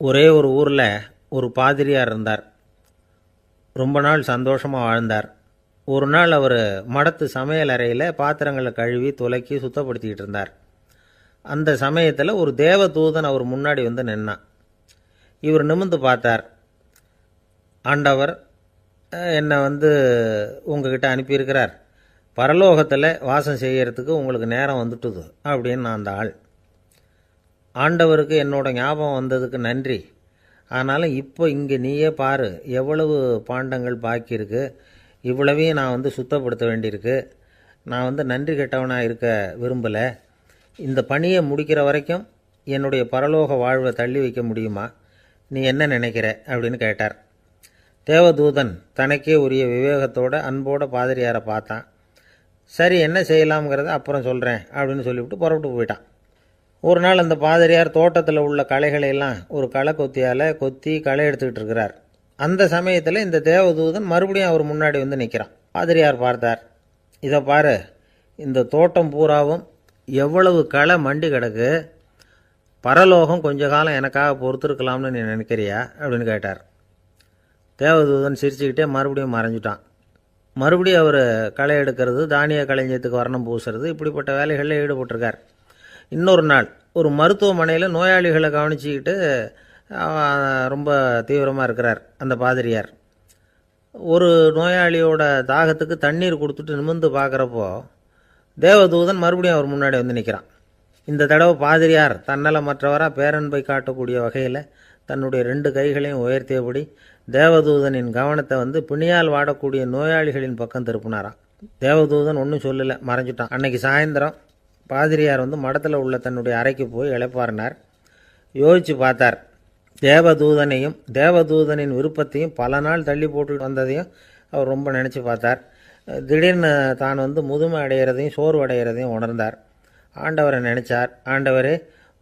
ஒரே ஒரு ஊரில் ஒரு பாதிரியார் இருந்தார். ரொம்ப நாள் சந்தோஷமாக வாழ்ந்தார். ஒரு நாள் அவர் மடத்து சமையல் அறையில் பாத்திரங்களை கழுவி துலக்கி சுத்தப்படுத்திக்கிட்டு இருந்தார். அந்த சமயத்தில் ஒரு தேவதூதன் அவர் முன்னாடி வந்து நின்னான். இவர் நிமிர்ந்து பார்த்தார். ஆண்டவர் என்னை உங்ககிட்ட அனுப்பியிருக்கிறார், பரலோகத்தில் வாசம் செய்யறதுக்கு உங்களுக்கு நேரம் வந்துட்டுது அப்படின்னு அந்த ஆள். ஆண்டவருக்கு என்னோட ஞாபகம் வந்ததுக்கு நன்றி. ஆனாலும் இப்போ இங்கே நீயே பாரு, எவ்வளவு பாண்டங்கள் பாக்கி இருக்குது, இவ்வளவையும் நான் சுத்தப்படுத்த வேண்டியிருக்கு. நான் நன்றி கெட்டவனாக இருக்க விரும்பலை. இந்த பணியை முடிக்கிற வரைக்கும் என்னுடைய பரலோக வாழ்வை தள்ளி வைக்க முடியுமா? நீ என்ன நினைக்கிற அப்படின்னு கேட்டார். தேவதூதன் தனக்கே உரிய விவேகத்தோட அன்போட பாதிரியாரை பார்த்தான். சரி, என்ன செய்யலாம்ங்கிறத அப்புறம் சொல்கிறேன் அப்படின்னு சொல்லிவிட்டு புறப்பட்டு போயிட்டான். ஒரு நாள் அந்த பாதிரியார் தோட்டத்தில் உள்ள களைகளை எல்லாம் ஒரு களை கொத்தியால் கொத்தி களை எடுத்துக்கிட்டு இருக்கிறார். அந்த சமயத்தில் இந்த தேவதூதன் மறுபடியும் அவர் முன்னாடி வந்து நிற்கிறான். பாதிரியார் பார்த்தார். இதை பாரு, இந்த தோட்டம் பூராவும் எவ்வளவு களை மண்டி கிடக்கு, பரலோகம் கொஞ்ச காலம் எனக்காக பொறுத்திருக்கலாம்னு நீ நினைக்கிறியா அப்படின்னு கேட்டார். தேவதூதன் சிரிச்சுக்கிட்டே மறுபடியும் மறைஞ்சிட்டான். மறுபடியும் அவர் களை எடுக்கிறது, தானிய களஞ்சியத்துக்கு வர்ணம் பூசுறது, இப்படிப்பட்ட வேலைகளில் ஈடுபட்டிருக்கார். இன்னொரு நாள் ஒரு மருத்துவமனையில் நோயாளிகளை கவனிச்சிக்கிட்டு ரொம்ப தீவிரமாக இருக்கிறார் அந்த பாதிரியார். ஒரு நோயாளியோட தாகத்துக்கு தண்ணீர் கொடுத்துட்டு நிமிர்ந்து பார்க்குறப்போ தேவதூதன் மறுபடியும் அவர் முன்னாடி வந்து நிற்கிறான். இந்த தடவை பாதிரியார் தன்னலமற்றவராக பேரன்பை காட்டக்கூடிய வகையில் தன்னுடைய 2 கைகளையும் உயர்த்தியபடி தேவதூதனின் கவனத்தை பிணியால் வாடக்கூடிய நோயாளிகளின் பக்கம் திருப்பினாராம். தேவதூதன் ஒன்றும் சொல்லலை, மறைஞ்சிட்டான். அன்னைக்கு சாயந்தரம் பாதிரியார் மடத்தில் உள்ள தன்னுடைய அறைக்கு போய் இளைப்பாறினார். யோசித்து பார்த்தார். தேவதூதனையும் தேவதூதனின் விருப்பத்தையும் பல நாள் தள்ளி போட்டு வந்ததையும் அவர் ரொம்ப நினச்சி பார்த்தார். திடீர்னு தான் முதுமை அடைகிறதையும் சோர்வு அடைகிறதையும் உணர்ந்தார். ஆண்டவரை நினச்சார். ஆண்டவரே,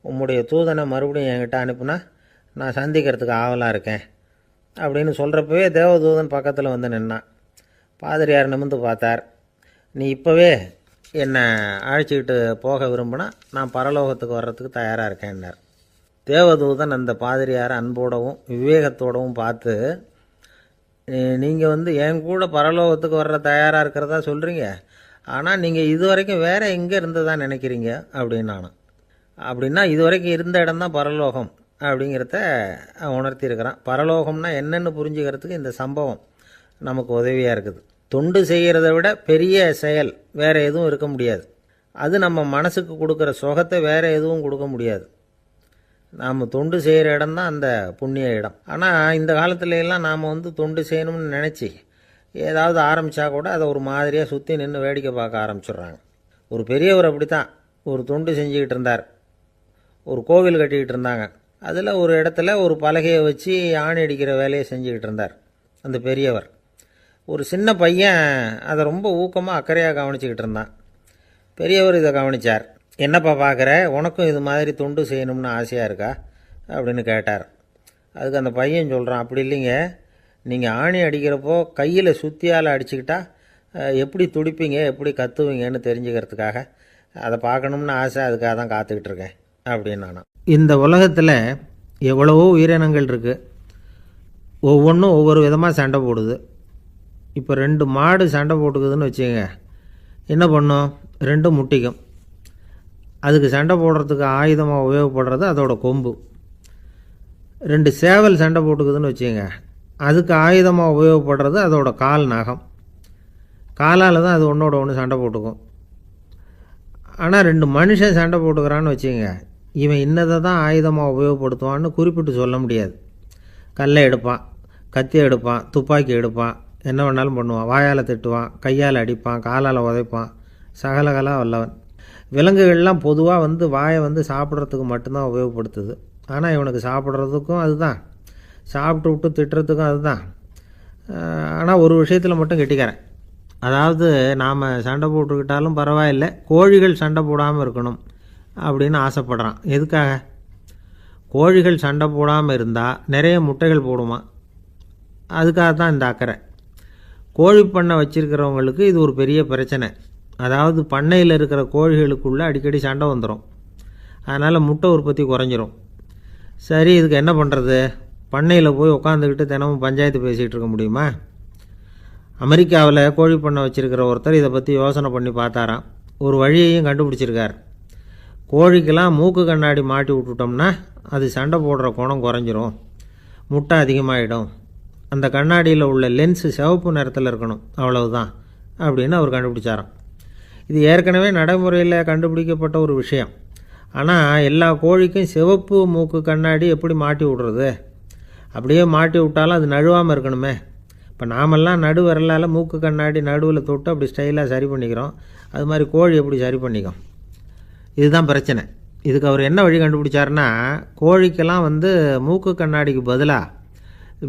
உம்முடைய தூதனை மறுபடியும் என்கிட்ட அனுப்புனா நான் சந்திக்கிறதுக்கு ஆவலாக இருக்கேன் அப்படின்னு சொல்கிறப்பவே தேவதூதன் பக்கத்தில் நின்னான். பாதிரியார் நிமிர்ந்து பார்த்தார். நீ இப்போவே என்னை அழைச்சிக்கிட்டு போக விரும்பினா நான் பரலோகத்துக்கு வர்றதுக்கு தயாராக இருக்கேன்னார். தேவதூதன் அந்த பாதிரியாரை அன்போடவும் விவேகத்தோடவும் பார்த்து, நீங்கள் என் கூட பரலோகத்துக்கு வர்ற தயாராக இருக்கிறதா சொல்கிறீங்க, ஆனால் நீங்கள் இது வரைக்கும் வேறு எங்கே இருந்ததா நினைக்கிறீங்க அப்படின்னு நானும். அப்படின்னா இது வரைக்கும் இருந்த இடம்தான் பரலோகம் அப்படிங்கிறத உணர்த்தியிருக்கிறான். பரலோகம்னா என்னென்னு புரிஞ்சுக்கிறதுக்கு இந்த சம்பவம் நமக்கு உதவியாக இருக்குது. தொண்டு செய்கிறத விட பெரிய செயல் வேறு எதுவும் இருக்க முடியாது. அது நம்ம மனசுக்கு கொடுக்குற சுகத்தை வேறு எதுவும் கொடுக்க முடியாது. நாம் தொண்டு செய்கிற இடம் தான் அந்த புண்ணிய இடம். ஆனால் இந்த காலத்துல எல்லாம் நாம் தொண்டு செய்யணும்னு நினச்சி ஏதாவது ஆரம்பித்தா கூட அதை ஒரு மாதிரியாக சுற்றி நின்று வேடிக்கை பார்க்க ஆரம்பிச்சிடுறாங்க. ஒரு பெரியவர் அப்படி தான் ஒரு தொண்டு செஞ்சுக்கிட்டு இருந்தார். ஒரு கோவில் கட்டிக்கிட்டு இருந்தாங்க. அதில் ஒரு இடத்துல ஒரு பலகையை வச்சு ஆணி அடிக்கிற வேலையை செஞ்சுக்கிட்டு இருந்தார் அந்த பெரியவர். ஒரு சின்ன பையன் அதை ரொம்ப ஊக்கமாக அக்கறையாக கவனிச்சிக்கிட்டு இருந்தான். பெரியவர் இதை கவனித்தார். என்னப்பா பார்க்குற, உனக்கும் இது மாதிரி தொண்டு செய்யணும்னு ஆசையாக இருக்கா அப்படின்னு கேட்டார். அதுக்கு அந்த பையன் சொல்கிறான், அப்படி இல்லைங்க, நீங்கள் ஆணி அடிக்கிறப்போ கையில் சுத்தியால் அடிச்சுக்கிட்டா எப்படி துடிப்பீங்க, எப்படி கத்துவீங்கன்னு தெரிஞ்சுக்கிறதுக்காக அதை பார்க்கணும்னு ஆசை, அதுக்காக தான் காத்துக்கிட்டு இருக்கேன் அப்படின்னு நானும். இந்த உலகத்தில் எவ்வளவோ உயிரினங்கள் இருக்குது. ஒவ்வொன்றும் ஒவ்வொரு விதமாக சண்டை போடுது. இப்போ 2 மாடு சண்டை போட்டுக்குதுன்னு வச்சுக்கோங்க, என்ன பண்ணும்? 2 முட்டிக்கும். அதுக்கு சண்டை போடுறதுக்கு ஆயுதமாக உபயோகப்படுறது அதோட கொம்பு. 2 சேவல் சண்டை போட்டுக்குதுன்னு வச்சுக்கோங்க, அதுக்கு ஆயுதமாக உபயோகப்படுறது அதோட கால் நகம். காலால் தான் அது ஒன்றோட ஒன்று சண்டை போட்டுக்கும். ஆனால் 2 மனுஷன் சண்டை போட்டுக்கிறான்னு வச்சுக்கோங்க, இவன் இன்னதை தான் ஆயுதமாக உபயோகப்படுத்துவான்னு குறிப்பிட்டு சொல்ல முடியாது. கல்லை எடுப்பான், கத்தி எடுப்பான், துப்பாக்கி எடுப்பான், என்ன வேணாலும் பண்ணுவான். வாயால் திட்டுவான், கையால் அடிப்பான், காலால் உதைப்பான், சகலகலாக வல்லவன். விலங்குகள்லாம் பொதுவாக வாயை சாப்பிட்றதுக்கு மட்டும்தான் உபயோகப்படுத்துது. ஆனால் இவனுக்கு சாப்பிட்றதுக்கும் அதுதான், சாப்பிட்டு விட்டு திட்டுறதுக்கும் அதுதான். ஆனால் ஒரு விஷயத்தில் மட்டும் கெட்டிக்கிறேன். அதாவது நாம் சண்டை போட்டுக்கிட்டாலும் பரவாயில்லை, கோழிகள் சண்டை போடாமல் இருக்கணும் அப்படின்னு ஆசைப்படுறான். எதுக்காக? கோழிகள் சண்டை போடாமல் இருந்தால் நிறைய முட்டைகள் போடுமா, அதுக்காக தான் இந்த அக்கறை. கோழி பண்ணை வச்சுருக்கிறவங்களுக்கு இது ஒரு பெரிய பிரச்சனை. அதாவது பண்ணையில் இருக்கிற கோழிகளுக்குள்ளே அடிக்கடி சண்டை வந்துடும். அதனால் முட்டை உற்பத்தி குறைஞ்சிரும். சரி, இதுக்கு என்ன பண்ணுறது? பண்ணையில் போய் உட்காந்துக்கிட்டு தினமும் பஞ்சாயத்து பேசிகிட்டு இருக்க முடியுமா? அமெரிக்காவில் கோழி பண்ணை வச்சுருக்கிற ஒருத்தர் இதை பற்றி யோசனை பண்ணி பார்த்தாராம். ஒரு வழியையும் கண்டுபிடிச்சிருக்கார். கோழிக்கெல்லாம் மூக்கு கண்ணாடி மாட்டி விட்டுட்டோம்னா அது சண்டை போடுற குணம் குறைஞ்சிரும், முட்டை அதிகமாகிடும். அந்த கண்ணாடியில் உள்ள லென்ஸு சிவப்பு நிறத்தில் இருக்கணும், அவ்வளவுதான் அப்படின்னு அவர் கண்டுபிடிச்சாராம். இது ஏற்கனவே நடைமுறையில் கண்டுபிடிக்கப்பட்ட ஒரு விஷயம். ஆனால் எல்லா கோழிக்கும் சிவப்பு மூக்கு கண்ணாடி எப்படி மாட்டி விடுறது? அப்படியே மாட்டி விட்டாலும் அது நழுவாமல் இருக்கணுமே. இப்போ நாமெல்லாம் நடு விரலால் மூக்கு கண்ணாடி நடுவில் தொட்டு அப்படி ஸ்டைலாக சரி பண்ணிக்கிறோம். அது மாதிரி கோழி எப்படி சரி பண்ணிக்கும்? இதுதான் பிரச்சனை. இதுக்கு அவர் என்ன வழி கண்டுபிடிச்சாருன்னா, கோழிக்கெல்லாம் மூக்கு கண்ணாடிக்கு பதிலாக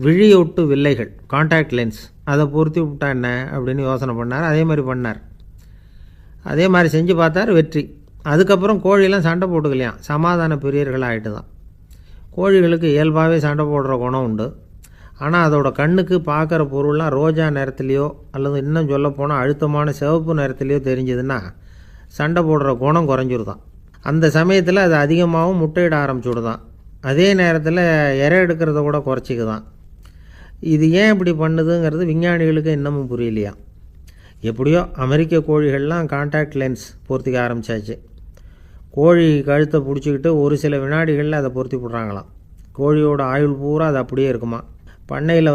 விழியொட்டு வில்லைகள், கான்டாக்ட் லென்ஸ், அதை பொருத்தி விட்டா என்ன அப்படின்னு யோசனை பண்ணார். அதே மாதிரி பண்ணார். அதே மாதிரி செஞ்சு பார்த்தார், வெற்றி. அதுக்கப்புறம் கோழியெல்லாம் சண்டை போட்டுக்கலையாம், சமாதான பிரியர்கள் ஆகிட்டு தான். கோழிகளுக்கு இயல்பாகவே சண்டை போடுற குணம் உண்டு. ஆனால் அதோட கண்ணுக்கு பார்க்குற பொருள்லாம் ரோஜா நிறத்துலையோ அல்லது இன்னும் சொல்லப்போனால் அழுத்தமான சிவப்பு நிறத்துலையோ தெரிஞ்சதுன்னா சண்டை போடுற குணம் குறைஞ்சிருதான். அந்த சமயத்தில் அது அதிகமாகவும் முட்டையிட ஆரம்பிச்சுடுதான். அதே நேரத்தில் இறை எடுக்கிறத கூட குறைச்சிக்குதான். இது ஏன் இப்படி பண்ணுதுங்கிறது விஞ்ஞானிகளுக்கு இன்னமும் புரியலையா. எப்படியோ அமெரிக்க கோழிகள்லாம் கான்டாக்ட் லென்ஸ் பொருத்திக்க ஆரம்பித்தாச்சு. கோழி கழுத்தை பிடிச்சிக்கிட்டு ஒரு சில வினாடிகளில் அதை பொருத்தி போடுறாங்களாம். கோழியோட ஆயுள் பூரா அது அப்படியே இருக்குமா. பண்ணையில்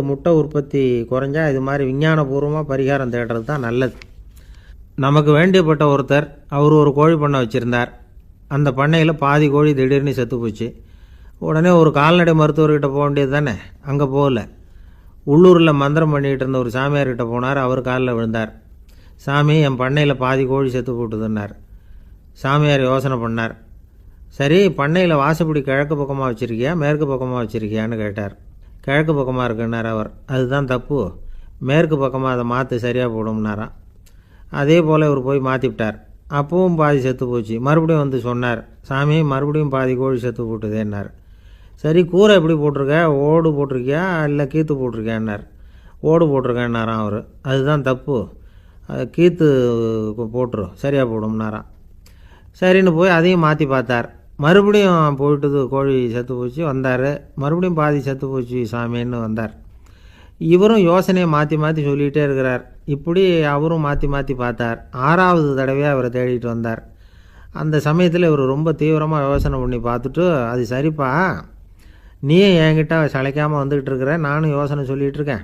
முட்டை உற்பத்தி குறைஞ்சா இது மாதிரி விஞ்ஞானபூர்வமாக பரிகாரம் தேடுறது தான் நல்லது. நமக்கு வேண்டியப்பட்ட ஒருத்தர், அவர் ஒரு கோழி பண்ணை வச்சுருந்தார். அந்த பண்ணையில் பாதி கோழி திடீர்னு செத்து போச்சு. உடனே ஒரு கால்நடை மருத்துவர்கிட்ட போக வேண்டியது தானே. அங்கே போகல, உள்ளூரில் மந்திரம் பண்ணிகிட்டு இருந்த ஒரு சாமியார்கிட்ட போனார். அவர் காலில் விழுந்தார். சாமி, என் பண்ணையில் பாதி கோழி செத்து போட்டுதுன்னார். சாமியார் யோசனை பண்ணார். சரி, பண்ணையில் வாசப்படி கிழக்கு பக்கமாக வச்சுருக்கியா மேற்கு பக்கமாக வச்சுருக்கியான்னு கேட்டார். கிழக்கு பக்கமாக இருக்குன்னார் அவர். அதுதான் தப்பு, மேற்கு பக்கமாக அதை மாற்று, சரியாக போடும்னாராம். அதே போல் இவர் போய் மாற்றிவிட்டார். அப்பவும் பாதி செத்து போச்சு. மறுபடியும் சொன்னார், சாமி மறுபடியும் பாதி கோழி செத்து போட்டுதேன்னார். சரி, கூரை எப்படி போட்டிருக்க, ஓடு போட்டிருக்கியா இல்லை கீத்து போட்டிருக்கியான்னார். ஓடு போட்டிருக்கேன்னாராம் அவர். அதுதான் தப்பு, அது கீத்து போட்டுரும், சரியாக போடும்னாராம். சரின்னு போய் அதையும் மாற்றி பார்த்தார். மறுபடியும் போயிட்டுது, கோழி செத்து போச்சு. வந்தார், மறுபடியும் பாதி செத்து போச்சு சாமின்னு வந்தார். இவரும் யோசனையை மாற்றி மாற்றி சொல்லிகிட்டே இருக்கிறார். இப்படி அவரும் மாற்றி மாற்றி பார்த்தார். 6வது தடவையாக அவரை தேடிட்டு வந்தார். அந்த சமயத்தில் இவர் ரொம்ப தீவிரமாக யோசனை பண்ணி பார்த்துட்டு, அது சரிப்பா, நீயும் என்கிட்ட சளைக்காமல் வந்துக்கிட்டு இருக்கிற, நானும் யோசனை சொல்லிகிட்டு இருக்கேன்.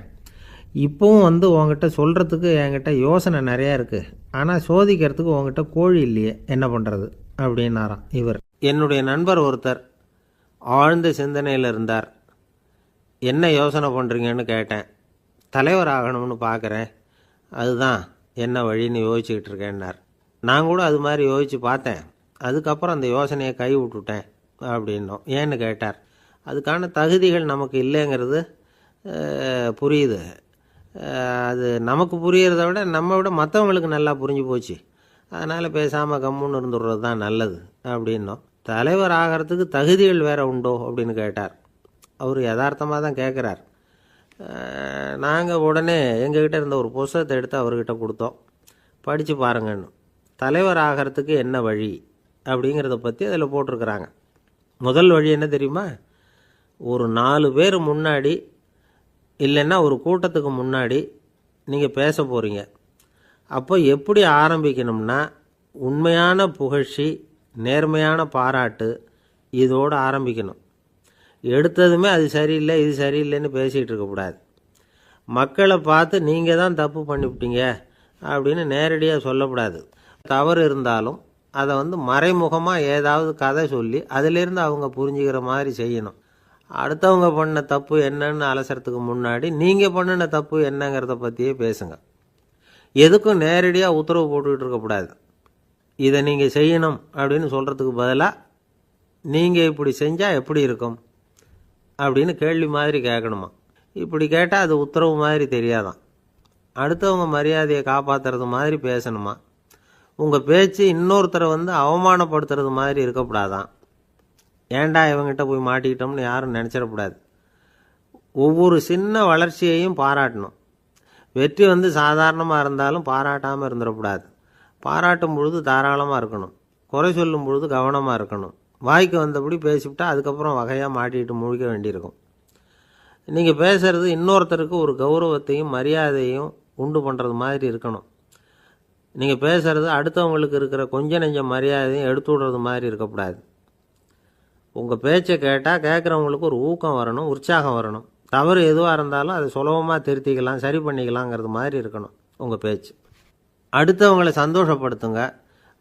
இப்போவும் உங்ககிட்ட சொல்கிறதுக்கு என்கிட்ட யோசனை நிறையா இருக்குது. ஆனால் சோதிக்கிறதுக்கு உங்ககிட்ட கோழி இல்லையே, என்ன பண்ணுறது அப்படின்னாராம் இவர். என்னுடைய நண்பர் ஒருத்தர் ஆழ்ந்த சிந்தனையில் இருந்தார். என்ன யோசனை பண்ணுறீங்கன்னு கேட்டேன். தலைவர் ஆகணும்னு பார்க்குறேன், அதுதான் என்ன வழின்னு யோசிச்சுக்கிட்டு இருக்கேன்னார். நான் கூட அது மாதிரி யோசித்து பார்த்தேன். அதுக்கப்புறம் அந்த யோசனையை கை விட்டுட்டேன் அப்படின்னோம். ஏன்னு கேட்டார். அதுக்கான தகுதிகள் நமக்கு இல்லைங்கிறது புரியுது. அது நமக்கு புரியறத விட நம்ம விட மற்றவங்களுக்கு நல்லா புரிஞ்சு போச்சு. அதனால் பேசாமல் கம்முன்னு இருந்துடுறது தான் நல்லது அப்படின்னோம். தலைவர் ஆகிறதுக்கு தகுதிகள் வேறு உண்டோ அப்படின்னு கேட்டார். அவர் யதார்த்தமாக தான் கேட்குறார். நாங்கள் உடனே எங்ககிட்ட இருந்த ஒரு புத்தகத்தை எடுத்து அவர்கிட்ட கொடுத்தோம். படித்து பாருங்கன்னு. தலைவர் ஆகிறதுக்கு என்ன வழி அப்படிங்கிறத பற்றி அதில் போட்டிருக்கிறாங்க. முதல் வழி என்ன தெரியுமா? ஒரு 4 பேர் முன்னாடி இல்லைன்னா ஒரு கூட்டத்துக்கு முன்னாடி நீங்கள் பேச போகிறீங்க. அப்போ எப்படி ஆரம்பிக்கணும்னா, உண்மையான புகழ்ச்சி, நேர்மையான பாராட்டு, இதோடு ஆரம்பிக்கணும். எடுத்ததுமே அது சரியில்லை இது சரியில்லைன்னு பேசிகிட்டு இருக்கக்கூடாது. மக்களை பார்த்து நீங்கள் தான் தப்பு பண்ணிவிட்டீங்க அப்படின்னு நேரடியாக சொல்லக்கூடாது. தவறு இருந்தாலும் அதை மறைமுகமாக ஏதாவது கதை சொல்லி அதிலிருந்து அவங்க புரிஞ்சுக்கிற மாதிரி செய்யணும். அடுத்தவங்க பண்ண தப்பு என்னன்னு அலசறதுக்கு முன்னாடி நீங்கள் பண்ணின தப்பு என்னங்கிறத பற்றியே பேசுங்க. எதுக்கும் நேரடியாக உத்தரவு போட்டுக்கிட்டு இருக்கக்கூடாது. இதை நீங்கள் செய்யணும் அப்படின்னு சொல்கிறதுக்கு பதிலாக நீங்கள் இப்படி செஞ்சால் எப்படி இருக்கும் அப்படின்னு கேள்வி மாதிரி கேட்கணுமா. இப்படி கேட்டால் அது உத்தரவு மாதிரி தெரியாதான். அடுத்தவங்க மரியாதையை காப்பாற்றுறது மாதிரி பேசணுமா. உங்கள் பேச்சு இன்னொருத்தரை அவமானப்படுத்துறது மாதிரி இருக்கக்கூடாதான். ஏண்டா இவங்கிட்ட போய் மாட்டிக்கிட்டோம்னு யாரும் நினச்சிடக்கூடாது. ஒவ்வொரு சின்ன வளர்ச்சியையும் பாராட்டணும். வெற்றி சாதாரணமாக இருந்தாலும் பாராட்டாமல் இருந்துடக்கூடாது. பாராட்டும் பொழுது தாராளமாக இருக்கணும். குறை சொல்லும் பொழுது கவனமாக இருக்கணும். வாய்க்கு வந்தபடி பேசிவிட்டா அதுக்கப்புறம் வகையாக மாட்டிட்டு முழிக்க வேண்டியிருக்கும். நீங்கள் பேசுகிறது இன்னொருத்தருக்கு ஒரு கௌரவத்தையும் மரியாதையும் உண்டு பண்ணுறது மாதிரி இருக்கணும். நீங்கள் பேசுகிறது அடுத்தவங்களுக்கு இருக்கிற கொஞ்ச நெஞ்ச மரியாதையும் எடுத்து விடுறது மாதிரி இருக்கக்கூடாது. உங்கள் பேச்சை கேட்டால் கேட்குறவங்களுக்கு ஒரு ஊக்கம் வரணும், உற்சாகம் வரணும். தவறு எதுவாக இருந்தாலும் அதை சுலபமாக திருத்திக்கலாம், சரி பண்ணிக்கலாங்கிறது மாதிரி இருக்கணும் உங்கள் பேச்சு. அடுத்தவங்களை சந்தோஷப்படுத்துங்க.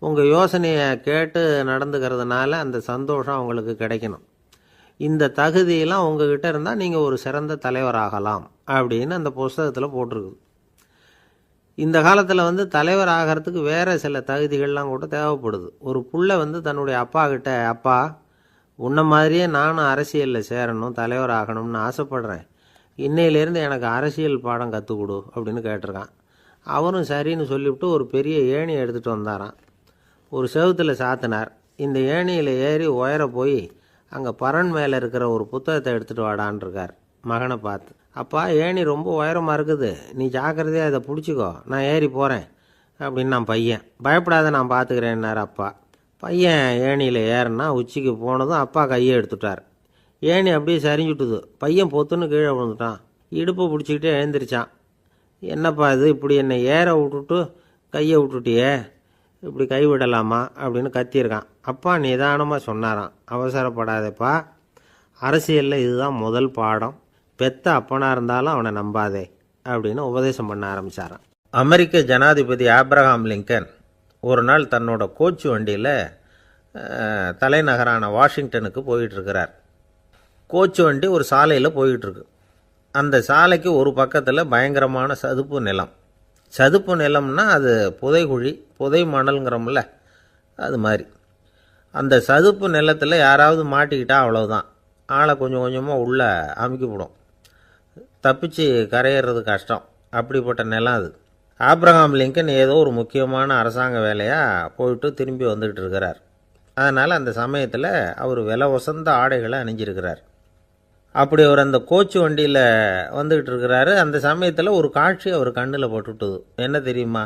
உங்கள் யோசனையை கேட்டு நடந்துக்கிறதுனால அந்த சந்தோஷம் அவங்களுக்கு கிடைக்கணும். இந்த தகுதியெல்லாம் உங்ககிட்ட இருந்தால் நீங்கள் ஒரு சிறந்த தலைவராகலாம் அப்படின்னு அந்த புஸ்தகத்தில் போட்டிருக்குது. இந்த காலத்தில் தலைவர் ஆகிறதுக்கு வேறு சில தகுதிகள்லாம் கூட தேவைப்படுது. ஒரு புள்ள தன்னுடைய அப்பா கிட்ட, அப்பா உன்ன மாதிரியே நானும் அரசியலில் சேரணும், தலைவர் ஆகணும்னு ஆசைப்படுறேன், இன்னையிலேருந்து எனக்கு அரசியல் பாடம் கற்றுக் கொடு அப்படின்னு கேட்டிருக்கான். அவரும் சரின்னு சொல்லிவிட்டு ஒரு பெரிய ஏணியை எடுத்துகிட்டு வந்தாராம். ஒரு செவுத்தில் சாத்தினார். இந்த ஏணியில் ஏறி உயர போய் அங்கே பரன் மேலே இருக்கிற ஒரு புத்தகத்தை எடுத்துகிட்டு வாடான்னு இருக்கார். மகனை பார்த்து, அப்பா ஏணி ரொம்ப உயரமாக இருக்குது, நீ ஜாக்கிரதையாக இதை பிடிச்சிக்கோ, நான் ஏறி போகிறேன் அப்படின்னு நான் பையன். பயப்படாத, நான் பார்த்துக்கிறேன்னார் அப்பா. பையன் ஏணியில் ஏறினா உச்சிக்கு போனதும் அப்பா கையை எடுத்துட்டார். ஏணி அப்படியே சரிஞ்சுட்டுது. பையன் பொத்துன்னு கீழே விழுந்துட்டான். இடுப்பை பிடிச்சிக்கிட்டே எழுந்திரிச்சான். என்னப்பா இது, இப்படி என்னை ஏற விட்டுட்டு கையை விட்டுட்டியே, இப்படி கை விடலாமா அப்படின்னு கத்தியிருக்கான். அப்பா நிதானமாக சொன்னாராம், அவசரப்படாதேப்பா, அரசியலில் இதுதான் முதல் பாடம், பெத்த அப்பனாக இருந்தாலும் அவனை நம்பாதே அப்படின்னு உபதேசம் பண்ண ஆரம்பித்தாராம். அமெரிக்க ஜனாதிபதி ஆப்ரஹாம் லிங்கன் ஒரு நாள் தன்னோட கோச்சு வண்டியில் தலைநகரான வாஷிங்டனுக்கு போயிட்டுருக்கிறார். கோச்சு வண்டி ஒரு சாலையில் போயிட்டுருக்கு. அந்த சாலைக்கு ஒரு பக்கத்தில் பயங்கரமான சதுப்பு நிலம். சதுப்பு நிலம்னா அது புதைகுழி, புதை மணல்ங்கிறோம்ல, அது மாதிரி. அந்த சதுப்பு நிலத்தில் யாராவது மாட்டிக்கிட்டா அவ்வளோதான், ஆளை கொஞ்சம் கொஞ்சமாக உள்ளே அமுக்கிவிடும், தப்பிச்சு கரையிறது கஷ்டம். அப்படிப்பட்ட நிலம் அது. ஆப்ரஹாம் லிங்கன் ஏதோ ஒரு முக்கியமான அரசாங்க வேலையாக போயிட்டு திரும்பி வந்துக்கிட்டு இருக்கிறார். அதனால் அந்த சமயத்தில் அவர் விலை உசந்த ஆடைகளை அணிஞ்சிருக்கிறார். அப்படி அவர் அந்த கோச்சு வண்டியில் வந்துக்கிட்டு இருக்கிறாரு. அந்த சமயத்தில் ஒரு காட்சி அவர் கண்ணில் போட்டுவிட்டது. என்ன தெரியுமா?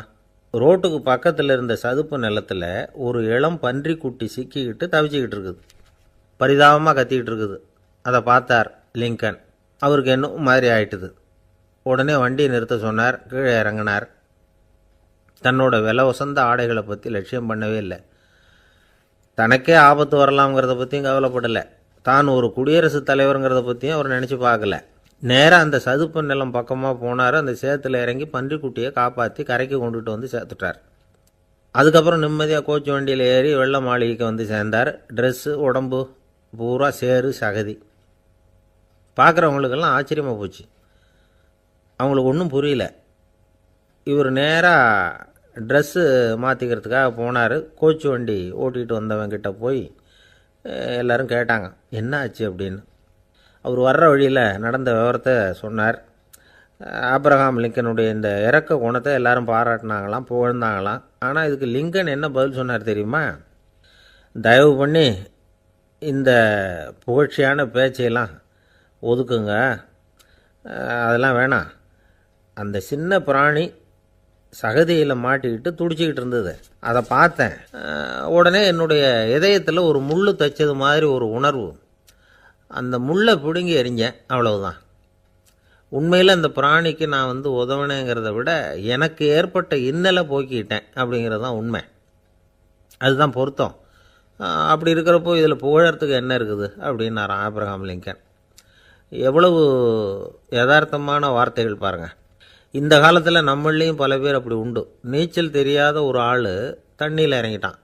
ரோட்டுக்கு பக்கத்தில் இருந்த சதுப்பு நிலத்தில் ஒரு இளம் பன்றிக்குட்டி சிக்கிக்கிட்டு தவிச்சிக்கிட்டு இருக்குது. பரிதாபமாக கத்திக்கிட்டு இருக்குது. அதை பார்த்தார் லிங்கன். அவருக்கு என்ன மாதிரி ஆயிட்டுது. உடனே வண்டியை நிறுத்த சொன்னார். கீழே இறங்கினார். தன்னோட விலை உசந்த ஆடைகளை பற்றி லட்சியம் பண்ணவே இல்லை. தனக்கே ஆபத்து வரலாம்ங்கிறத பற்றியும் கவலைப்படலை. தான் ஒரு குடியரசுத் தலைவருங்கிறத பற்றியும் அவர் நினச்சி பார்க்கல. நேராக அந்த சதுப்பு நிலம் பக்கமாக போனார். அந்த சேத்துல இறங்கி பன்றிக்குட்டியை காப்பாற்றி கரைக்கு கொண்டுட்டு வந்து சேர்த்துட்டார். அதுக்கப்புறம் நிம்மதியாக கோச்சு வண்டியில் ஏறி வெள்ள மாளிகைக்கு வந்து சேர்ந்தார். ட்ரெஸ்ஸு, உடம்பு பூரா சேறு சகதி. பார்க்குறவங்களுக்கெல்லாம் ஆச்சரியமாக போச்சு. அவங்களுக்கு ஒன்றும் புரியல. இவர் நேராக ட்ரெஸ்ஸு மாற்றிக்கிறதுக்காக போனார். கோச்சு வண்டி ஓட்டிகிட்டு வந்தவங்கிட்ட போய் எல்லோரும் கேட்டாங்க, என்ன ஆச்சு அப்படின்னு. அவர் வர்ற வழியில் நடந்த விவரத்தை சொன்னார். ஆப்ரஹாம் லிங்கனுடைய இந்த இறக்க குணத்தை எல்லாரும் பாராட்டினாங்களாம், புகழ்ந்தாங்களாம். ஆனால் இதுக்கு லிங்கன் என்ன பதில் சொன்னார் தெரியுமா? தயவு பண்ணி இந்த புகழ்ச்சியான பேச்சையெல்லாம் ஒதுக்குங்க, அதெல்லாம் வேணாம். அந்த சின்ன பிராணி சகதியில் மாட்டிக்கிட்டு துடிச்சிக்கிட்டு இருந்தது, அதை பார்த்தேன். உடனே என்னுடைய இதயத்தில் ஒரு முள் தைச்சது மாதிரி ஒரு உணர்வு. அந்த முள்ளை பிடுங்கி எறிஞ்சேன், அவ்வளவுதான். உண்மையில் அந்த பிராணிக்கு நான் உதவினேங்கிறத விட எனக்கு ஏற்பட்ட இன்னலை போக்கிட்டேன் அப்படிங்கிறது தான் உண்மை. அதுதான் பொருத்தம். அப்படி இருக்கிறப்போ இதில் புகழறதுக்கு என்ன இருக்குது அப்படின்னாராம் ஆப்ரஹாம் லிங்கன். எவ்வளவு யதார்த்தமான வார்த்தைகள் பாருங்கள். இந்த காலத்தில் நம்மளையும் பல பேர் அப்படி உண்டு. நீச்சல் தெரியாத ஒரு ஆள் தண்ணியில் இறங்கிட்டான்.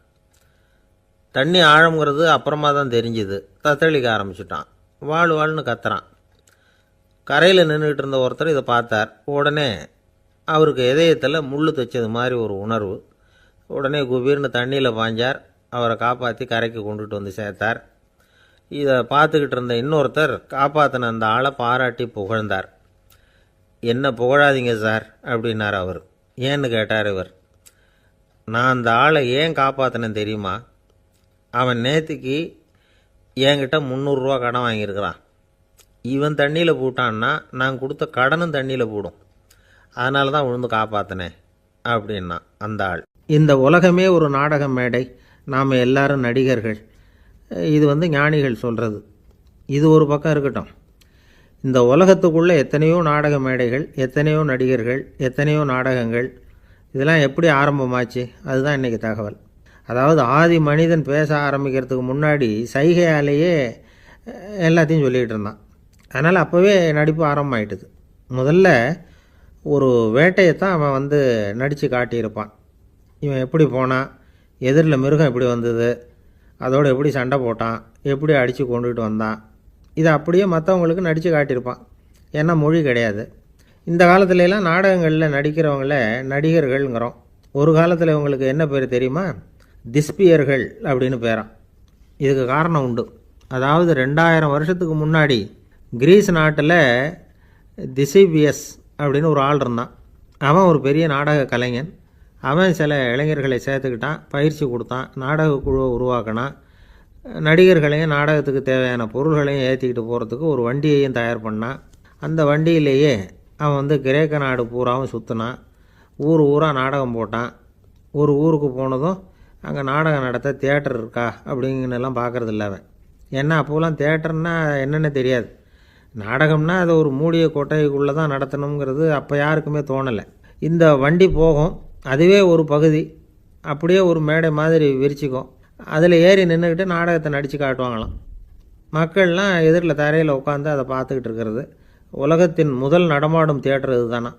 தண்ணி ஆழங்கிறது அப்புறமா தான் தெரிஞ்சுது. தத்தளிக்க ஆரம்பிச்சிட்டான். வாழ்னு கத்துறான். கரையில் நின்றுட்டு இருந்த ஒருத்தர் இதை பார்த்தார். உடனே அவருக்கு இதயத்தில் முள் தைச்சது மாதிரி ஒரு உணர்வு. உடனே குபீர்னு தண்ணியில் பாய்ஞ்சார். அவரை காப்பாற்றி கரைக்கு கொண்டுட்டு வந்து சேர்த்தார். இதை பார்த்துக்கிட்டு இருந்த இன்னொருத்தர் காப்பாற்றின அந்த ஆளை பாராட்டி புகழ்ந்தார். என்ன புகழாதீங்க சார் அப்படின்னார் அவர். ஏன்னு கேட்டார் இவர். நான் அந்த ஆளை ஏன் காப்பாற்றினேன் தெரியுமா? அவன் நேற்றுக்கு என்கிட்ட 300 ரூபா கடன் வாங்கியிருக்கிறான். இவன் தண்ணியில் போட்டான்னா நான் கொடுத்த கடனும் தண்ணியில் போடும். அதனால தான் விழுந்து காப்பாற்றினேன் அப்படின்னா அந்த ஆள். இந்த உலகமே ஒரு நாடக மேடை, நாம் எல்லாரும் நடிகர்கள். இது ஞானிகள் சொல்கிறது. இது ஒரு பக்கம் இருக்கட்டும். இந்த உலகத்துக்குள்ளே எத்தனையோ நாடக மேடைகள், எத்தனையோ நடிகர்கள், எத்தனையோ நாடகங்கள், இதெல்லாம் எப்படி ஆரம்பமாச்சு? அதுதான் இன்றைக்கி தகவல். அதாவது ஆதி மனிதன் பேச ஆரம்பிக்கிறதுக்கு முன்னாடி சைகையாலேயே எல்லாத்தையும் சொல்லிகிட்டு இருந்தான். அதனால் அப்போவே நடிப்பு ஆரம்பமாயிட்டுது. முதல்ல ஒரு வேட்டையைத்தான் அவன் நடித்து காட்டியிருப்பான். இவன் எப்படி போனான், எதிரில் மிருகம் எப்படி வந்தது, அதோடு எப்படி சண்டை போட்டான், எப்படி அடித்து கொண்டுகிட்டு வந்தான், இதை அப்படியே மற்றவங்களுக்கு நடித்து காட்டியிருப்பான். ஏன்னா மொழி கிடையாது. இந்த காலத்துலலாம் நாடகங்களில் நடிக்கிறவங்கள நடிகர்கள்ங்கிறோம். ஒரு காலத்தில் இவங்களுக்கு என்ன பேர் தெரியுமா? திஸ்பியர்கள் அப்படின்னு பேரான். இதுக்கு காரணம் உண்டு. அதாவது 2000 வருஷத்துக்கு முன்னாடி கிரீஸ் நாட்டில் திசிபியஸ் அப்படின்னு ஒரு ஆள் இருந்தான். அவன் ஒரு பெரிய நாடக கலைஞன். அவன் சில இளைஞர்களை சேர்த்துக்கிட்டான், பயிற்சி கொடுத்தான், நாடக குழுவை உருவாக்கினான். நடிகர்களையும் நாடகத்துக்கு தேவையான பொருள்களையும் ஏற்றிக்கிட்டு போகிறதுக்கு ஒரு வண்டியையும் தயார் பண்ணான். அந்த வண்டியிலேயே அவன் கிரேக்க நாடு பூராவும் சுற்றினான். ஊர் ஊராக நாடகம் போட்டான். ஒரு ஊருக்கு போனதும் அங்கே நாடகம் நடத்த தியேட்டர் இருக்கா அப்படிங்கன்னெல்லாம் பார்க்குறதில்ல அவன். ஏன்னா அப்போலாம் தியேட்டர்னா என்னென்ன தெரியாது. நாடகம்னா அதை ஒரு மூடிய கொட்டைக்குள்ளே தான் நடத்தணுங்கிறது அப்போ யாருக்குமே தோணலை. இந்த வண்டி போகும், அதுவே ஒரு பகுதி அப்படியே ஒரு மேடை மாதிரி விரிச்சிக்கும். அதில் ஏறி நின்றுக்கிட்டு நாடகத்தை நடித்து காட்டுவாங்களாம். மக்கள்லாம் எதிரில் தரையில் உட்காந்து அதை பார்த்துக்கிட்டு இருக்கிறது. உலகத்தின் முதல் நடமாடும் தியேட்டர் இது தானா.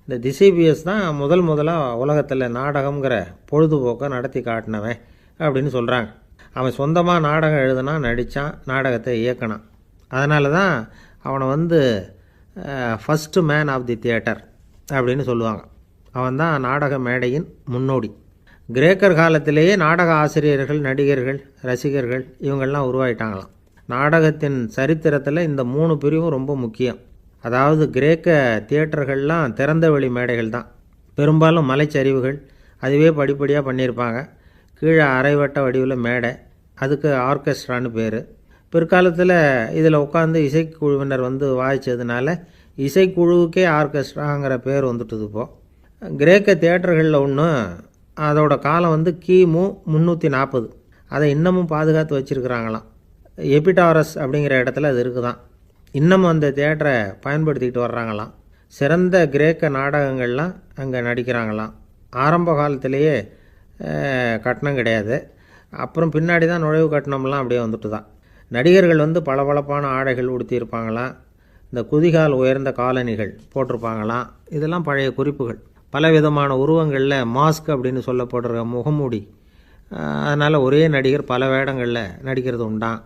இந்த திசிபிஎஸ் தான் முதலாக உலகத்தில் நாடகங்கிற பொழுதுபோக்கை நடத்தி காட்டினவன் அப்படின்னு சொல்கிறாங்க. அவன் சொந்தமாக நாடகம் எழுதுனான், நடித்தான், நாடகத்தை இயக்கினான். அதனால தான் அவனை first man of the theatre அப்படின்னு சொல்லுவாங்க. அவன் தான் நாடக மேடையின் முன்னோடி. கிரேக்கர் காலத்திலேயே நாடக ஆசிரியர்கள், நடிகர்கள், ரசிகர்கள் இவங்கள்லாம் உருவாயிட்டாங்களாம். நாடகத்தின் சரித்திரத்தில் இந்த 3 பிரிவும் ரொம்ப முக்கியம். அதாவது கிரேக்க தியேட்டர்கள்லாம் திறந்த வெளி மேடைகள் தான். பெரும்பாலும் மலைச்சரிவுகள், அதுவே படிப்படியாக பண்ணியிருப்பாங்க. கீழே அரைவட்ட வடிவில் மேடை, அதுக்கு ஆர்கெஸ்ட்ரான்னு பேர். பிற்காலத்தில் இதில் உட்காந்து இசைக்குழுவினர் வாய்ச்சதுனால இசைக்குழுவுக்கே ஆர்கெஸ்ட்ராங்கிற பேர் வந்துட்டுது. இப்போது கிரேக்க தியேட்டர்களில் ஒன்று, அதோட காலம் கிமு 340. அதை இன்னமும் பாதுகாத்து வச்சுருக்கிறாங்களாம். எபிடாரஸ் அப்படிங்கிற இடத்துல அது இருக்குதான். இன்னமும் அந்த தியேட்டரை பயன்படுத்திக்கிட்டு வர்றாங்களாம். சிறந்த கிரேக்க நாடகங்கள்லாம் அங்கே நடிக்கிறாங்களாம். ஆரம்ப காலத்திலேயே கட்டணம் கிடையாது. அப்புறம் பின்னாடி தான் நுழைவு கட்டணம்லாம் அப்படியே வந்துட்டு தான். நடிகர்கள் பளபளப்பான ஆடைகள் உடுத்தியிருப்பாங்களாம். இந்த குதிகால் உயர்ந்த காலணிகள் போட்டிருப்பாங்களாம். இதெல்லாம் பழைய குறிப்புகள். பலவிதமான உருவங்களில் மாஸ்க் அப்படின்னு சொல்லப்படுற முகமூடி. அதனால் ஒரே நடிகர் பல வேடங்களில் நடிக்கிறது உண்டான்.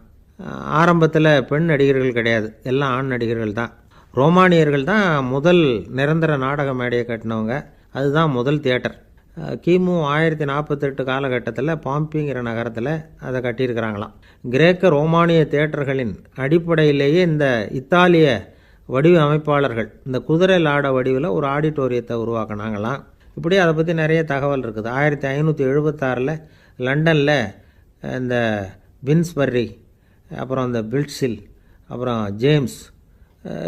ஆரம்பத்தில் பெண் நடிகர்கள் கிடையாது, எல்லாம் ஆண் நடிகர்கள் தான். ரோமானியர்கள் தான் முதல் நிரந்தர நாடக மேடையை கட்டினவங்க. அதுதான் முதல் தியேட்டர். கிமு 1048 காலகட்டத்தில் பாம்பிங்கிற நகரத்தில் அதை கட்டியிருக்கிறாங்களாம். கிரேக்க ரோமானிய தியேட்டர்களின் அடிப்படையிலேயே இந்த இத்தாலிய வடிவ அமைப்பாளர்கள் இந்த குதிரை லாட வடிவில் ஒரு ஆடிட்டோரியத்தை உருவாக்கினாங்களாம். இப்படி அதை பற்றி நிறைய தகவல் இருக்குது. 1576 லண்டனில் இந்த வின்ஸ்பர்ரி, அப்புறம் இந்த பில்ட்ஸில், அப்புறம் ஜேம்ஸ்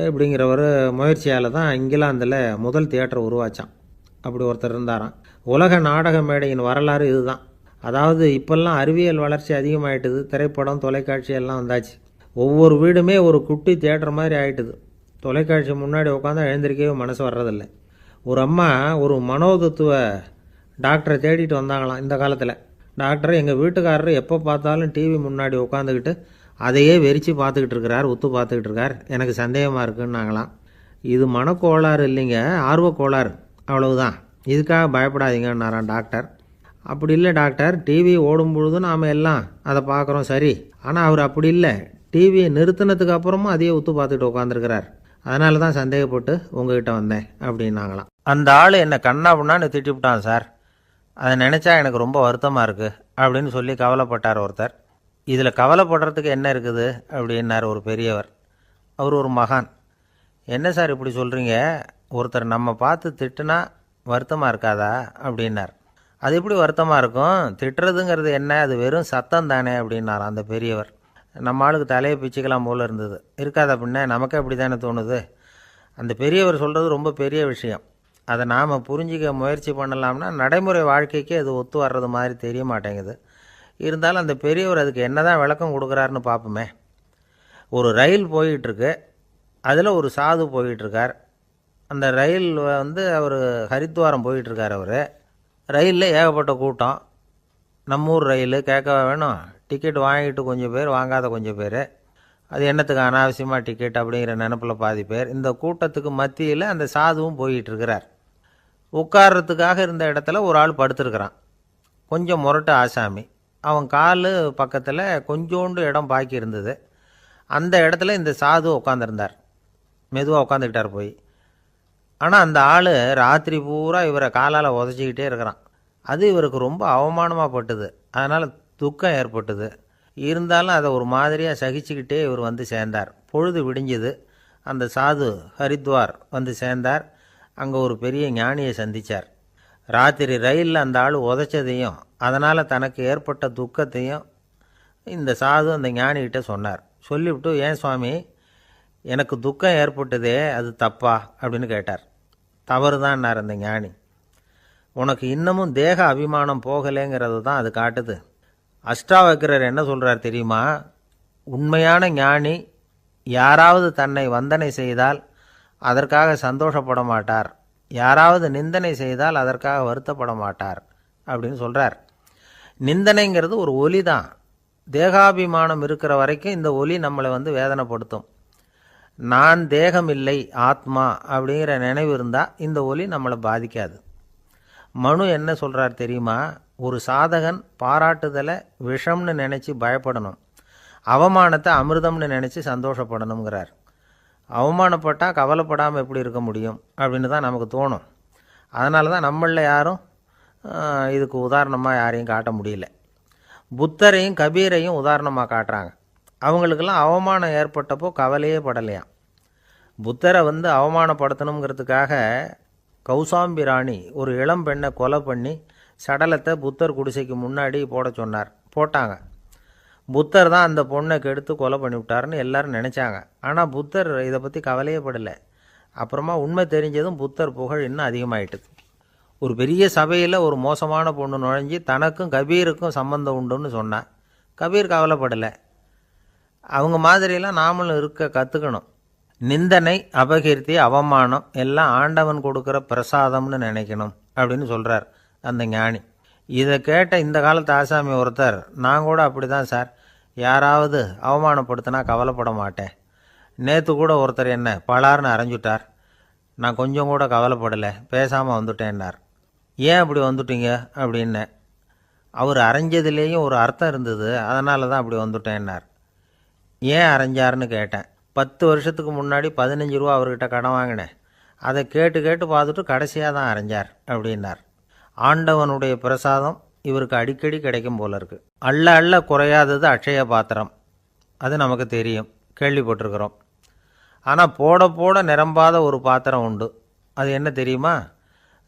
இப்படிங்கிறவர் முயற்சியால் தான் இங்கிலாந்தில் முதல் தியேட்டர் உருவாச்சான். அப்படி ஒருத்தர் இருந்தாராம். உலக நாடக மேடையின் வரலாறு இதுதான். அதாவது இப்போல்லாம் அறிவியல் வளர்ச்சி அதிகமாகிட்டுது. திரைப்படம், தொலைக்காட்சி எல்லாம் வந்தாச்சு. ஒவ்வொரு வீடுமே ஒரு குட்டி தியேட்டர் மாதிரி ஆகிட்டுது. தொலைக்காட்சி முன்னாடி உட்காந்து எழுந்திருக்கவே மனசு வர்றதில்லை. ஒரு அம்மா ஒரு மனோதத்துவ டாக்டரை தேடிட்டு வந்தாங்களாம் இந்த காலத்தில். டாக்டர், எங்கள் வீட்டுக்காரர் எப்போ பார்த்தாலும் டிவி முன்னாடி உட்காந்துக்கிட்டு அதையே வெறிச்சு பார்த்துக்கிட்டு இருக்கிறார், உத்து பார்த்துக்கிட்டு இருக்கார், எனக்கு சந்தேகமாக இருக்குன்னாங்களாம். இது மனக்கோளாறு இல்லைங்க, ஆர்வக்கோளாறு, அவ்வளவுதான், இதுக்காக பயப்படாதீங்கன்னாரான் டாக்டர். அப்படி இல்லை டாக்டர், டிவி ஓடும் பொழுது நாம் எல்லாம் அதை பார்க்குறோம் சரி, ஆனால் அவர் அப்படி இல்லை, டிவியை நிறுத்தினதுக்கு அப்புறமும் அதையே உத்து பார்த்துக்கிட்டு உட்காந்துருக்கிறார், அதனால தான் சந்தேகப்பட்டு உங்ககிட்ட வந்தேன் அப்படின்னாங்களாம். அந்த ஆள் என்னை கண்ணா பண்ணான்னு திட்டிவிட்டான் சார், அதை நினச்சா எனக்கு ரொம்ப வருத்தமாக இருக்குது அப்படின்னு சொல்லி கவலைப்பட்டார் ஒருத்தர். இதில் கவலைப்படுறதுக்கு என்ன இருக்குது அப்படின்னார் ஒரு பெரியவர். அவர் ஒரு மகான். என்ன சார் இப்படி சொல்கிறீங்க, ஒருத்தர் நம்ம பார்த்து திட்டுனா வருத்தமாக இருக்காதா அப்படின்னார். அது எப்படி வருத்தமாக இருக்கும், திட்டுறதுங்கிறது என்ன, அது வெறும் சத்தம் தானே அப்படின்னார் அந்த பெரியவர். நம்ம ஆளுக்கு தலையை பிச்சுக்கலாம் போல் இருந்தது. இருக்காத அப்படின்னா நமக்கே அப்படி தானே தோணுது. அந்த பெரியவர் சொல்கிறது ரொம்ப பெரிய விஷயம். அதை நாம் புரிஞ்சிக்க முயற்சி பண்ணலாம்னா நடைமுறை வாழ்க்கைக்கு அது ஒத்து வர்றது மாதிரி தெரிய மாட்டேங்குது. இருந்தாலும் அந்த பெரியவர் அதுக்கு என்ன தான் விளக்கம் கொடுக்குறாருன்னு பார்ப்போமே. ஒரு ரயில் போயிட்டுருக்கு, அதில் ஒரு சாது போயிட்டுருக்கார். அந்த ரயில் அவர் ஹரித்வாரம் போயிட்டுருக்கார். அவர் ரயிலில் ஏகப்பட்ட கூட்டம். நம்ம ஊர் ரயில் கேட்கவா வேணும்? டிக்கெட் வாங்கிட்டு கொஞ்சம் பேர், வாங்காத கொஞ்சம் பேர். அது என்னத்துக்கு அனாவசியமாக டிக்கெட் அப்படிங்கிற நினப்பில் பாதி பேர். இந்த கூட்டத்துக்கு மத்தியில் அந்த சாதுவும் போயிட்டுருக்கிறார். உட்கார்றதுக்காக இருந்த இடத்துல ஒரு ஆள் படுத்துருக்கிறான். கொஞ்சம் முரட்டு ஆசாமி. அவன் கால் பக்கத்தில் கொஞ்சோண்டு இடம் பாக்கி இருந்தது. அந்த இடத்துல இந்த சாது உட்காந்துருந்தார். மெதுவாக உட்காந்துக்கிட்டார் போய். ஆனால் அந்த ஆள் ராத்திரி பூரா இவரை காலால் உதச்சிக்கிட்டே இருக்கிறான். அது இவருக்கு ரொம்ப அவமானமாக பட்டுது. அதனால் துக்கம் ஏற்பட்டுது. இருந்தாலும் அதை ஒரு மாதிரியாக சகிச்சுக்கிட்டே இவர் வந்து சேர்ந்தார். பொழுது விடிஞ்சுது. அந்த சாது ஹரித்வார் வந்து சேர்ந்தார். அங்கே ஒரு பெரிய ஞானியை சந்தித்தார். ராத்திரி ரயிலில் அந்த ஆள் உதைச்சதையும் அதனால் தனக்கு ஏற்பட்ட துக்கத்தையும் இந்த சாது அந்த ஞானிகிட்ட சொன்னார். சொல்லிவிட்டு, ஏன் சுவாமி, எனக்கு துக்கம் ஏற்பட்டதே அது தப்பா அப்படின்னு கேட்டார். தவறு தான்னார் அந்த ஞானி. உனக்கு இன்னமும் தேக அபிமானம் போகலைங்கிறது தான் அது காட்டுது. அஷ்டாவக்கிரர் என்ன சொல்கிறார் தெரியுமா? உண்மையான ஞானி யாராவது தன்னை வந்தனை செய்தால் அதற்காக சந்தோஷப்பட மாட்டார், யாராவது நிந்தனை செய்தால் அதற்காக வருத்தப்பட மாட்டார் அப்படின்னு சொல்கிறார். நிந்தனைங்கிறது ஒரு ஒலி தான். தேகாபிமானம் இருக்கிற வரைக்கும் இந்த ஒலி நம்மளை வேதனைப்படுத்தும். நான் தேகம் இல்லை, ஆத்மா அப்படிங்கிற நினைவு இருந்தால் இந்த ஒலி நம்மளை பாதிக்காது. மனு என்ன சொல்கிறார் தெரியுமா? ஒரு சாதகன் பாராட்டுதலை விஷம்னு நினச்சி பயப்படணும், அவமானத்தை அமிர்தம்னு நினச்சி சந்தோஷப்படணுங்கிறார். அவமானப்பட்டால் கவலைப்படாமல் எப்படி இருக்க முடியும் அப்படின்னு தான் நமக்கு தோணும். அதனால தான் நம்மளில் யாரும் இதுக்கு உதாரணமாக யாரையும் காட்ட முடியல. புத்தரையும் கபீரையும் உதாரணமாக காட்டுறாங்க. அவங்களுக்கெல்லாம் அவமானம் ஏற்பட்டப்போ கவலையே படலையாம். புத்தரை அவமானப்படுத்தணுங்கிறதுக்காக கௌசாம்பி ராணி ஒரு இளம் பெண்ணை கொலை பண்ணி சடலத்தை புத்தர் குடிசைக்கு முன்னாடி போட சொன்னார். போட்டாங்க. புத்தர் தான் அந்த பொண்ணை கெடுத்து கொலை பண்ணிவிட்டாருன்னு எல்லாரும் நினச்சாங்க. ஆனால் புத்தர் இதை பற்றி கவலையே படலை. அப்புறமா உண்மை தெரிஞ்சதும் புத்தர் புகழ் இன்னும் அதிகமாயிட்டுது. ஒரு பெரிய சபையில் ஒரு மோசமான பொண்ணு நுழைஞ்சி தனக்கும் கபீருக்கும் சம்பந்தம் உண்டுன்னு சொன்னான். கபீர் கவலைப்படலை. அவங்க மாதிரியெல்லாம் நாமளும் இருக்க கற்றுக்கணும். நிந்தனை, அபகீர்த்தி, அவமானம் எல்லாம் ஆண்டவன் கொடுக்குற பிரசாதம்னு நினைக்கணும் அப்படின்னு சொல்கிறார் அந்த ஞானி. இதை கேட்ட இந்த காலத்து ஆசாமி ஒருத்தர், நான் கூட அப்படி தான் சார், யாராவது அவமானப்படுத்தினா கவலைப்பட மாட்டேன். நேற்று கூட ஒருத்தர் என்ன பலார்னு அரைஞ்சுட்டார், நான் கொஞ்சம் கூட கவலைப்படலை, பேசாமல் வந்துட்டேன்னார். ஏன் அப்படி வந்துட்டீங்க அப்படின்னு. அவர் அரைஞ்சதுலேயும் ஒரு அர்த்தம் இருந்தது, அதனால தான் அப்படி வந்துட்டேன்னார். ஏன் அரைஞ்சாருன்னு கேட்டேன். 10 வருஷத்துக்கு முன்னாடி 15 ரூபா அவர்கிட்ட கடன் வாங்கினேன், அதை கேட்டு கேட்டு பார்த்துட்டு கடைசியாக தான் அரைஞ்சார் அப்படின்னார். ஆண்டவனுடைய பிரசாதம் இவருக்கு அடிக்கடி கிடைக்கும் போல இருக்கு. அள்ள அள்ள குறையாதது அட்சய பாத்திரம், அது நமக்கு தெரியும், கேள்விப்பட்டிருக்கிறோம். ஆனால் போட போட நிரம்பாத ஒரு பாத்திரம் உண்டு. அது என்ன தெரியுமா?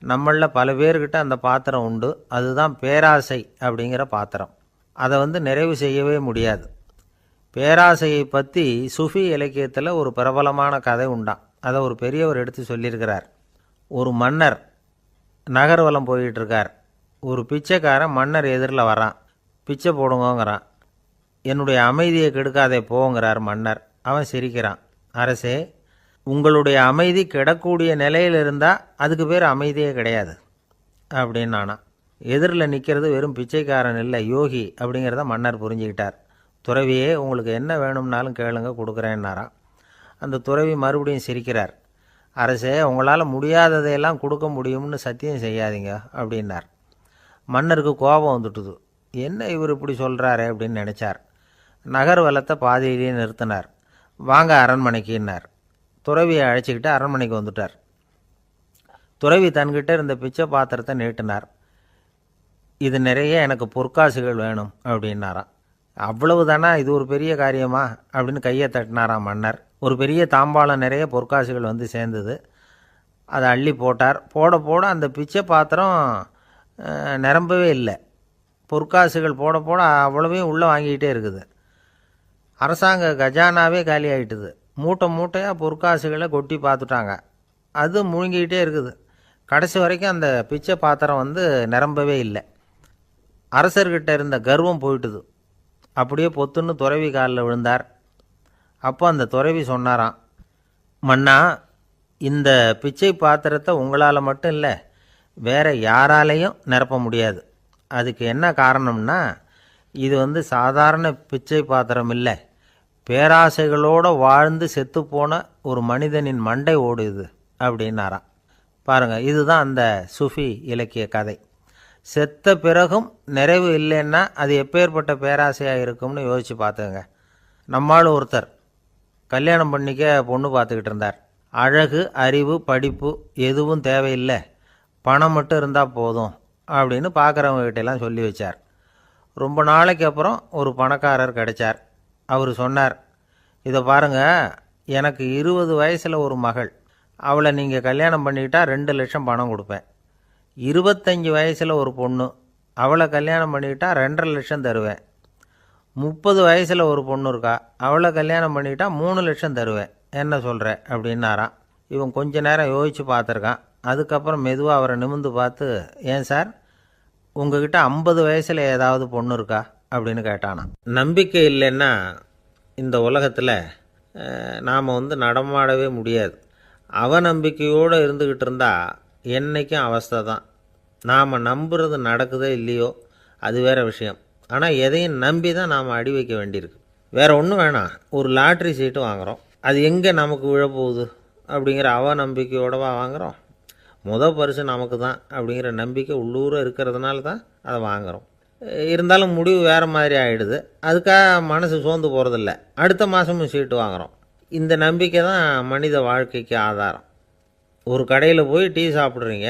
நம்மளில் பல பேர்கிட்ட அந்த பாத்திரம் உண்டு. அதுதான் பேராசை அப்படிங்கிற பாத்திரம். அதை நிறைவு செய்யவே முடியாது. பேராசையை பற்றி சுஃபி இலக்கியத்தில் ஒரு பிரபலமான கதை உண்டாம். அதை ஒரு பெரியவர் எடுத்து சொல்லியிருக்கிறார். ஒரு மன்னர் நகர்வலம் போயிட்டுருக்கார். ஒரு பிச்சைக்காரன் மன்னர் எதிரில் வரான். பிச்சை போடுங்கங்கிறான். என்னுடைய அமைதியை கெடுக்காதே போங்கிறார் மன்னர். அவன் சிரிக்கிறான். அரசே, உங்களுடைய அமைதி கெடக்கூடிய நிலையில் இருந்தால் அதுக்கு பேர் அமைதியே கிடையாது அப்படின்னு நானா. எதிரில் நிற்கிறது வெறும் பிச்சைக்காரன் இல்லை, யோகி அப்படிங்கிறத மன்னர் புரிஞ்சுக்கிட்டார். துறவியே, உங்களுக்கு என்ன வேணும்னாலும் கேளுங்க, கொடுக்குறேன்னாராம். அந்த துறவி மறுபடியும் சிரிக்கிறார். அரசே, உங்களால் முடியாததையெல்லாம் கொடுக்க முடியும்னு சத்தியம் செய்யாதீங்க அப்படின்னார். மன்னருக்கு கோபம் வந்துட்டுது. என்ன இவர் இப்படி சொல்கிறாரு அப்படின்னு நினச்சார். நகர்வலத்தை பாதியிலேயே நிறுத்தினார். வாங்க அரண்மனைக்குன்னார். துறவியை அழைச்சிக்கிட்டு அரண்மனைக்கு வந்துட்டார். துறவி தன்கிட்ட இருந்த பிச்சை பாத்திரத்தை நீட்டினார். இது நிறைய எனக்கு பொற்காசுகள் வேணும் அப்படின்னாராம். அவ்வளவு தானா, இது ஒரு பெரிய காரியமா அப்படின்னு கையை தட்டினாராம் மன்னர். ஒரு பெரிய தாம்பாளம் நிறைய பொற்காசுகள் சேர்ந்தது. அதை அள்ளி போட்டார். போட போட அந்த பிச்சை பாத்திரம் நிரம்பவே இல்லை. பொற்காசுகள் போட போட அவ்வளவையும் உள்ளே வாங்கிக்கிட்டே இருக்குது. அரசாங்க கஜானாவே காலி ஆகிட்டுது. மூட்டை மூட்டையாக பொற்காசுகளை கொட்டி பார்த்துட்டாங்க. அது முழுங்கிக்கிட்டே இருக்குது. கடைசி வரைக்கும் அந்த பிச்சை பாத்திரம் நிரம்பவே இல்லை. அரசர்கிட்ட இருந்த கர்வம் போயிட்டுது. அப்படியே பொத்துன்னு துறவி காலில் விழுந்தார். அப்போ அந்த துறவி சொன்னாராம், மன்னா, இந்த பிச்சை பாத்திரத்தை உங்களால் மட்டும் இல்லை, வேற யாராலையும் நிரப்ப முடியாது. அதுக்கு என்ன காரணம்னா, இது சாதாரண பிச்சை பாத்திரம் இல்லை, பேராசைகளோடு வாழ்ந்து செத்துப்போன ஒரு மனிதனின் மண்டை ஓடுது அப்படின்னாராம். பாருங்கள், இதுதான் அந்த சுஃபி இலக்கிய கதை. செத்த பிறகும் நிறைவு இல்லைன்னா அது எப்பேற்பட்ட பேராசையாக இருக்கும்னு யோசித்து பார்த்துங்க. நம்மால் ஒருத்தர் கல்யாணம் பண்ணிக்க பொண்ணு பார்த்துக்கிட்டு இருந்தார். அழகு, அறிவு, படிப்பு எதுவும் தேவையில்லை, பணம் மட்டும் இருந்தால் போதும் அப்படின்னு பார்க்குறவங்ககிட்டெல்லாம் சொல்லி வச்சார். ரொம்ப நாளைக்கு அப்புறம் ஒரு பணக்காரர் கிடைச்சார். அவர் சொன்னார், இதை பாருங்கள், எனக்கு 20 வயசில் ஒரு மகள், அவளை நீங்கள் கல்யாணம் பண்ணிக்கிட்டா 2 லட்சம் பணம் கொடுப்பேன். 25 வயசில் ஒரு பொண்ணு, அவளை கல்யாணம் பண்ணிக்கிட்டா 2.5 லட்சம் தருவேன். 30 வயசில் ஒரு பொண்ணு இருக்கா, அவளை கல்யாணம் பண்ணிக்கிட்டா 3 லட்சம் தருவேன். என்ன சொல்கிற அப்படின்னாராம். இவன் கொஞ்ச நேரம் யோசித்து பார்த்துருக்கான். அதுக்கப்புறம் மெதுவாக அவரை நிமிர்ந்து பார்த்து, ஏன் சார், உங்ககிட்ட 50 வயசில் ஏதாவது பொண்ணு இருக்கா அப்படின்னு கேட்டானான். நம்பிக்கை இல்லைன்னா இந்த உலகத்தில் நாம் நடமாடவே முடியாது. அவநம்பிக்கையோடு இருந்துக்கிட்டு இருந்தால் என்றைக்கும் அவஸ்தை தான். நாம் நம்புறது நடக்குதோ இல்லையோ அது வேறு விஷயம். ஆனால் எதையும் நம்பி தான் நாம் அடி வைக்க வேண்டியிருக்கு. வேறு ஒன்றும் வேணாம், ஒரு லாட்ரி சீட்டு வாங்குகிறோம், அது எங்கே நமக்கு விழப்போகுது அப்படிங்கிற அவநம்பிக்கையோடவா வாங்குகிறோம்? பரிசு நமக்கு தான் அப்படிங்கிற நம்பிக்கை உள்ளூர இருக்கிறதுனால தான் அதை வாங்குகிறோம். இருந்தாலும் முடிவு வேறு மாதிரி ஆகிடுது. அதுக்காக மனசு சோர்ந்து போகிறதில்ல, அடுத்த மாதமும் சீட்டு வாங்குகிறோம். இந்த நம்பிக்கை தான் மனித வாழ்க்கைக்கு ஆதாரம். ஒரு கடையில் போய் டீ சாப்பிட்றீங்க,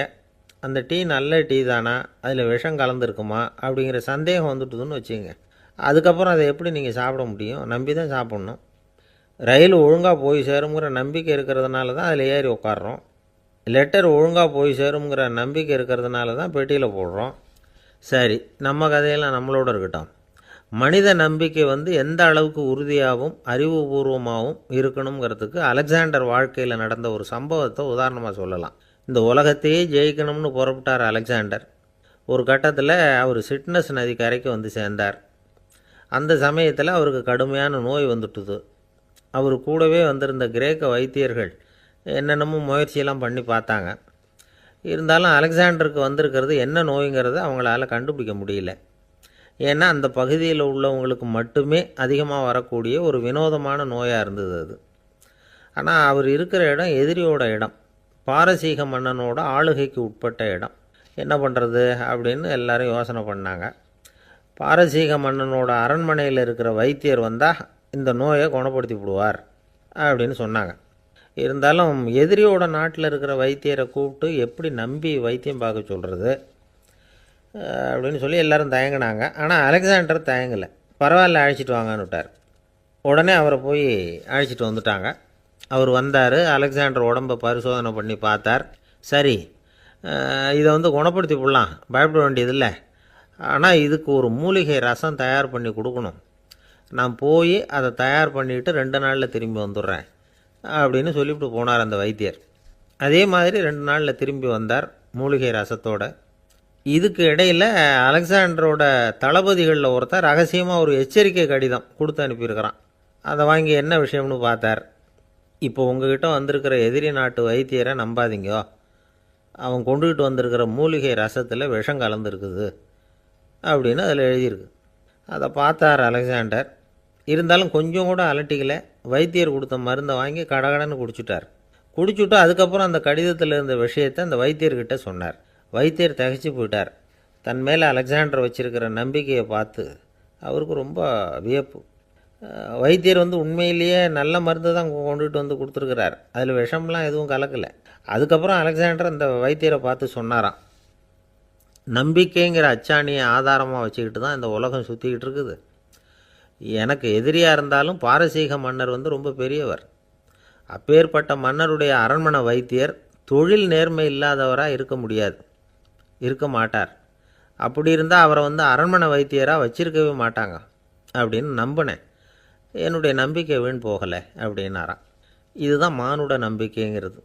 அந்த டீ நல்ல டீ தானா, அதில் விஷம் கலந்துருக்குமா அப்படிங்கிற சந்தேகம் வந்துட்டுதுன்னு வச்சுங்க. அதுக்கப்புறம் அதை எப்படி நீங்கள் சாப்பிட முடியும்? நம்பி தான் சாப்பிட்ணும். ரயில் ஒழுங்காக போய் சேருங்கிற நம்பிக்கை இருக்கிறதுனால தான் அதில் ஏறி உட்காடுறோம். லெட்டர் ஒழுங்காக போய் சேருங்கிற நம்பிக்கை இருக்கிறதுனால தான் பெட்டியில் போடுறோம். சரி, நம்ம கதையெல்லாம் நம்மளோட இருக்கட்டும். மனித நம்பிக்கை எந்த அளவுக்கு உறுதியாகவும் அறிவுபூர்வமாகவும் இருக்கணுங்கிறதுக்கு அலெக்சாண்டர் வாழ்க்கையில் நடந்த ஒரு சம்பவத்தை உதாரணமாக சொல்லலாம். இந்த உலகத்தையே ஜெயிக்கணும்னு புறப்பட்டார் அலெக்சாண்டர். ஒரு கட்டத்தில் அவர் சிட்னஸ் நதி கரைக்கு சேர்ந்தார். அந்த சமயத்தில் அவருக்கு கடுமையான நோய் வந்துட்டுது. அவர் கூடவே வந்திருந்த கிரேக்க வைத்தியர்கள் என்னென்னமோ முயற்சியெல்லாம் பண்ணி பார்த்தாங்க. இருந்தாலும் அலெக்சாண்டருக்கு வந்திருக்கிறது என்ன நோய்ங்கிறத அவங்களால கண்டுபிடிக்க முடியல. ஏன்னா அந்த பகுதியில் உள்ளவங்களுக்கு மட்டுமே அதிகமாக வரக்கூடிய ஒரு வினோதமான நோயாக இருந்தது அது. ஆனால் அவர் இருக்கிற இடம் எதிரியோட இடம், பாரசீக மன்னனோட ஆளுகைக்கு உட்பட்ட இடம். என்ன பண்ணுறது அப்படின்னு எல்லாரும் யோசனை பண்ணாங்க. பாரசீக மன்னனோட அரண்மனையில் இருக்கிற வைத்தியர் வந்தால் இந்த நோயை குணப்படுத்தி விடுவார் அப்படின்னு சொன்னாங்க. இருந்தாலும் எதிரியோட நாட்டில் இருக்கிற வைத்தியரை கூப்பிட்டு எப்படி நம்பி வைத்தியம் பார்க்க சொல்கிறது அப்படின்னு சொல்லி எல்லோரும் தயங்கினாங்க. ஆனால் அலெக்சாண்டர் தயங்கலை. பரவாயில்ல, அழைச்சிட்டு வாங்கன்னு விட்டார். உடனே அவரை போய் அழைச்சிட்டு வந்துட்டாங்க. அவர் வந்தார். அலெக்சாண்டர் உடம்பை பரிசோதனை பண்ணி பார்த்தார். சரி, இதை குணப்படுத்தி விடலாம், பயப்பட வேண்டியதில்லை. ஆனால் இதுக்கு ஒரு மூலிகை ரசம் தயார் பண்ணி கொடுக்கணும். நான் போய் அதை தயார் பண்ணிவிட்டு 2 நாளில் திரும்பி வந்துடுறேன் அப்படின்னு சொல்லிவிட்டு போனார் அந்த வைத்தியர். அதே மாதிரி 2 நாளில் திரும்பி வந்தார் மூலிகை ரசத்தோட. இதுக்கு இடையில் அலெக்சாண்டரோட தளபதிகளில் ஒருத்தர் ரகசியமாக ஒரு எச்சரிக்கை கடிதம் கொடுத்து அனுப்பியிருக்கிறான். அதை வாங்கி என்ன விஷயம்னு பார்த்தார். இப்போ உங்ககிட்ட வந்திருக்கிற எதிரி நாட்டு வைத்தியரை நம்பாதீங்கோ, அவன் கொண்டுகிட்டு வந்திருக்கிற மூலிகை ரசத்தில் விஷம் கலந்துருக்குது அப்படின்னு அதில் எழுதியிருக்கு. அதை பார்த்தார் அலெக்சாண்டர். இருந்தாலும் கொஞ்சம் கூட அலட்டிக்கலை. வைத்தியர் கொடுத்த மருந்தை வாங்கி கடகடன்னு குடிச்சுட்டு அதுக்கப்புறம் அந்த கடிதத்தில் இருந்த விஷயத்தை அந்த வைத்தியர்கிட்ட சொன்னார். வைத்தியர் திகைச்சு போயிட்டார். தன் மேலே அலெக்சாண்டர் வச்சிருக்கிற நம்பிக்கையை பார்த்து அவருக்கு ரொம்ப வியப்பு. வைத்தியர் உண்மையிலேயே நல்ல மருந்து தான் கொண்டுகிட்டு கொடுத்துருக்கிறார், அதில் விஷம்லாம் எதுவும் கலக்கலை. அதுக்கப்புறம் அலெக்சாண்டர் அந்த வைத்தியரை பார்த்து சொன்னாராம், நம்பிக்கைங்கிற அச்சாணியை ஆதாரமாக வச்சுக்கிட்டு தான் இந்த உலகம் சுற்றிக்கிட்டு இருக்குது. எனக்கு எதிரியாக இருந்தாலும் பாரசீக மன்னர் ரொம்ப பெரியவர். அப்பேற்பட்ட மன்னருடைய அரண்மனை வைத்தியர் தொழில் நேர்மை இல்லாதவராக இருக்க மாட்டார். அப்படி இருந்தால் அவரை அரண்மனை வைத்தியராக வச்சிருக்கவே மாட்டாங்க அப்படின்னு நம்பினேன். என்னுடைய நம்பிக்கை வீண் போகலை அப்படின்னாராம். இதுதான் மானுட நம்பிக்கைங்கிறது.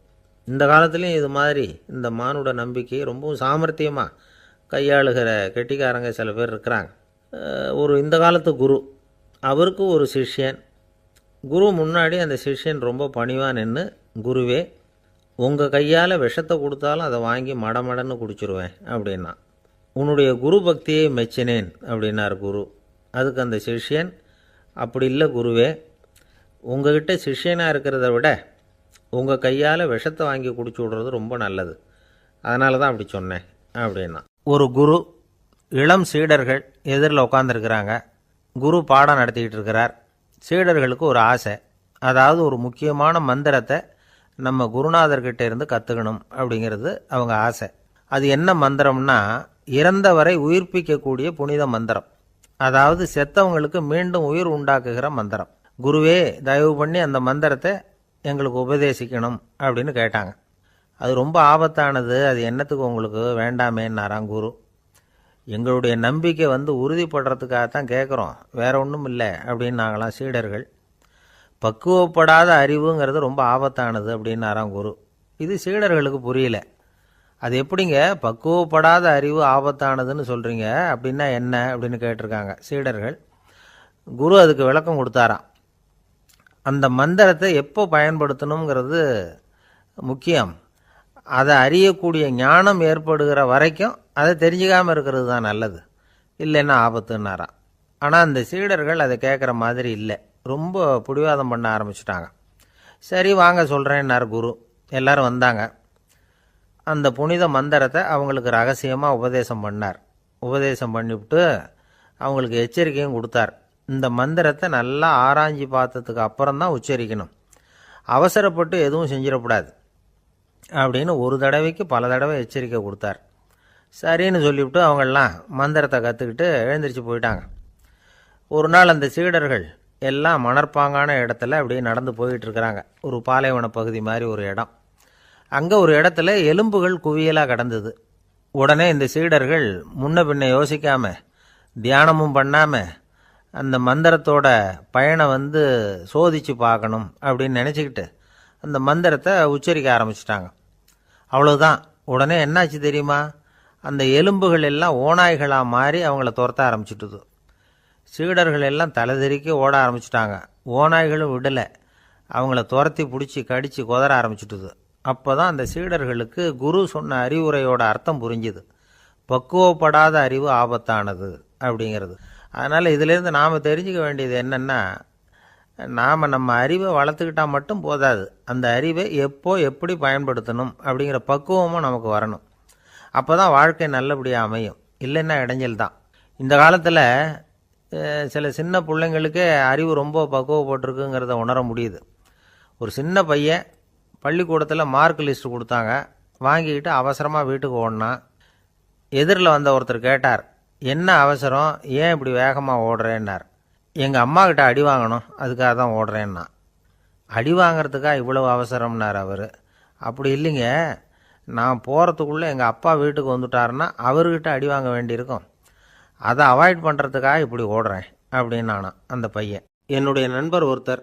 இந்த காலத்துலேயும் இது மாதிரி இந்த மானுட நம்பிக்கையை ரொம்பவும் சாமர்த்தியமாக கையாளுகிற கெட்டிக்காரங்க சில பேர் இருக்கிறாங்க. ஒரு இந்த காலத்து குரு, அவருக்கு ஒரு சிஷ்யன். குரு முன்னாடி அந்த சிஷ்யன் ரொம்ப பணிவாக நின்று, குருவே, உங்கள் கையால் விஷத்தை கொடுத்தாலும் அதை வாங்கி மடமடன்னு குடிச்சிருவேன் அப்படின்னா. உன்னுடைய குரு பக்தியை மெச்சினேன் அப்படின்னார் குரு. அதுக்கு அந்த சிஷ்யன், அப்படி இல்லை குருவே, உங்ககிட்ட சிஷ்யனாக இருக்கிறத விட உங்கள் கையால் விஷத்தை வாங்கி குடிச்சு விட்றது ரொம்ப நல்லது, அதனால தான் அப்படி சொன்னேன் அப்படின்னா. ஒரு குரு, இளம் சீடர்கள் எதிரில் உட்காந்துருக்கிறாங்க. குரு பாடம் நடத்திக்கிட்டு இருக்கிறார். சீடர்களுக்கு ஒரு ஆசை, அதாவது ஒரு முக்கியமான மந்திரத்தை நம்ம குருநாதர்கிட்ட இருந்து கற்றுக்கணும் அப்படிங்கிறது அவங்க ஆசை. அது என்ன மந்திரம்னா, இறந்தவரை உயிர்ப்பிக்கக்கூடிய புனித மந்திரம், அதாவது செத்தவங்களுக்கு மீண்டும் உயிர் உண்டாக்குகிற மந்திரம். குருவே, தயவு பண்ணி அந்த மந்திரத்தை எங்களுக்கு உபதேசிக்கணும் அப்படின்னு கேட்டாங்க. அது ரொம்ப ஆபத்தானது, அது என்னத்துக்கு உங்களுக்கு வேண்டாமேன்னாராம் குரு. எங்களுடைய நம்பிக்கை உறுதிப்படுறதுக்காகத்தான் கேட்குறோம், வேற ஒன்றும் இல்லை அப்படின்னாங்களாம் சீடர்கள். பக்குவப்படாத அறிவுங்கிறது ரொம்ப ஆபத்தானது அப்படின்னாராம் குரு. இது சீடர்களுக்கு புரியல. அது எப்படிங்க பக்குவப்படாத அறிவு ஆபத்தானதுன்னு சொல்கிறீங்க, அப்படின்னா என்ன அப்படின்னு கேட்டிருக்காங்க சீடர்கள். குரு அதுக்கு விளக்கம் கொடுத்தாராம். அந்த மந்திரத்தை எப்போ பயன்படுத்தணுங்கிறது முக்கியம். அதை அறியக்கூடிய ஞானம் ஏற்படுகிற வரைக்கும் அதை தெரிஞ்சுக்காமல் இருக்கிறது தான் நல்லது, இல்லைன்னா ஆபத்துன்னாராம். ஆனால் அந்த சீடர்கள் அதை கேட்குற மாதிரி இல்லை, ரொம்ப பிடிவாதம் பண்ண ஆரம்பிச்சிட்டாங்க. சரி வாங்க சொல்கிறேன்னார் குரு. எல்லாரும் வந்தாங்க. அந்த புனித மந்திரத்தை அவங்களுக்கு ரகசியமாக உபதேசம் பண்ணார். உபதேசம் பண்ணிவிட்டு அவங்களுக்கு எச்சரிக்கையும் கொடுத்தார். இந்த மந்திரத்தை நல்லா ஆராய்ச்சி பார்த்ததுக்கு அப்புறம்தான் உச்சரிக்கணும், அவசரப்பட்டு எதுவும் செஞ்சிடக்கூடாது அப்படின்னு ஒரு தடவைக்கு பல தடவை எச்சரிக்கை கொடுத்தார். சரின்னு சொல்லிவிட்டு அவங்கெல்லாம் மந்திரத்தை கற்றுக்கிட்டு எழுந்திரிச்சு போயிட்டாங்க. ஒரு நாள் அந்த சீடர்கள் எல்லாம் மணற்பாங்கான இடத்துல அப்படியே நடந்து போயிட்டு இருக்கிறாங்க. ஒரு பாலைவன பகுதி மாதிரி ஒரு இடம். அங்கே ஒரு இடத்துல எலும்புகள் குவியலாக கிடந்தது. உடனே இந்த சீடர்கள் முன்ன பின்ன யோசிக்காமல், தியானமும் பண்ணாமல், அந்த மந்திரத்தோட பயனை சோதித்து பார்க்கணும் அப்படின்னு நினச்சிக்கிட்டு அந்த மந்திரத்தை உச்சரிக்க ஆரம்பிச்சிட்டாங்க. அவ்வளோதான். உடனே என்னாச்சு தெரியுமா, அந்த எலும்புகள் எல்லாம் ஓநாய்களாக மாறி அவங்கள துரத்த ஆரம்பிச்சிட்டுது. சீடர்கள் எல்லாம் தலைதெறிக்க ஓட ஆரம்பிச்சிட்டாங்க. ஓநாய்களும் விடலை, அவங்கள துரத்தி பிடிச்சி கடித்து கொதற ஆரம்பிச்சிட்டுது. அப்போ தான் அந்த சீடர்களுக்கு குரு சொன்ன அறிவுரையோட அர்த்தம் புரிஞ்சுது. பக்குவப்படாத அறிவு ஆபத்தானது அப்படிங்கிறது. அதனால் இதிலேருந்து நாம் தெரிஞ்சுக்க வேண்டியது என்னென்னா, நாம் நம்ம அறிவை வளர்த்துக்கிட்டால் மட்டும் போதாது, அந்த அறிவை எப்போ எப்படி பயன்படுத்தணும் அப்படிங்கிற பக்குவமும் நமக்கு வரணும். அப்போ தான் வாழ்க்கை நல்லபடியாக அமையும், இல்லைன்னா இடைஞ்சல் தான். இந்த காலத்தில் சில சின்ன பிள்ளைங்களுக்கே அறிவு ரொம்ப பக்குவப்பட்டிருக்குங்கிறத உணர முடியுது. ஒரு சின்ன பையன் பள்ளிக்கூடத்தில் மார்க் லிஸ்ட் கொடுத்தாங்க, வாங்கிக்கிட்டு அவசரமாக வீட்டுக்கு ஓடினான். எதிரில் வந்த ஒருத்தர் கேட்டார், என்ன அவசரம், ஏன் இப்படி வேகமாக ஓடுறேன்னார். எங்கள் அம்மா கிட்ட அடி வாங்கணும், அதுக்காக தான் ஓடுறேன்னா. அடி வாங்கிறதுக்காக இவ்வளவு அவசரம்னார் அவர். அப்படி இல்லைங்க, நான் போகிறதுக்குள்ளே எங்கள் அப்பா வீட்டுக்கு வந்துட்டாருன்னா அவர்கிட்ட அடி வாங்க வேண்டியிருக்கும், அதை அவாய்ட் பண்ணுறதுக்காக இப்படி ஓடுறேன் அப்படின்னு நானான் அந்த பையன். என்னுடைய நண்பர் ஒருத்தர்,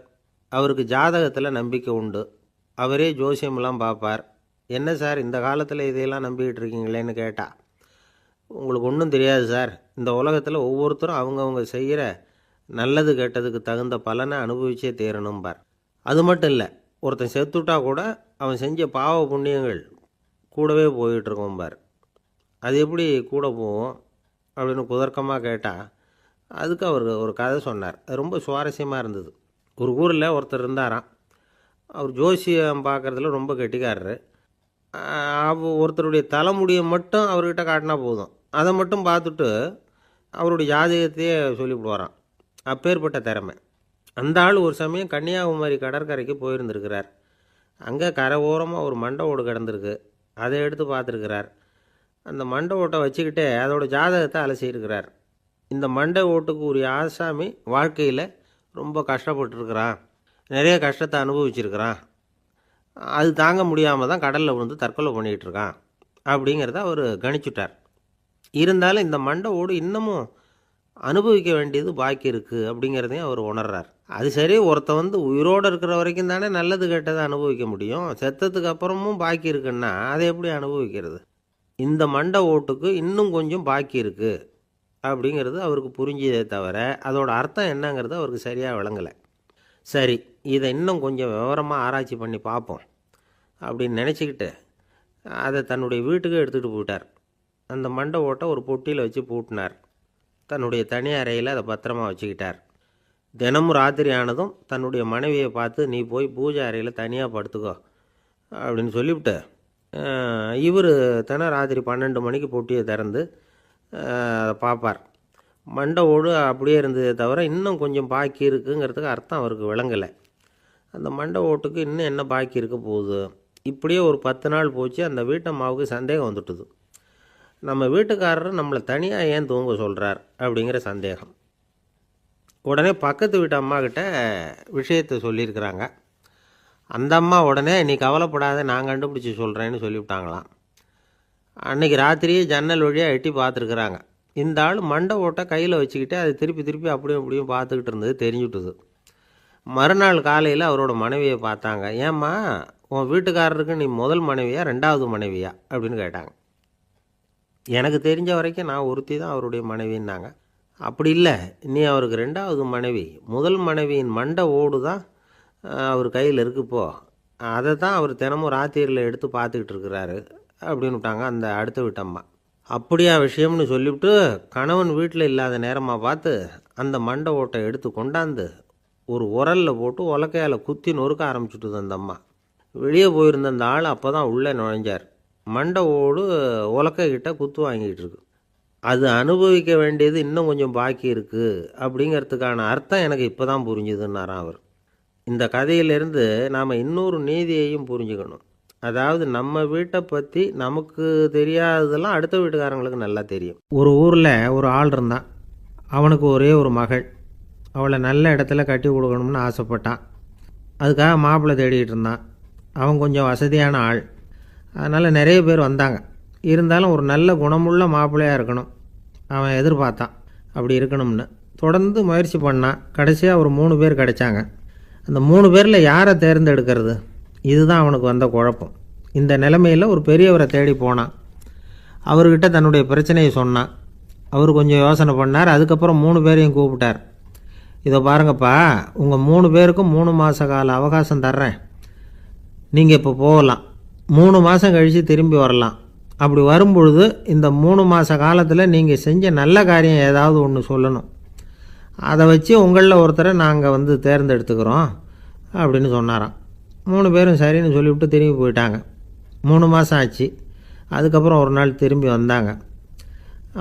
அவருக்கு ஜாதகத்தில் நம்பிக்கை உண்டு, அவரே ஜோசியமெல்லாம் பார்ப்பார். என்ன சார் இந்த காலத்தில் இதையெல்லாம் நம்பிக்கிட்டு இருக்கீங்களேன்னு கேட்டா, உங்களுக்கு ஒன்றும் தெரியாது சார், இந்த உலகத்தில் ஒவ்வொருத்தரும் அவங்கவுங்க செய்கிற நல்லது கெட்டதுக்கு தகுந்த பலனை அனுபவிச்சே தேரணும்பார். அது மட்டும் இல்லை, ஒருத்தன் செத்துட்டா கூட அவன் செஞ்ச பாவ புண்ணியங்கள் கூடவே போயிட்டுருக்கோம்பார். அது எப்படி கூட போவோம் அப்படின்னு குதர்க்கமாக கேட்டால், அதுக்கு அவர் ஒரு கதை சொன்னார். அது ரொம்ப சுவாரஸ்யமாக இருந்தது. ஒரு ஊரில் ஒருத்தர் இருந்தாராம். அவர் ஜோசியம் பார்க்குறதுல ரொம்ப கெட்டிக்காரரு. ஒருத்தருடைய தலைமுடியை மட்டும் அவர்கிட்ட காட்டினா போதும், அதை மட்டும் பார்த்துட்டு அவருடைய ஜாதகத்தையே சொல்லிவிடுவாராம். அப்பேற்பட்ட திறமை. அந்த ஆள் ஒரு சமயம் கன்னியாகுமரி கடற்கரைக்கு போயிருந்திருக்கிறார். அங்கே கரை ஓரமாக ஒரு மண்டை ஓடு கிடந்திருக்கு, அதை எடுத்து பார்த்துருக்கிறார். அந்த மண்டை ஓட்டை வச்சுக்கிட்டே அதோட ஜாதகத்தை அலசியிருக்கிறார். இந்த மண்டை ஓட்டுக்கு ஒரு ஆசாமி வாழ்க்கையில் ரொம்ப கஷ்டப்பட்டுருக்கிறான், நிறைய கஷ்டத்தை அனுபவிச்சிருக்கிறான், அது தாங்க முடியாமல் தான் கடலில் விழுந்து தற்கொலை பண்ணிகிட்டு இருக்கான் அப்படிங்கிறத அவர் கணிச்சுட்டார். இருந்தாலும் இந்த மண்டை ஓடு இன்னமும் அனுபவிக்க வேண்டியது பாக்கி இருக்குது அப்படிங்கிறதையும் அவர் உணர்றார். அது சரி, ஒருத்தன் உயிரோடு இருக்கிற வரைக்கும் தானே நல்லது கெட்டதை அனுபவிக்க முடியும், செத்ததுக்கு அப்புறமும் பாக்கி இருக்குன்னா அதை எப்படி அனுபவிக்கிறது? இந்த மண்டை ஓட்டுக்கு இன்னும் கொஞ்சம் பாக்கி இருக்குது அப்படிங்கிறது அவருக்கு புரிஞ்சதே தவிர அதோட அர்த்தம் என்னங்கிறது அவருக்கு சரியாக விளங்கலை. சரி, இதை இன்னும் கொஞ்சம் விவரமாக ஆராய்ச்சி பண்ணி பார்ப்போம் அப்படின்னு நினச்சிக்கிட்டு அதை தன்னுடைய வீட்டுக்கு எடுத்துகிட்டு போயிட்டார். அந்த மண்டை ஓட்டை ஒரு பொட்டியில் வச்சு பூட்டினார். தன்னுடைய தனி அறையில் அதை பத்திரமா வச்சுக்கிட்டார். தினமும் ராத்திரி ஆனதும் தன்னுடைய மனைவியை பார்த்து, நீ போய் பூஜை அறையில் தனியாக படுத்துக்கோ அப்படின்னு சொல்லிவிட்டு இவர் தினம் ராத்திரி 12 மணிக்கு பொட்டியை திறந்து அதை பார்ப்பார். மண்டை ஓடு அப்படியே இருந்ததே தவிர இன்னும் கொஞ்சம் பாக்கி இருக்குங்கிறதுக்கு அர்த்தம் அவருக்கு விளங்கலை. அந்த மண்டை ஓட்டுக்கு இன்னும் என்ன பாக்கி இருக்க போகுது. இப்படியே ஒரு 10 நாள் போச்சு. அந்த வீட்டம்மாவுக்கு சந்தேகம் வந்துட்டுது. நம்ம வீட்டுக்காரர் நம்மளை தனியாக ஏன் தூங்க சொல்கிறார் அப்படிங்கிற சந்தேகம். உடனே பக்கத்து வீட்டு அம்மா கிட்ட விஷயத்தை சொல்லியிருக்கிறாங்க. அந்த அம்மா உடனே, நீ கவலைப்படாத, நான் கண்டுபிடிச்சி சொல்கிறேன்னு சொல்லிவிட்டாங்களாம். அன்றைக்கி ராத்திரியே ஜன்னல் வழியாக எட்டி பார்த்துருக்குறாங்க. இந்த ஆள் மண்டை ஓட்டை கையில் வச்சுக்கிட்டு அது திருப்பி திருப்பி அப்படியும் இப்படியும் பார்த்துக்கிட்டு இருந்தது தெரிஞ்சுட்டுது. மறுநாள் காலையில் அவரோட மனைவியை பார்த்தாங்க. ஏம்மா, உன் வீட்டுக்காரருக்கு நீ முதல் மனைவியா 2வது மனைவியா அப்படின்னு கேட்டாங்க. எனக்கு தெரிஞ்ச வரைக்கும் நான் ஒருத்தி தான் அவருடைய மனைவின்னாங்க. அப்படி இல்லை, நீ அவருக்கு 2வது மனைவி. முதல் மனைவியின் மண்டை ஓடு தான் அவர் கையில் இருக்குப்போ, அதை தான் அவர் தினமும் ராத்திரியில் எடுத்து பார்த்துக்கிட்டு இருக்கிறாரு அப்படின்னு விட்டாங்க அந்த அடுத்த வீட்டம்மா. அப்படியா விஷயம்னு சொல்லிவிட்டு கணவன் வீட்டில் இல்லாத நேரமாக பார்த்து அந்த மண்டை ஓட்டை எடுத்து கொண்டாந்து ஒரு உரலில் போட்டு உலக்கையால் குத்தி நொறுக்க ஆரம்பிச்சுட்டுது அந்த அம்மா. வெளியே போயிருந்த அந்த ஆள் அப்போ தான் உள்ளே நுழைஞ்சார். மண்டை ஓடு உலக்கைக்கிட்ட குத்து வாங்கிட்டு இருக்கு. அது அனுபவிக்க வேண்டியது இன்னும் கொஞ்சம் பாக்கி இருக்குது அப்படிங்கிறதுக்கான அர்த்தம் எனக்கு இப்போ தான் புரிஞ்சுதுன்னாராம் அவர். இந்த கதையிலேருந்து நாம் இன்னொரு நீதியையும் புரிஞ்சுக்கணும். அதாவது நம்ம வீட்டை பற்றி நமக்கு தெரியாததெல்லாம் அடுத்த வீட்டுக்காரங்களுக்கு நல்லா தெரியும். ஒரு ஊரில் ஒரு ஆள் இருந்தான். அவனுக்கு ஒரே ஒரு மகள். அவளை நல்ல இடத்துல கட்டி கொடுக்கணும்னு ஆசைப்பட்டான். அதுக்காக மாப்பிள்ளை தேடிக்கிட்டு இருந்தான். அவன் கொஞ்சம் வசதியான ஆள். அதனால் நிறைய பேர் வந்தாங்க. இருந்தாலும் ஒரு நல்ல குணமுள்ள மாப்பிள்ளையாக இருக்கணும் அவன் எதிர்பார்த்தான். அப்படி இருக்கணும்னு தொடர்ந்து முயற்சி பண்ணான். கடைசியாக ஒரு 3 பேர் கிடைச்சாங்க. அந்த 3 பேரில் யாரை தேர்ந்தெடுக்கிறது, இதுதான் அவனுக்கு வந்த குழப்பம். இந்த நிலைமையில் ஒரு பெரியவரை தேடி போனான். அவர்கிட்ட தன்னுடைய பிரச்சனையை சொன்னான். அவர் கொஞ்சம் யோசனை பண்ணார். அதுக்கப்புறம் 3 பேரையும் கூப்பிட்டார். இதை பாருங்கப்பா, உங்கள் 3 பேருக்கும் 3 மாத கால அவகாசம் தர்றேன். நீங்கள் இப்போ போகலாம். 3 மாதம் கழித்து திரும்பி வரலாம். அப்படி வரும்பொழுது இந்த 3 மாத காலத்தில் நீங்கள் செஞ்ச நல்ல காரியம் ஏதாவது ஒன்று சொல்லணும். அதை வச்சு உங்களில் ஒருத்தரை நாங்கள் தேர்ந்தெடுத்துக்கிறோம் அப்படின்னு சொன்னாராம். 3 பேரும் சரின்னு சொல்லிவிட்டு திரும்பி போயிட்டாங்க. 3 மாதம் ஆச்சு. அதுக்கப்புறம் ஒரு நாள் திரும்பி வந்தாங்க.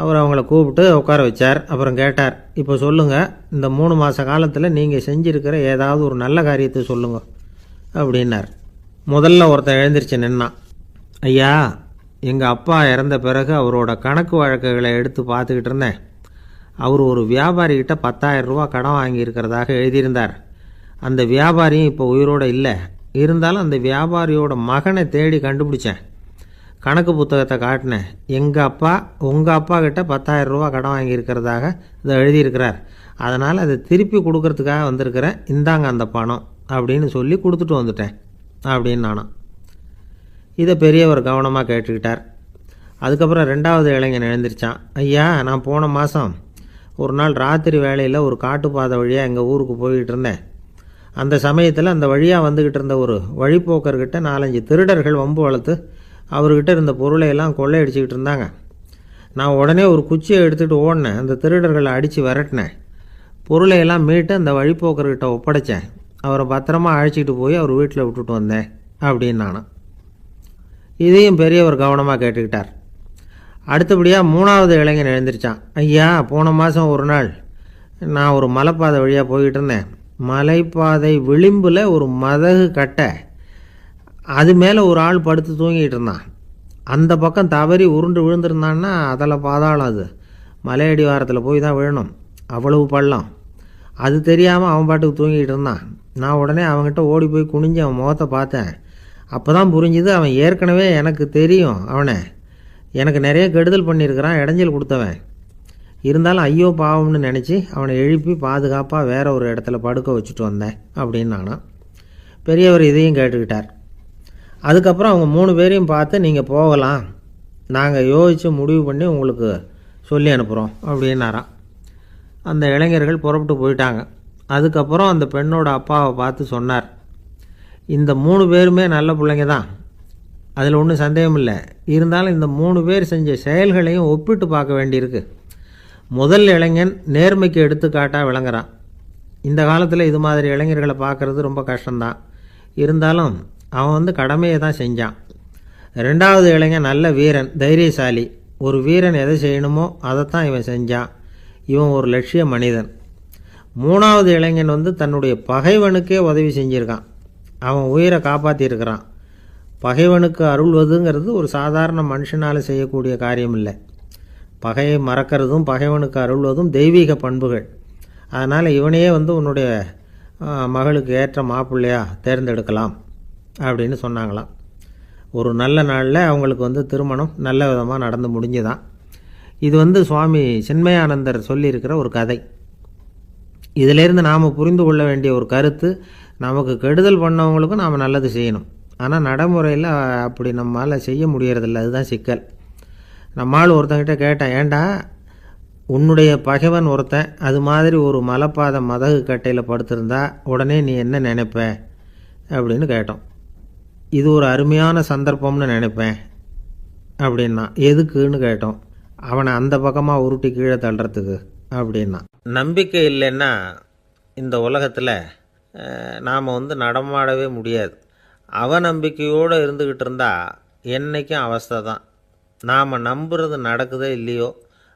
அவர் அவங்கள கூப்பிட்டு உட்கார வச்சார். அப்புறம் கேட்டார், இப்போ சொல்லுங்கள், இந்த 3 மாத காலத்தில் நீங்கள் செஞ்சுருக்கிற ஏதாவது ஒரு நல்ல காரியத்தை சொல்லுங்க அப்படின்னார். முதல்ல ஒருத்தன் எழுந்திரிச்சு நின்னான். ஐயா, எங்கள் அப்பா இறந்த பிறகு அவரோட கணக்கு வழக்குகளை எடுத்து பார்த்துக்கிட்டு இருந்தேன். அவர் ஒரு வியாபாரிகிட்ட 10,000 ரூபா கடன் வாங்கியிருக்கிறதாக எழுதியிருந்தார். அந்த வியாபாரியும் இப்போ உயிரோடு இல்லை. இருந்தாலும் அந்த வியாபாரியோட மகனை தேடி கண்டுபிடிச்சேன். கணக்கு புத்தகத்தை காட்டினேன். உங்கள் அப்பா கிட்ட 10,000 ரூபா கடன் வாங்கியிருக்கிறதாக இதை எழுதியிருக்கிறார். அதனால் அதை திருப்பி கொடுக்கறதுக்காக வந்திருக்கிறேன். இந்தாங்க அந்த பணம் அப்படின்னு சொல்லி கொடுத்துட்டு வந்துட்டேன் அப்படின்னு நானும். இதை பெரியவர் கவனமாக கேட்டுக்கிட்டார். அதுக்கப்புறம் 2வது இளைஞன் எழுந்திரிச்சான். ஐயா, நான் போன மாதம் ஒரு நாள் ராத்திரி வேளையில் ஒரு காட்டுப்பாதை வழியாக எங்கள் ஊருக்கு போய்கிட்டு இருந்தேன். அந்த சமயத்தில் அந்த வழியாக வந்துக்கிட்டு இருந்த ஒரு வழிப்போக்கர்கிட்ட 4-5 திருடர்கள் வம்பு வளர்த்து அவர்கிட்ட இருந்த பொருளையெல்லாம் கொள்ளையடிச்சிக்கிட்டு இருந்தாங்க. நான் உடனே ஒரு குச்சியை எடுத்துகிட்டு ஓடினேன். அந்த திருடர்களை அடித்து விரட்டினேன். பொருளையெல்லாம் மீட்டு அந்த வழிப்போக்கர்கிட்ட ஒப்படைச்சேன். அவரை பத்திரமா அழைச்சிக்கிட்டு போய் அவர் வீட்டில் விட்டுட்டு வந்தேன் அப்படின்னு நானும். இதையும் பெரியவர் கவனமாக கேட்டுக்கிட்டார். அடுத்தபடியாக 3வது இளைஞன் எழுந்திரிச்சான். ஐயா, போன மாதம் ஒரு நாள் நான் ஒரு மலைப்பாதை வழியாக போய்கிட்டு இருந்தேன். மலைப்பாதை விளிம்பில் ஒரு மதகு கட்டை, அது மேலே ஒரு ஆள் படுத்து தூங்கிட்டு இருந்தான். அந்த பக்கம் தவறி உருண்டு விழுந்திருந்தான்னா அதில் பாதாளம். அது மலையடி வாரத்தில் போய் தான் விழணும். அவ்வளவு பள்ளம். அது தெரியாமல் அவன் பாட்டுக்கு தூங்கிட்டு இருந்தான். நான் உடனே அவன்கிட்ட ஓடி போய் குனிஞ்சு அவன் முகத்தை பார்த்தேன். அப்போ தான் புரிஞ்சுது, அவன் ஏற்கனவே எனக்கு தெரியும். அவனை எனக்கு நிறைய கெடுதல் பண்ணியிருக்கிறான், இடைஞ்சல் கொடுத்தவன். இருந்தாலும் ஐயோ பாவம்னு நினச்சி அவனை எழுப்பி பாதுகாப்பாக வேற ஒரு இடத்துல படுக்க வச்சுட்டு வந்தேன் அப்படின்னு நானும். பெரியவர் இதையும் கேட்டுக்கிட்டார். அதுக்கப்புறம் அவங்க 3 பேரையும் பார்த்து, நீங்கள் போகலாம், நாங்கள் யோசித்து முடிவு பண்ணி உங்களுக்கு சொல்லி அனுப்புகிறோம் அப்படின்னாராம். அந்த இளைஞர்கள் புறப்பட்டு போயிட்டாங்க. அதுக்கப்புறம் அந்த பெண்ணோட அப்பாவை பார்த்து சொன்னார், இந்த 3 பேருமே நல்ல பிள்ளைங்க தான், அதில் ஒன்றும் சந்தேகம் இல்லை. இருந்தாலும் இந்த 3 பேர் செஞ்ச செயல்களையும் ஒப்பிட்டு பார்க்க வேண்டியிருக்கு. முதல் இளைஞன் நேர்மைக்கு எடுத்துக்காட்டாக விளங்குறான். இந்த காலத்தில் இது மாதிரி இளைஞர்களை பார்க்குறது ரொம்ப கஷ்டம்தான். இருந்தாலும் அவன் கடமையை தான் செஞ்சான். 2வது இளைஞன் நல்ல வீரன், தைரியசாலி. ஒரு வீரன் எதை செய்யணுமோ அதைத்தான் இவன் செஞ்சான். இவன் ஒரு லட்சிய மனிதன். 3வது இளைஞன் தன்னுடைய பகைவனுக்கே உதவி செஞ்சுருக்கான். அவன் உயிரை காப்பாற்றியிருக்கிறான். பகைவனுக்கு அருள்வதுங்கிறது ஒரு சாதாரண மனுஷனால் செய்யக்கூடிய காரியம் இல்லை. பகையை மறக்கிறதும் பகைவனுக்கு அருள்வதும் தெய்வீக பண்புகள். அதனால் இவனையே உன்னுடைய மகளுக்கு ஏற்ற மாப்பிள்ளையா தேர்ந்தெடுக்கலாம் அப்படின்னு சொன்னாங்களாம். ஒரு நல்ல நாளில் அவங்களுக்கு திருமணம் நல்ல விதமாக நடந்து முடிஞ்சுதான். இது சுவாமி சின்மயானந்தர் சொல்லியிருக்கிற ஒரு கதை. இதிலேருந்து நாம் புரிந்து கொள்ள வேண்டிய ஒரு கருத்து, நமக்கு கெடுதல் பண்ணவங்களுக்கும் நாம் நல்லது செய்யணும். ஆனால் நடைமுறையில் அப்படி நம்மளால் செய்ய முடியறதில்ல. அதுதான் சிக்கல். நம்மால் ஒருத்தங்கிட்ட கேட்டேன், ஏண்டா உன்னுடைய பகைவன் ஒருத்தன் அது மாதிரி ஒரு மலைப்பாதை மதகு கட்டையில் படுத்திருந்தா உடனே நீ என்ன நினைப்ப அப்படின்னு கேட்டோம். இது ஒரு அருமையான சந்தர்ப்பம்னு நினைப்பேன் அப்படின்னா. எதுக்குன்னு கேட்டோம். அவனை அந்த பக்கமாக உருட்டி கீழே தள்ளுறதுக்கு அப்படின்னா. நம்பிக்கை இல்லைன்னா இந்த உலகத்தில் நாம் நடமாடவே முடியாது. அவநம்பிக்கையோடு இருந்துக்கிட்டு இருந்தால் என்றைக்கும் அவஸ்தை தான். நாம் நம்புறது நடக்குதோ இல்லையோ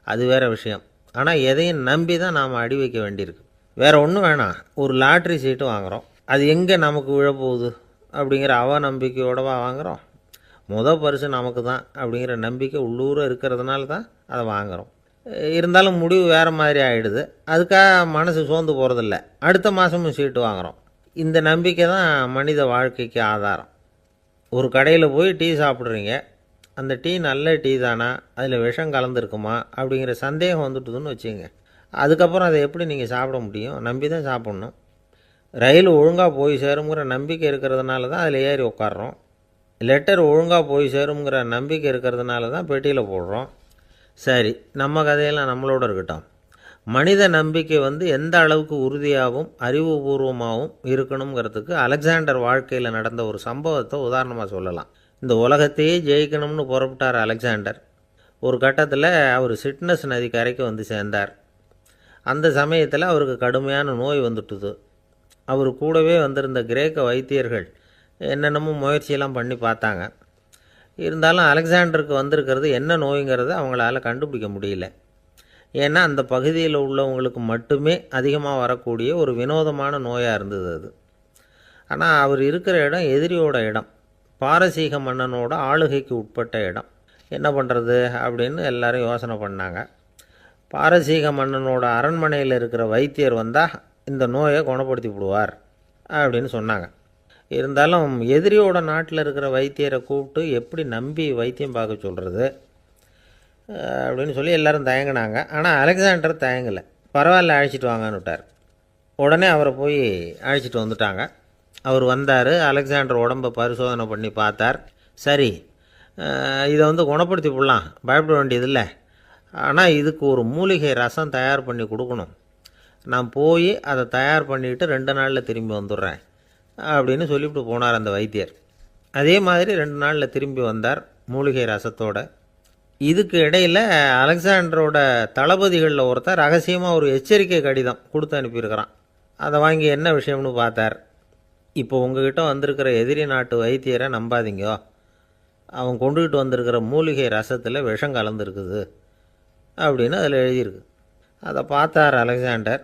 அது வேறு விஷயம். ஆனால் எதையும் நம்பி தான் நாம் அடி வைக்க வேண்டியிருக்கு. வேறு ஒன்றும் வேணாம். ஒரு லாட்ரி சீட்டு வாங்குகிறோம், அது எங்கே நமக்கு விழப்போகுது அப்படிங்கிற அவநம்பிக்கையோடவா வாங்குகிறோம்? பரிசு நமக்கு தான் அப்படிங்கிற நம்பிக்கை உள்ளூர இருக்கிறதுனால தான் அதை வாங்குகிறோம். இருந்தாலும் முடிவு வேறு மாதிரி ஆகிடுது. அதுக்காக மனசு சோர்ந்து போகிறதில்ல. அடுத்த மாதமும் சீட்டு வாங்குகிறோம். இந்த நம்பிக்கை தான் மனித வாழ்க்கைக்கு ஆதாரம். ஒரு கடையில் போய் டீ சாப்பிட்றீங்க, அந்த டீ நல்ல டீ தானா, அதில் விஷம் கலந்துருக்குமா அப்படிங்கிற சந்தேகம் வந்துட்டுதுன்னு வச்சுங்க. அதுக்கப்புறம் அதை எப்படி நீங்கள் சாப்பிட முடியும்? நம்பி தான் சாப்பிட்ணும். ரயில் ஒழுங்காக போய் சேருங்கிற நம்பிக்கை இருக்கிறதுனால தான் அதில் ஏறி உட்காடுறோம். லெட்டர் ஒழுங்காக போய் சேருங்கிற நம்பிக்கை இருக்கிறதுனால தான் பெட்டியில் போடுறோம். சரி, நம்ம கதையெல்லாம் நம்மளோட இருக்கட்டும். மனித நம்பிக்கை எந்த அளவுக்கு உறுதியாகவும் அறிவுபூர்வமாகவும் இருக்கணுங்கிறதுக்கு அலெக்சாண்டர் வாழ்க்கையில் நடந்த ஒரு சம்பவத்தை உதாரணமாக சொல்லலாம். இந்த உலகத்தையே ஜெயிக்கணும்னு புறப்பட்டார் அலெக்சாண்டர். ஒரு கட்டத்தில் அவர் சிட்னஸ் நதி கரைக்கு சேர்ந்தார். அந்த சமயத்தில் அவருக்கு கடுமையான நோய் வந்துட்டுது. அவர் கூடவே வந்திருந்த கிரேக்க வைத்தியர்கள் என்னென்னமோ முயற்சியெல்லாம் பண்ணி பார்த்தாங்க. இருந்தாலும் அலெக்சாண்டருக்கு வந்திருக்கிறது என்ன நோய்ங்கிறத அவங்களால கண்டுபிடிக்க முடியல. ஏன்னா அந்த பகுதியில் உள்ளவங்களுக்கு மட்டுமே அதிகமாக வரக்கூடிய ஒரு வினோதமான நோயாக இருந்தது அது. ஆனால் அவர் இருக்கிற இடம் எதிரியோட இடம், பாரசீக மன்னனோட ஆளுகைக்கு உட்பட்ட இடம். என்ன பண்ணுறது அப்படின்னு எல்லாரும் யோசனை பண்ணாங்க. பாரசீக மன்னனோட அரண்மனையில் இருக்கிற வைத்தியர் வந்தால் இந்த நோயை குணப்படுத்தி விடுவார் அப்படின்னு சொன்னாங்க. இருந்தாலும் எதிரியோட நாட்டில் இருக்கிற வைத்தியரை கூப்பிட்டு எப்படி நம்பி வைத்தியம் பார்க்க சொல்கிறது அப்படின்னு சொல்லி எல்லோரும் தயங்கினாங்க. ஆனால் அலெக்சாண்டர் தயங்கலை. பரவாயில்ல, அழைச்சிட்டு வாங்கன்னு விட்டார். உடனே அவரை போய் அழைச்சிட்டு வந்துட்டாங்க. அவர் வந்தார். அலெக்சாண்டர் உடம்பை பரிசோதனை பண்ணி பார்த்தார். சரி, இதை குணப்படுத்தி விடலாம், பயப்பட வேண்டியதில்லை. ஆனால் இதுக்கு ஒரு மூலிகை ரசம் தயார் பண்ணி கொடுக்கணும். நான் போய் அதை தயார் பண்ணிவிட்டு 2 நாளில் திரும்பி வந்துடுறேன் அப்படின்னு சொல்லிவிட்டு போனார் அந்த வைத்தியர். அதே மாதிரி 2 நாளில் திரும்பி வந்தார் மூலிகை ரசத்தோட. இதுக்கு இடையில் அலெக்சாண்டரோட தளபதிகளில் ஒருத்தர் ரகசியமாக ஒரு எச்சரிக்கை கடிதம் கொடுத்து அனுப்பியிருக்கிறான். அதை வாங்கி என்ன விஷயம்னு பார்த்தார். இப்போ உங்ககிட்ட வந்திருக்கிற எதிரி நாட்டு வைத்தியரை நம்பாதீங்கோ, அவன் கொண்டுகிட்டு வந்திருக்கிற மூலிகை ரசத்தில் விஷம் கலந்துருக்குது அப்படின்னு அதில் எழுதியிருக்கு. அதை பார்த்தார் அலெக்சாண்டர்.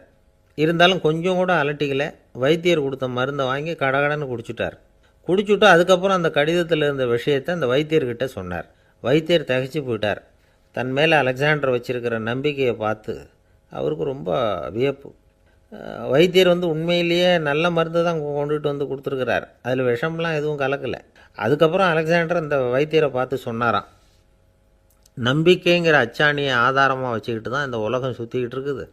இருந்தாலும் கொஞ்சம் கூட அலட்டிக்கலை. வைத்தியர் கொடுத்த மருந்தை வாங்கி கடகடன்னு குடிச்சுட்டு அதுக்கப்புறம் அந்த கடிதத்தில் இருந்த விஷயத்தை அந்த வைத்தியர்கிட்ட சொன்னார். வைத்தியர் திகைச்சு போயிட்டார். தன் மேலே அலெக்சாண்டர் வச்சிருக்கிற நம்பிக்கையை பார்த்து அவருக்கு ரொம்ப வியப்பு. வைத்தியர் உண்மையிலேயே நல்ல மருந்து தான் கொண்டுகிட்டு கொடுத்துருக்கிறார், அதில் விஷம்லாம் எதுவும் கலக்கலை. அதுக்கப்புறம் அலெக்சாண்டர் அந்த வைத்தியரை பார்த்து சொன்னாராம், நம்பிக்கைங்கிற அச்சாணியை ஆதாரமாக வச்சுக்கிட்டு தான் இந்த உலகம் சுற்றிக்கிட்டு இருக்குது.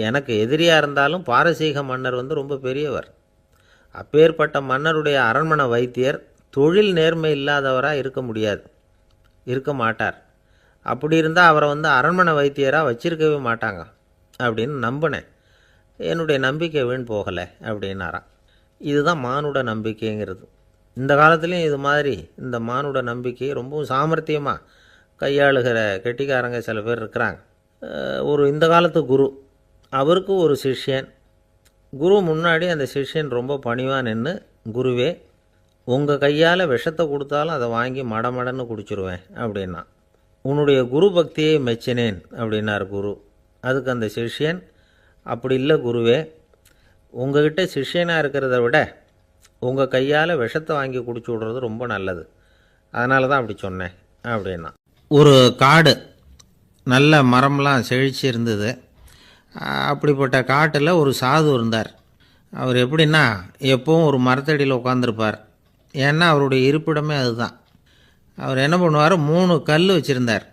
எனக்கு எதிரியாக இருந்தாலும் பாரசீக மன்னர் ரொம்ப பெரியவர். அப்பேற்பட்ட மன்னருடைய அரண்மனை வைத்தியர் தொழில் நேர்மை இல்லாதவராக இருக்க முடியாது. இருக்க மாட்டார். அப்படி இருந்தால் அவரை அரண்மனை வைத்தியராக வச்சிருக்கவே மாட்டாங்க அப்படின்னு நம்பினேன். என்னுடைய நம்பிக்கை வீண் போகலை அப்படின்னாராம். இதுதான் மானுட நம்பிக்கைங்கிறது. இந்த காலத்துலேயும் இது மாதிரி இந்த மானுட நம்பிக்கை ரொம்பவும் சாமர்த்தியமாக கையாளுகிற கெட்டிக்காரங்க சில பேர் இருக்கிறாங்க. இந்த காலத்து குரு, அவருக்கு ஒரு சிஷ்யன். குரு முன்னாடி அந்த சிஷ்யன் ரொம்ப பணிவாக நின்று, குருவே, உங்கள் கையால் விஷத்தை கொடுத்தாலும் அதை வாங்கி மடமடன்னு குடிச்சிருவேன் அப்படின்னா. உன்னுடைய குரு பக்தியை மெச்சினேன் அப்படின்னார் குரு. அதுக்கு அந்த சிஷ்யன், அப்படி இல்லை குருவே, உங்ககிட்ட சிஷ்யனாக இருக்கிறத விட உங்கள் கையால் விஷத்தை வாங்கி குடிச்சு விட்றது ரொம்ப நல்லது, அதனால தான் அப்படி சொன்னேன் அப்படின்னா. ஒரு காடு, நல்ல மரம்லாம் செழிச்சு இருந்தது. அப்படிப்பட்ட காட்டில் ஒரு சாது இருந்தார். அவர் எப்படின்னா எப்பவும் ஒரு மரத்தடியில் உட்காந்துருப்பார். ஏன்னா அவருடைய இருப்பிடமே அதுதான். அவர் என்ன பண்ணுவார், 3 கல் வச்சுருந்தார்.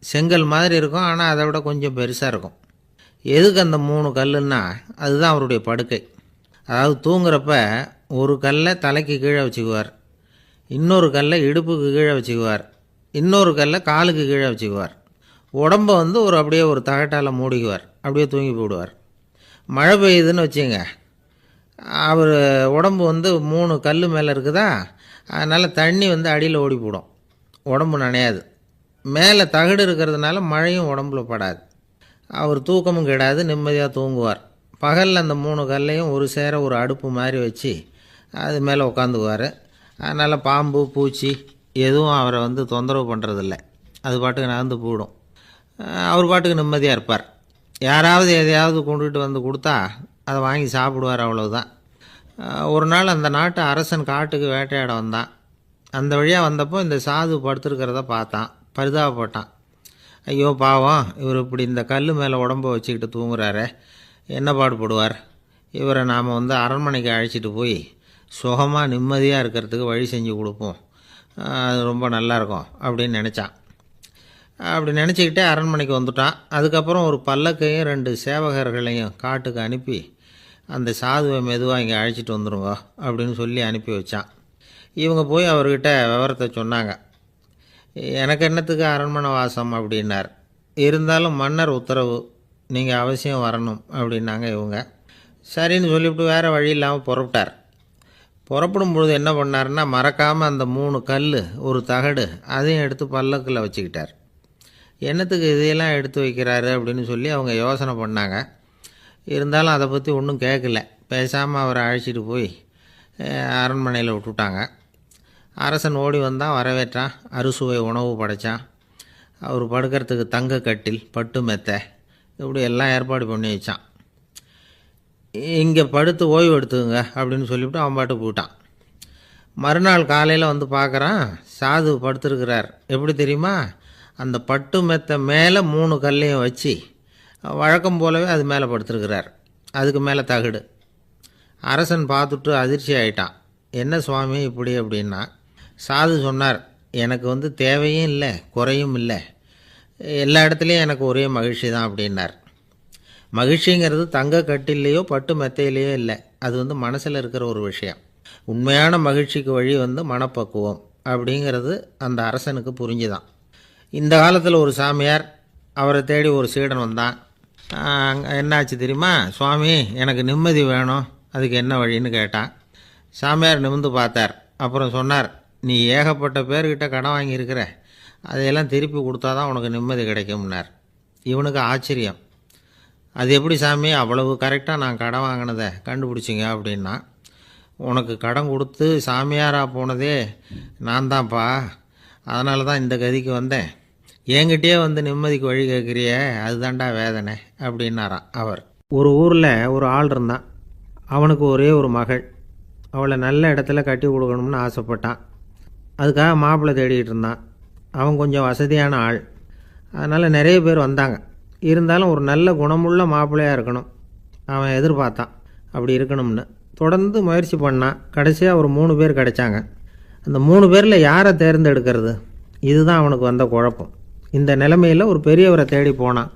செங்கல் மாதிரி இருக்கும், ஆனால் அதை விட கொஞ்சம் பெருசாக இருக்கும். எதுக்கு அந்த 3 கல்லுன்னா அதுதான் அவருடைய படுக்கை. அதாவது தூங்குறப்ப ஒரு கல்லை தலைக்கு கீழே வச்சுக்குவார், இன்னொரு கல்லை இடுப்புக்கு கீழே வச்சுக்குவார், இன்னொரு கல்லை காலுக்கு கீழே வச்சுக்குவார். உடம்பை அப்படியே ஒரு தகட்டால் மூடிக்குவார், அப்படியே தூங்கி போடுவார். மழை பெய்யுதுன்னு வச்சுங்க, அவர் உடம்பு 3 கல் மேலே இருக்குதா, அதனால் தண்ணி அடியில் ஓடி போடும், உடம்பு நனையாது. மேலே தகடு இருக்கிறதுனால மழையும் உடம்புல படாது. அவர் தூக்கமும் கெடாது, நிம்மதியாக தூங்குவார். பகலில் அந்த 3 கல்லையும் ஒரு சேர ஒரு அடுப்பு மாதிரி வச்சு அது மேலே உட்காந்துக்குவார். அதனால் பாம்பு பூச்சி எதுவும் அவரை தொந்தரவு பண்ணுறதில்ல, அது பாட்டுக்கு நகர்ந்து போயிடும். அவர் பாட்டுக்கு நிம்மதியாக இருப்பார். யாராவது எதையாவது கொண்டுகிட்டு கொடுத்தா அதை வாங்கி சாப்பிடுவார், அவ்வளவுதான். ஒரு நாள் அந்த நாட்டு அரசன் காட்டுக்கு வேட்டையாட வந்தான். அந்த வழியாக வந்தப்போ இந்த சாது படுத்துருக்கிறத பார்த்தான், பரிதாபப்பட்டான். ஐயோ பாவம், இவர் இப்படி இந்த கல் மேலே உடம்பை வச்சுக்கிட்டு தூங்குறாரே, என்ன பாடுபடுவார், இவரை நாம் அரண்மனைக்கு அழைச்சிட்டு போய் சுகமாக நிம்மதியாக இருக்கிறதுக்கு வழி செஞ்சு கொடுப்போம், அது ரொம்ப நல்லாயிருக்கும் அப்படின்னு நினச்சான். அப்படி நினச்சிக்கிட்டே அரண்மனைக்கு வந்துட்டான். அதுக்கப்புறம் ஒரு பல்லக்கையும் 2 சேவகர்களையும் காட்டுக்கு அனுப்பி அந்த சாதுவை மெதுவாக இங்கே அழைச்சிட்டு வந்துடுங்க அப்படின்னு சொல்லி அனுப்பி வச்சான். இவங்க போய் அவர்கிட்ட விவரத்தை சொன்னாங்க. எனக்கு என்னத்துக்கு அரண்மனை வாசம் அப்படின்னார். இருந்தாலும் மன்னர் உத்தரவு, நீங்கள் அவசியம் வரணும் அப்படின்னாங்க இவங்க. சரின்னு சொல்லிவிட்டு வேறு வழி இல்லாமல் புறப்பட்டார். புறப்படும் பொழுது என்ன பண்ணார்னா, மறக்காமல் அந்த 3 கல் ஒரு தகடு அதையும் எடுத்து பல்லக்கில் வச்சுக்கிட்டார். என்னத்துக்கு இதையெல்லாம் எடுத்து வைக்கிறாரு அப்படின்னு சொல்லி அவங்க யோசனை பண்ணாங்க. இருந்தாலும் அதை பற்றி ஒன்றும் கேட்கல. பேசாமல் அவரை அழைச்சிட்டு போய் அரண்மனையில் விட்டுட்டாங்க. அரசன் ஓடி வந்தான், வரவேற்றான், அறுசுவை உணவு படைத்தான். அவர் படுக்கிறதுக்கு தங்க கட்டில், பட்டு மெத்தை, இப்படி எல்லாம் ஏற்பாடு பண்ணி வச்சான். இங்கே படுத்து ஓய்வு எடுத்துங்க அப்படின்னு சொல்லிவிட்டு அவன் பாட்டு போயிட்டான். மறுநாள் காலையில் பார்க்குறான், சாது படுத்துருக்கிறார். எப்படி தெரியுமா, அந்த பட்டு மெத்தை மேலே 3 கல்லையும் வச்சு வழக்கம் போலவே அது மேலே படுத்துருக்கிறார், அதுக்கு மேலே தகடு. அரசன் பார்த்துட்டு அதிர்ச்சி ஆகிட்டான். என்ன சுவாமி இப்படி அப்படின்னா. சாது சொன்னார், எனக்கு தேவையும் இல்லை குறையும் இல்லை, எல்லா இடத்துலையும் எனக்கு ஒரே மகிழ்ச்சி தான் அப்படின்னார். மகிழ்ச்சிங்கிறது தங்க கட்டிலேயோ பட்டு மெத்தையிலேயோ இல்லை, அது மனசில் இருக்கிற ஒரு விஷயம். உண்மையான மகிழ்ச்சிக்கு வழி மனப்பக்குவம் அப்படிங்கிறது அந்த அரசனுக்கு புரிஞ்சுதான். இந்த காலத்தில் ஒரு சாமியார், அவரை தேடி ஒரு சீடன் வந்தான். என்னாச்சு தெரியுமா, சுவாமி எனக்கு நிம்மதி வேணும், அதுக்கு என்ன வழின்னு கேட்டான். சாமியார் நிமிர்ந்து பார்த்தார். அப்புறம் சொன்னார், நீ ஏகப்பட்ட பேர்கிட்ட கடன் வாங்கியிருக்கிற, அதையெல்லாம் திருப்பி கொடுத்தா தான் உனக்கு நிம்மதி கிடைக்கும்னார். இவனுக்கு ஆச்சரியம். அது எப்படி சாமி, அவ்வளவு கரெக்டாக நான் கடன் வாங்கினதை கண்டுபிடிச்சிங்க அப்படின்னா. உனக்கு கடன் கொடுத்து சாமியாராக போனதே நான் தான்ப்பா, அதனால தான் இந்த கதிக்கு வந்தேன். என்கிட்டயே நிம்மதிக்கு வழி கேட்குறிய, அதுதான்டா வேதனை அப்படின்னாராம் அவர். ஒரு ஊரில் ஒரு ஆள் இருந்தான். அவனுக்கு ஒரே ஒரு மகள். அவளை நல்ல இடத்துல கட்டி கொடுக்கணும்னு ஆசைப்பட்டான். அதுக்காக மாப்பிள்ளை தேடிக்கிட்டு இருந்தான். அவன் கொஞ்சம் வசதியான ஆள், அதனால் நிறைய பேர் வந்தாங்க. இருந்தாலும் ஒரு நல்ல குணமுள்ள மாப்பிள்ளையாக இருக்கணும் அவன் எதிர்பார்த்தான். அப்படி இருக்கணும்னு தொடர்ந்து முயற்சி பண்ணான். கடைசியாக ஒரு 3 பேர் கிடைச்சாங்க. அந்த 3 பேரில் யாரை தேர்ந்தெடுக்கிறது, இதுதான் அவனுக்கு வந்த குழப்பம். இந்த நிலைமையில் ஒரு பெரியவரை தேடி போனான்.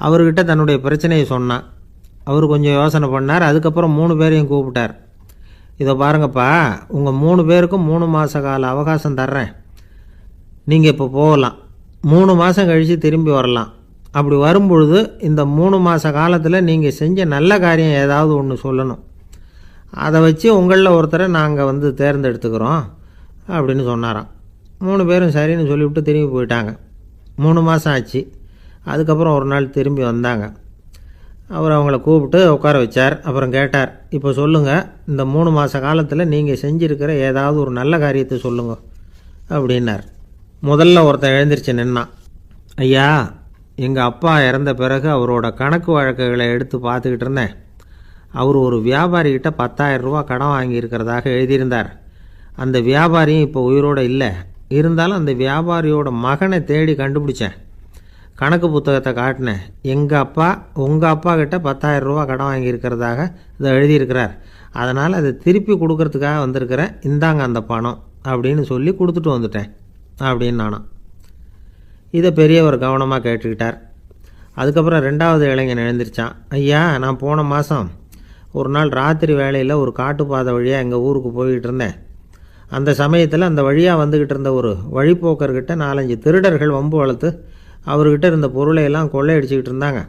அவர்கிட்ட தன்னுடைய பிரச்சனையை சொன்னான். அவர் கொஞ்சம் யோசனை பண்ணார். அதுக்கப்புறம் 3 பேரையும் கூப்பிட்டார். இதை பாருங்கப்பா, உங்கள் 3 பேருக்கும் 3 மாத கால அவகாசம் தர்றேன். நீங்கள் இப்போ போகலாம். 3 மாதம் கழித்து திரும்பி வரலாம். அப்படி வரும்பொழுது இந்த 3 மாத காலத்தில் நீங்கள் செஞ்ச நல்ல காரியம் ஏதாவது ஒன்று சொல்லணும். அதை வச்சு உங்களில் ஒருத்தரை நாங்கள் தேர்ந்தெடுத்துக்கிறோம் அப்படின்னு சொன்னாராம். 3 பேரும் சரின்னு சொல்லிவிட்டு திரும்பி போயிட்டாங்க. 3 மாதம் ஆச்சு. அதுக்கப்புறம் ஒரு நாள் திரும்பி வந்தாங்க. அவர் அவங்கள கூப்பிட்டு உட்கார வச்சார். அப்புறம் கேட்டார், இப்போ சொல்லுங்கள், இந்த 3 மாத காலத்தில் நீங்கள் செஞ்சுருக்கிற ஏதாவது ஒரு நல்ல காரியத்தை சொல்லுங்க அப்படின்னார். முதல்ல ஒருத்தன் எழுந்திரிச்சு நின்னான். ஐயா, எங்கள் அப்பா இறந்த பிறகு அவரோட கணக்கு வழக்குகளை எடுத்து பார்த்துக்கிட்டு இருந்தேன். அவர் ஒரு வியாபாரிகிட்ட 10,000 ரூபா கடன் வாங்கியிருக்கிறதாக எழுதியிருந்தார். அந்த வியாபாரியும் இப்போ உயிரோடு இல்லை. இருந்தாலும் அந்த வியாபாரியோட மகனை தேடி கண்டுபிடிச்சேன். கணக்கு புத்தகத்தை காட்டினேன். எங்கள் அப்பா உங்கள் அப்பா கிட்ட 10,000 ரூபா கடன் வாங்கியிருக்கிறதாக இதை எழுதியிருக்கிறார். அதனால் அதை திருப்பி கொடுக்கறதுக்காக வந்திருக்கிறேன். இந்தாங்க அந்த பணம் அப்படின்னு சொல்லி கொடுத்துட்டு வந்துட்டேன் அப்படின்னு நானும். இதை பெரியவர் கவனமாக கேட்டுக்கிட்டார். அதுக்கப்புறம் 2வது இளைஞன் எழுந்திரிச்சான். ஐயா, நான் போன மாதம் ஒரு நாள் ராத்திரி வேளையில் ஒரு காட்டுப்பாதை வழியாக எங்கள் ஊருக்கு போய்கிட்டு இருந்தேன். அந்த சமயத்தில் அந்த வழியாக வந்துக்கிட்டு இருந்த ஒரு வழிப்போக்கர்கிட்ட 4-5 திருடர்கள் வம்பு வளர்த்து அவர்கிட்ட இருந்த பொருளை எல்லாம் கொள்ளையடிச்சிக்கிட்டு இருந்தாங்க.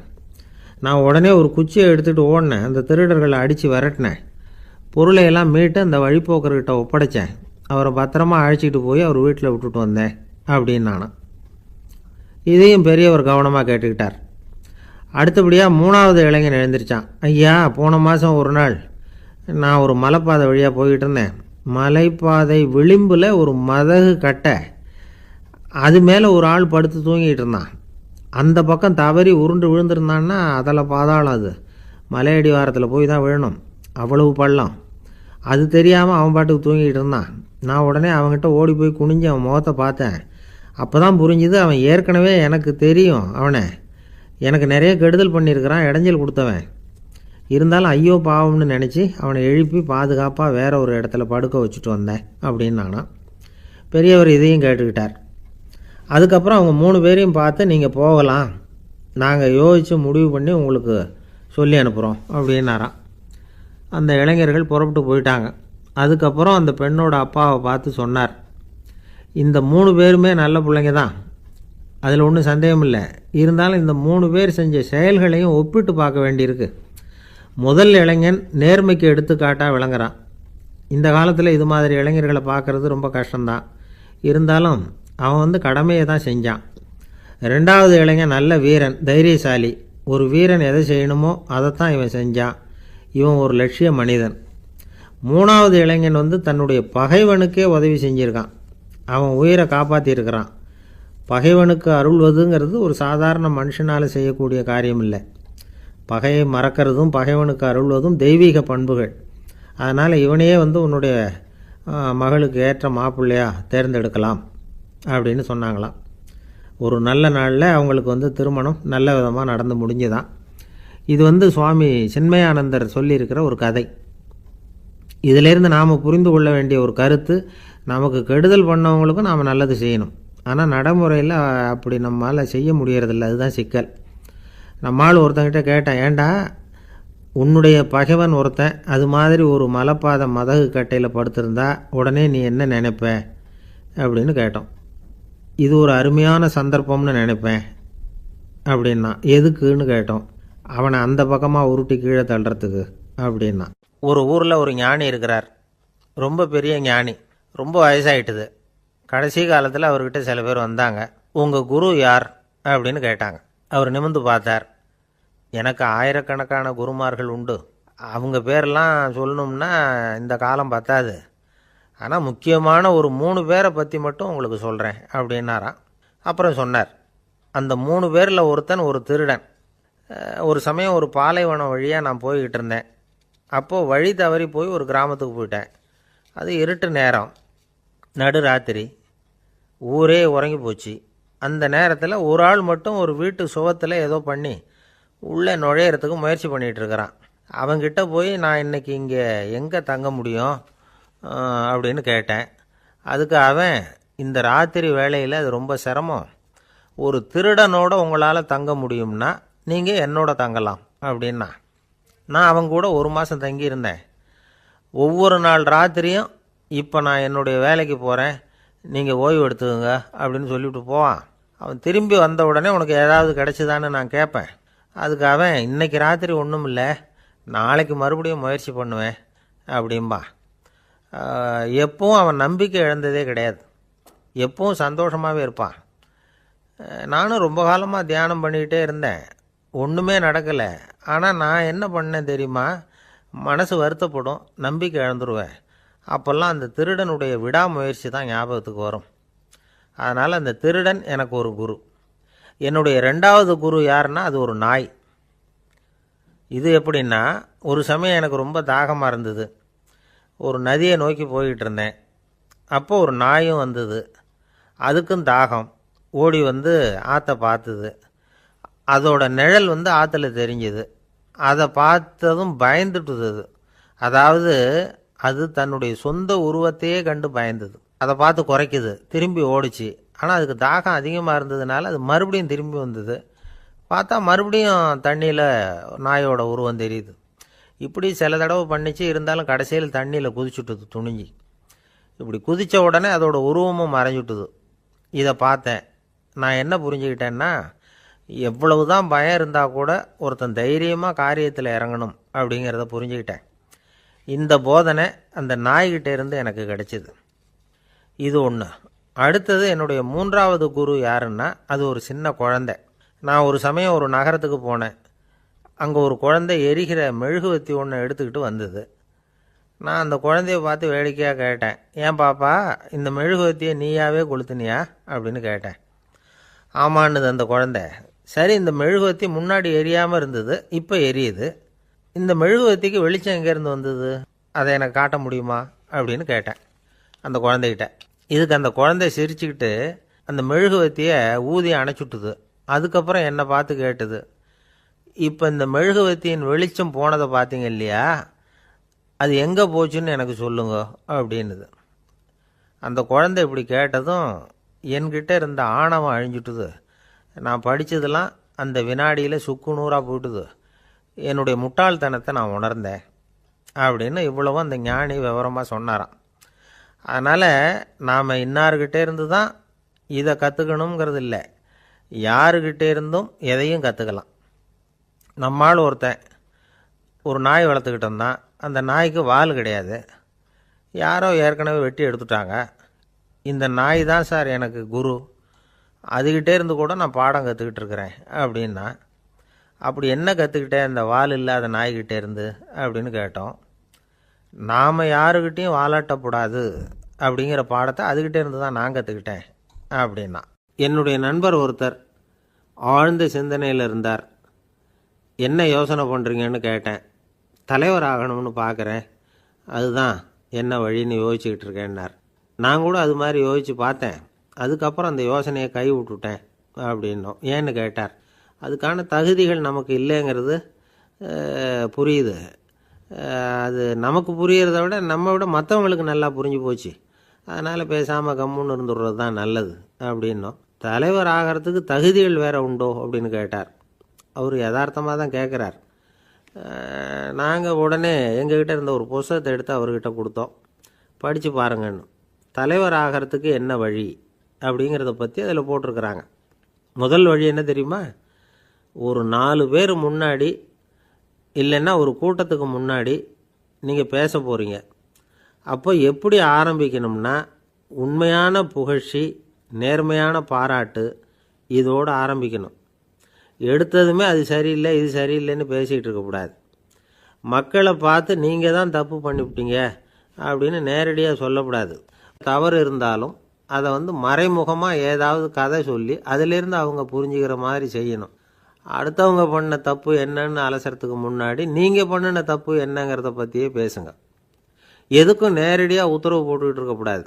நான் உடனே ஒரு குச்சியை எடுத்துகிட்டு ஓடினேன். அந்த திருடர்களை அடித்து விரட்டினேன். பொருளை எல்லாம் மீட்டு அந்த வழிப்போக்கர்கிட்ட ஒப்படைச்சேன். அவரை பத்திரமா அழைச்சிக்கிட்டு போய் அவர் வீட்டில் விட்டுட்டு வந்தேன் அப்படின்னு நானும். இதையும் பெரியவர் கவனமாக கேட்டுக்கிட்டார். அடுத்தபடியாக 3வது இளைஞன் எழுந்திரிச்சான். ஐயா, போன மாதம் ஒரு நாள் நான் ஒரு மலைப்பாதை வழியாக போய்கிட்டு இருந்தேன். மலைப்பாதை விளிம்பில் ஒரு மதகு கட்டை, அது மேலே ஒரு ஆள் படுத்து தூங்கிட்டு இருந்தான். அந்த பக்கம் தவறி உருண்டு விழுந்திருந்தான்னா அதில் பாதாளம். அது மலையடி வாரத்தில் போய் தான் விழணும். அவ்வளவு பள்ளம். அது தெரியாமல் அவன் பாட்டுக்கு தூங்கிட்டு இருந்தான். நான் உடனே அவன்கிட்ட ஓடி போய் குனிஞ்சு அவன் முகத்தை பார்த்தேன். அப்போ தான் புரிஞ்சுது, அவன் ஏற்கனவே எனக்கு தெரியும். அவனை எனக்கு நிறைய கெடுதல் பண்ணியிருக்கிறான், இடைஞ்சல் கொடுத்தவன். இருந்தாலும் ஐயோ பாவம்னு நினச்சி அவனை எழுப்பி பாதுகாப்பாக வேற ஒரு இடத்துல படுக்க வச்சுட்டு வந்தேன் அப்படின்னு நானும். பெரியவர் இதையும் கேட்டுக்கிட்டார். அதுக்கப்புறம் அவங்க 3 பேரையும் பார்த்து, நீங்கள் போகலாம், நாங்கள் யோசித்து முடிவு பண்ணி உங்களுக்கு சொல்லி அனுப்புகிறோம் அப்படின்னாராம். அந்த இளைஞர்கள் புறப்பட்டு போயிட்டாங்க. அதுக்கப்புறம் அந்த பெண்ணோட அப்பாவை பார்த்து சொன்னார், இந்த 3 பேருமே நல்ல பிள்ளைங்க தான், அதில் ஒன்றும் சந்தேகம் இல்லை. இருந்தாலும் இந்த 3 பேர் செஞ்ச செயல்களையும் ஒப்பிட்டு பார்க்க வேண்டியிருக்கு. முதல் இளைஞன் நேர்மைக்கு எடுத்துக்காட்டாக விளங்குறான். இந்த காலத்தில் இது மாதிரி இளைஞர்களை பார்க்குறது ரொம்ப கஷ்டம்தான். இருந்தாலும் அவன் கடமையை தான் செஞ்சான். 2வது இளைஞன் நல்ல வீரன், தைரியசாலி. ஒரு வீரன் எதை செய்யணுமோ அதைத்தான் இவன் செஞ்சான். இவன் ஒரு லட்சிய மனிதன். 3வது இளைஞன் தன்னுடைய பகைவனுக்கே உதவி செஞ்சுருக்கான். அவன் உயிரை காப்பாற்றியிருக்கிறான். பகைவனுக்கு அருள்வதுங்கிறது ஒரு சாதாரண மனுஷனால் செய்யக்கூடிய காரியம் இல்லை. பகையை மறக்கிறதும் பகைவனுக்கு அருள்வதும் தெய்வீக பண்புகள். அதனால் இவனையே உன்னுடைய மகளுக்கு ஏற்ற மாப்பிள்ளையா தேர்ந்தெடுக்கலாம் அப்படின்னு சொன்னாங்களாம். ஒரு நல்ல நாளில் அவங்களுக்கு திருமணம் நல்ல விதமாக நடந்து முடிஞ்சுதான். இது சுவாமி சின்மயானந்தர் சொல்லியிருக்கிற ஒரு கதை. இதிலேருந்து நாம் புரிந்து கொள்ள வேண்டிய ஒரு கருத்து, நமக்கு கெடுதல் பண்ணவங்களுக்கும் நாம் நல்லது செய்யணும். ஆனால் நடைமுறையில் அப்படி நம்மளால் செய்ய முடியறதில்ல. அதுதான் சிக்கல். நம்மால் ஒருத்தங்கிட்ட கேட்டேன், ஏண்டா உன்னுடைய பகைவன் ஒருத்தன் அது மாதிரி ஒரு மலைப்பாதை மதகு கட்டையில் படுத்திருந்தா உடனே நீ என்ன நினைப்ப அப்படின்னு கேட்டோம். இது ஒரு அருமையான சந்தர்ப்பம்னு நினைப்பேன் அப்படின்னா. எதுக்குன்னு கேட்டோம். அவனை அந்த பக்கமாக உருட்டி கீழே தள்ளுறதுக்கு அப்படின்னா. ஒரு ஊரில் ஒரு ஞானி இருக்கிறார். ரொம்ப பெரிய ஞானி. ரொம்ப வயசாயிட்டுது. கடைசி காலத்தில் அவர்கிட்ட சில பேர் வந்தாங்க. உங்கள் குரு யார் அப்படின்னு கேட்டாங்க. அவர் நிமிர்ந்து பார்த்தார். எனக்கு ஆயிரக்கணக்கான குருமார்கள் உண்டு. அவங்க பேரெல்லாம் சொல்லணும்னா இந்த காலம் பத்தாது. ஆனால் முக்கியமான ஒரு 3 பேரை பற்றி மட்டும் உங்களுக்கு சொல்கிறேன் அப்படின்னாராம். அப்புறம் சொன்னார், அந்த 3 பேரில் ஒருத்தன் ஒரு திருடன். ஒரு சமயம் ஒரு பாலைவனம் வழியாக நான் போய்கிட்டு இருந்தேன். அப்போது வழி தவறி போய் ஒரு கிராமத்துக்கு போயிட்டேன். அது இருட்டு நேரம், நடு ராத்திரி, ஊரே உறங்கி போச்சு. அந்த நேரத்தில் ஒரு ஆள் மட்டும் ஒரு வீட்டு சுவத்தில் ஏதோ பண்ணி உள்ளே நுழையிறதுக்கு முயற்சி பண்ணிகிட்ருக்கிறான். அவங்கிட்ட போய் நான் இன்றைக்கி இங்கே எங்கே தங்க முடியும் அப்படின்னு கேட்டேன். அதுக்கு அவன், இந்த ராத்திரி வேளையில் அது ரொம்ப சிரமம், ஒரு திருடனோட உங்களால் தங்க முடியும்னா நீங்கள் என்னோட தங்கலாம் அப்படின்னா. நான் அவங்க கூட 1 மாதம் தங்கியிருந்தேன். ஒவ்வொரு நாள் ராத்திரியும் இப்போ நான் என்னுடைய வேலைக்கு போகிறேன், நீங்கள் ஓய்வு எடுத்துக்கோங்க அப்படின்னு சொல்லிவிட்டு போவான். அவன் திரும்பி வந்த உடனே உனக்கு ஏதாவது கிடச்சிதான்னு நான் கேட்பேன். அதுக்கு அவன் இன்றைக்கி ராத்திரி ஒன்றும் இல்லை, நாளைக்கு மறுபடியும் முயற்சி பண்ணுவேன் அப்படின்பா. எப்பவும் அவன் நம்பிக்கை இழந்ததே கிடையாது, எப்பவும் சந்தோஷமாகவே இருப்பான். நானும் ரொம்ப காலமாக தியானம் பண்ணிக்கிட்டே இருந்தேன், ஒன்றுமே நடக்கலை. ஆனால் நான் என்ன பண்ணேன் தெரியுமா? மனசு வருத்தப்படும், நம்பிக்கை இழந்துருவேன். அப்போல்லாம் அந்த திருடனுடைய விடாமுயற்சி தான் ஞாபகத்துக்கு வரும். அதனால் அந்த திருடன் எனக்கு ஒரு குரு. என்னுடைய 2வது குரு யாருன்னா அது ஒரு நாய். இது எப்படின்னா, ஒரு சமயம் எனக்கு ரொம்ப தாகமாக இருந்தது. ஒரு நதியை நோக்கி போய்கிட்டு இருந்தேன். அப்போ ஒரு நாயும் வந்தது. அதுக்கும் தாகம். ஓடி வந்து ஆற்றை பார்த்துது. அதோட நிழல் வந்து ஆற்றுல தெரிஞ்சுது. அதை பார்த்ததும் பயந்துட்டுது. அதாவது அது தன்னுடைய சொந்த உருவத்தையே கண்டு பயந்தது. அதை பார்த்து குறைக்குது, திரும்பி ஓடிச்சு. ஆனால் அதுக்கு தாகம் அதிகமாக இருந்ததுனால அது மறுபடியும் திரும்பி வந்தது. பார்த்தா மறுபடியும் தண்ணியில் நாயோட உருவம் தெரியுது. இப்படி சில தடவை பண்ணிச்சு. இருந்தாலும் கடைசியில் தண்ணியில் குதிச்சுட்டுது துணிஞ்சி. இப்படி குதித்த உடனே அதோட உருவமும் மறைஞ்சுட்டுது. இதை பார்த்தேன். நான் என்ன புரிஞ்சுக்கிட்டேன்னா, எவ்வளவு தான் பயம் இருந்தால் கூட ஒருத்தன் தைரியமாக காரியத்தில் இறங்கணும் அப்படிங்கிறத புரிஞ்சுக்கிட்டேன். இந்த போதனை அந்த நாய்கிட்ட இருந்து எனக்கு கிடைச்சிது. இது ஒன்று. அடுத்தது என்னுடைய 3வது குரு யாருன்னா அது ஒரு சின்ன குழந்தை. நான் ஒரு சமயம் ஒரு நகரத்துக்கு போனேன். அங்கே ஒரு குழந்தை எரிகிற மெழுகுவத்தி ஒன்று எடுத்துக்கிட்டு வந்தது. நான் அந்த குழந்தைய பார்த்து வேடிக்கையாக கேட்டேன், ஏன் பாப்பா இந்த மெழுகுவத்தியை நீயாவே கொளுத்துனியா அப்படின்னு கேட்டேன். ஆமான்னுது அந்த குழந்தை. சரி, இந்த மெழுகுவத்தி முன்னாடி எரியாமல் இருந்தது, இப்போ எரியுது. இந்த மெழுகுவத்திக்கு வெளிச்சம் எங்கேருந்து வந்தது, அதை எனக்கு காட்ட முடியுமா அப்படின்னு கேட்டேன் அந்த குழந்தைகிட்ட. இதுக்கு அந்த குழந்தை சிரிச்சுக்கிட்டு அந்த மெழுகுவத்தியை ஊதி அணைச்சுட்டுது. அதுக்கப்புறம் என்னை பார்த்து கேட்டுது, இப்போ இந்த மெழுகுவத்தியின் வெளிச்சம் போனதை பார்த்தீங்க இல்லையா, அது எங்கே போச்சுன்னு எனக்கு சொல்லுங்க அப்படின்னுது. அந்த குழந்தை இப்படி கேட்டதும் என்கிட்ட இருந்த ஆணவம் அழிஞ்சுட்டுது. நான் படித்ததெல்லாம் அந்த வினாடியில் சுக்கு நூறாக போயிட்டுது. என்னுடைய முட்டாள்தனத்தை நான் உணர்ந்தேன் அப்படின்னு இவ்வளவும் அந்த ஞானி விவரமாக சொன்னாராம். அதனால் நாம் இன்னார்கிட்டே இருந்து தான் இதை கற்றுக்கணுங்கிறது இல்லை, யாருக்கிட்டே இருந்தும் எதையும் கற்றுக்கலாம். நம்மால் ஒருத்தன் ஒரு நாய் வளர்த்துக்கிட்டு இருந்தான். அந்த நாய்க்கு வால் கிடையாது. யாரோ ஏற்கனவே வெட்டி எடுத்துட்டாங்க. இந்த நாய் தான் சார் எனக்கு குரு, அதுக்கிட்டே இருந்து கூட நான் பாடம் கற்றுக்கிட்டு இருக்கிறேன் அப்படின்னா. அப்படி என்ன கற்றுக்கிட்டேன் இந்த வால் இல்லாத நாய்கிட்டே இருந்து அப்படின்னு கேட்டோம். நாம் யாருக்கிட்டையும் வாலாட்டக்கூடாது அப்படிங்கிற பாடத்தை அதுக்கிட்டே இருந்து தான் நான் கற்றுக்கிட்டேன் அப்படின்னா. என்னுடைய நண்பர் ஒருத்தர் ஆழ்ந்த சிந்தனையில் இருந்தார். என்ன யோசனை பண்ணுறீங்கன்னு கேட்டேன். தலைவர் ஆகணும்னு பார்க்குறேன், அதுதான் என்ன வழின்னு யோசிச்சுக்கிட்டு இருக்கேன்னார். நான் கூட அது மாதிரி யோசித்து பார்த்தேன். அதுக்கப்புறம் அந்த யோசனையை கை விட்டுட்டேன் அப்படின்னோம். ஏன்னு கேட்டார். அதுக்கான தகுதிகள் நமக்கு இல்லைங்கிறது புரியுது. அது நமக்கு புரியறத விட நம்ம விட மற்றவங்களுக்கு நல்லா புரிஞ்சு போச்சு. அதனால் பேசாமல் கம்முன்னு இருந்துடுறது தான் நல்லது அப்படின்னோம். தலைவர் ஆகிறதுக்கு தகுதிகள் வேறு உண்டோ அப்படின்னு கேட்டார். அவர் யதார்த்தமாக தான் கேட்குறார். நாங்கள் உடனே எங்ககிட்ட இருந்த ஒரு புத்தகத்தை எடுத்து அவர்கிட்ட கொடுத்தோம். படித்து பாருங்கன்னு. தலைவர் ஆகிறதுக்கு என்ன வழி அப்படிங்கிறத பற்றி அதில் போட்டிருக்கிறாங்க. முதல் வழி என்ன தெரியுமா? ஒரு 4 பேர் முன்னாடி இல்லைன்னா ஒரு கூட்டத்துக்கு முன்னாடி நீங்கள் பேச போகிறீங்க. அப்போ எப்படி ஆரம்பிக்கணும்னா, உண்மையான புகழ்ச்சி, நேர்மையான பாராட்டு, இதோடு ஆரம்பிக்கணும். எடுத்ததுமே அது சரியில்லை இது சரியில்லைன்னு பேசிகிட்டு இருக்கக்கூடாது. மக்களை பார்த்து நீங்கள் தான் தப்பு பண்ணிவிட்டீங்க அப்படின்னு நேரடியாக சொல்லக்கூடாது. தவறு இருந்தாலும் அதை மறைமுகமாக ஏதாவது கதை சொல்லி அதிலிருந்து அவங்க புரிஞ்சுக்கிற மாதிரி செய்யணும். அடுத்தவங்க பண்ண தப்பு என்னன்னு அலசறதுக்கு முன்னாடி நீங்கள் பண்ணின தப்பு என்னங்கிறத பற்றியே பேசுங்க. எதுக்கும் நேரடியாக உத்தரவு போட்டுக்கிட்டு இருக்கக்கூடாது.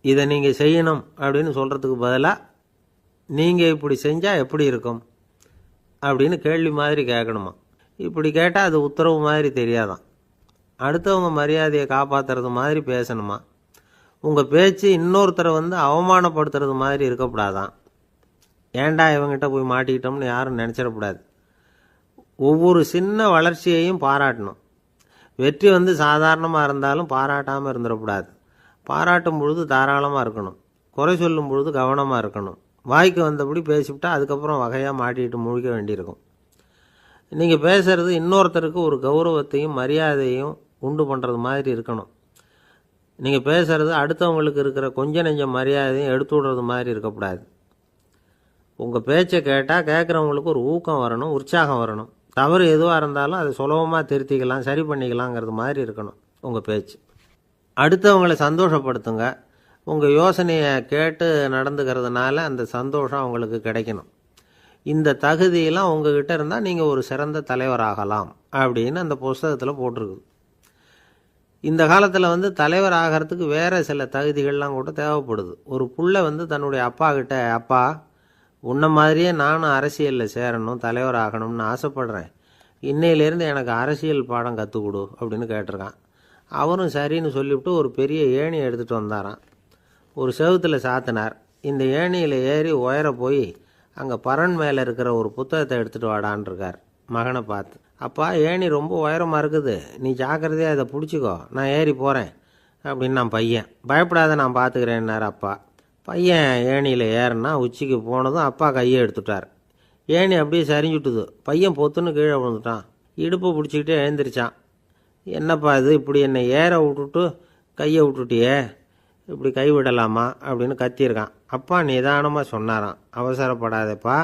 இதை நீங்கள் செய்யணும் அப்படின்னு சொல்கிறதுக்கு பதிலாக நீங்கள் இப்படி செஞ்சால் எப்படி இருக்கும் அப்படின்னு கேள்வி மாதிரி கேட்கணுமா. இப்படி கேட்டால் அது உத்தரவு மாதிரி தெரியாதான். அடுத்தவங்க மரியாதையை காப்பாற்றுறது மாதிரி பேசணுமா. உங்கள் பேச்சு இன்னொருத்தரை அவமானப்படுத்துறது மாதிரி இருக்கக்கூடாதான். ஏண்டா இவங்கிட்ட போய் மாட்டிக்கிட்டோம்னு யாரும் நினச்சிடக்கூடாது. ஒவ்வொரு சின்ன வளர்ச்சியையும் பாராட்டணும். வெற்றி சாதாரணமாக இருந்தாலும் பாராட்டாமல் இருந்துடக்கூடாது. பாராட்டும் பொழுது தாராளமாக இருக்கணும். குறை சொல்லும் பொழுது கவனமாக இருக்கணும். வாய்க்கு வந்தபடி பேசிவிட்டா அதுக்கப்புறம் வகையாக மாட்டிட்டு முழிக்க வேண்டியிருக்கும். நீங்கள் பேசுகிறது இன்னொருத்தருக்கு ஒரு கௌரவத்தையும் மரியாதையும் உண்டு பண்ணுறது மாதிரி இருக்கணும். நீங்கள் பேசுகிறது அடுத்தவங்களுக்கு இருக்கிற கொஞ்ச நெஞ்ச மரியாதையும் எடுத்து விடுறது மாதிரி இருக்கக்கூடாது. உங்கள் பேச்சை கேட்டால் கேட்குறவங்களுக்கு ஒரு ஊக்கம் வரணும், உற்சாகம் வரணும். தவறு எதுவாக இருந்தாலும் அதை சுலபமாக திருத்திக்கலாம், சரி பண்ணிக்கலாங்கிறது மாதிரி இருக்கணும் உங்கள் பேச்சு. அடுத்தவங்களை சந்தோஷப்படுத்துங்க. உங்கள் யோசனையை கேட்டு நடந்துக்கிறதுனால அந்த சந்தோஷம் அவங்களுக்கு கிடைக்கணும். இந்த தகுதியெல்லாம் உங்ககிட்ட இருந்தால் நீங்கள் ஒரு சிறந்த தலைவராகலாம் அப்படின்னு அந்த புஸ்தகத்தில் போட்டிருக்குது. இந்த காலத்தில் தலைவர் ஆகிறதுக்கு வேறு சில தகுதிகள்லாம் கூட தேவைப்படுது. ஒரு புள்ள தன்னுடைய அப்பா கிட்ட, அப்பா உன்ன மாதிரியே நானும் அரசியலில் சேரணும், தலைவர் ஆகணும்னு ஆசைப்படுறேன், இன்னையிலேருந்து எனக்கு அரசியல் பாடம் கற்றுக் கொடு அப்படின்னு கேட்டிருக்கான். அவரும் சரின்னு சொல்லிவிட்டு ஒரு பெரிய ஏணியை எடுத்துகிட்டு வந்தாராம். ஒரு செவுத்தில் சாத்தினார். இந்த ஏணியில் ஏறி உயர போய் அங்கே பரன் மேலே இருக்கிற ஒரு புத்தகத்தை எடுத்துகிட்டு வாடான் இருக்கார் மகனை பார்த்து. அப்பா ஏணி ரொம்ப உயரமாக இருக்குது, நீ ஜாக்கிரதையாக அதை பிடிச்சிக்கோ, நான் ஏறி போகிறேன் அப்படின்னு நான் பையன். பயப்படாத, நான் பார்த்துக்கிறேன்னார் அப்பா. பையன் ஏணியில் ஏறினா உச்சிக்கு போனதும் அப்பா கையை எடுத்துட்டார். ஏணி அப்படியே சரிஞ்சுட்டுது. பையன் பொத்துன்னு கீழே விழுந்துட்டான். இடுப்பை பிடிச்சிக்கிட்டே எழுந்திரிச்சான். என்னப்பா இது, இப்படி என்னை ஏற விட்டுட்டு கையை விட்டுட்டியே, இப்படி கை விடலாமா அப்படின்னு கத்தியிருக்கான். அப்பா நிதானமாக சொன்னாராம், அவசரப்படாதேப்பா,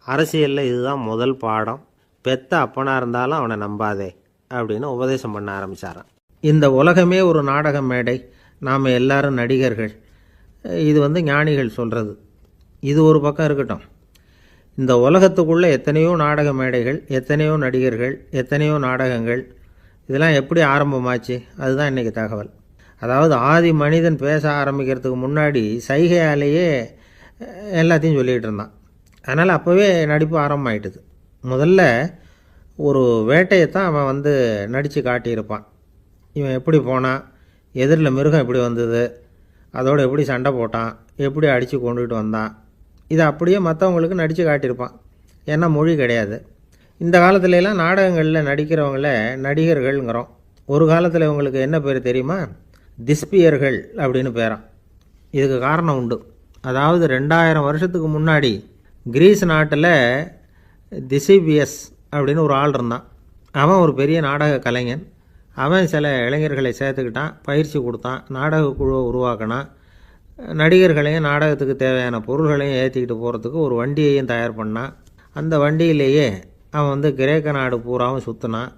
அரசியலில் இதுதான் முதல் பாடம், பெத்த அப்பனாக இருந்தாலும் அவனை நம்பாதே அப்படின்னு உபதேசம் பண்ண ஆரம்பித்தாராம். இந்த உலகமே ஒரு நாடக மேடை, நாம் எல்லாரும் நடிகர்கள். இது ஞானிகள் சொல்கிறது. இது ஒரு பக்கம் இருக்கட்டும். இந்த உலகத்துக்குள்ளே எத்தனையோ நாடக மேடைகள், எத்தனையோ நடிகர்கள், எத்தனையோ நாடகங்கள், இதெல்லாம் எப்படி ஆரம்பமாச்சு, அதுதான் இன்றைக்கி தகவல். அதாவது ஆதி மனிதன் பேச ஆரம்பிக்கிறதுக்கு முன்னாடி சைகையாலேயே எல்லாத்தையும் சொல்லிகிட்டு இருந்தான். அதனால் அப்போவே நடிப்பு ஆரம்பமாயிட்டுது. முதல்ல ஒரு வேட்டையைத்தான் அவன் நடித்து காட்டியிருப்பான். இவன் எப்படி போனான், எதிரில் மிருகம் எப்படி வந்தது, அதோடு எப்படி சண்டை போட்டான், எப்படி அடித்து கொண்டுகிட்டு வந்தான், இதை அப்படியே மற்றவங்களுக்கு நடித்து காட்டியிருப்பான். ஏன்னா மொழி கிடையாது. இந்த காலத்துலலாம் நாடகங்களில் நடிக்கிறவங்கள நடிகர்கள்ங்கிறோம். ஒரு காலத்தில் இவங்களுக்கு என்ன பேர் தெரியுமா, திஸ்பியர்கள் அப்படின்னு பேரான். இதுக்கு காரணம் உண்டு. அதாவது 2000 வருஷத்துக்கு முன்னாடி கிரீஸ் நாட்டில் திசிபியஸ் அப்படின்னு ஒரு ஆள் இருந்தான். அவன் ஒரு பெரிய நாடக கலைஞன். அவன் சில இளைஞர்களை சேர்த்துக்கிட்டான், பயிற்சி கொடுத்தான், நாடக குழுவை உருவாக்கினான். நடிகர்களையும் நாடகத்துக்கு தேவையான பொருள்களையும் ஏற்றிக்கிட்டு போகிறதுக்கு ஒரு வண்டியையும் தயார் பண்ணான். அந்த வண்டியிலேயே அவன் கிரேக்க நாடு பூராவும் சுற்றினான்.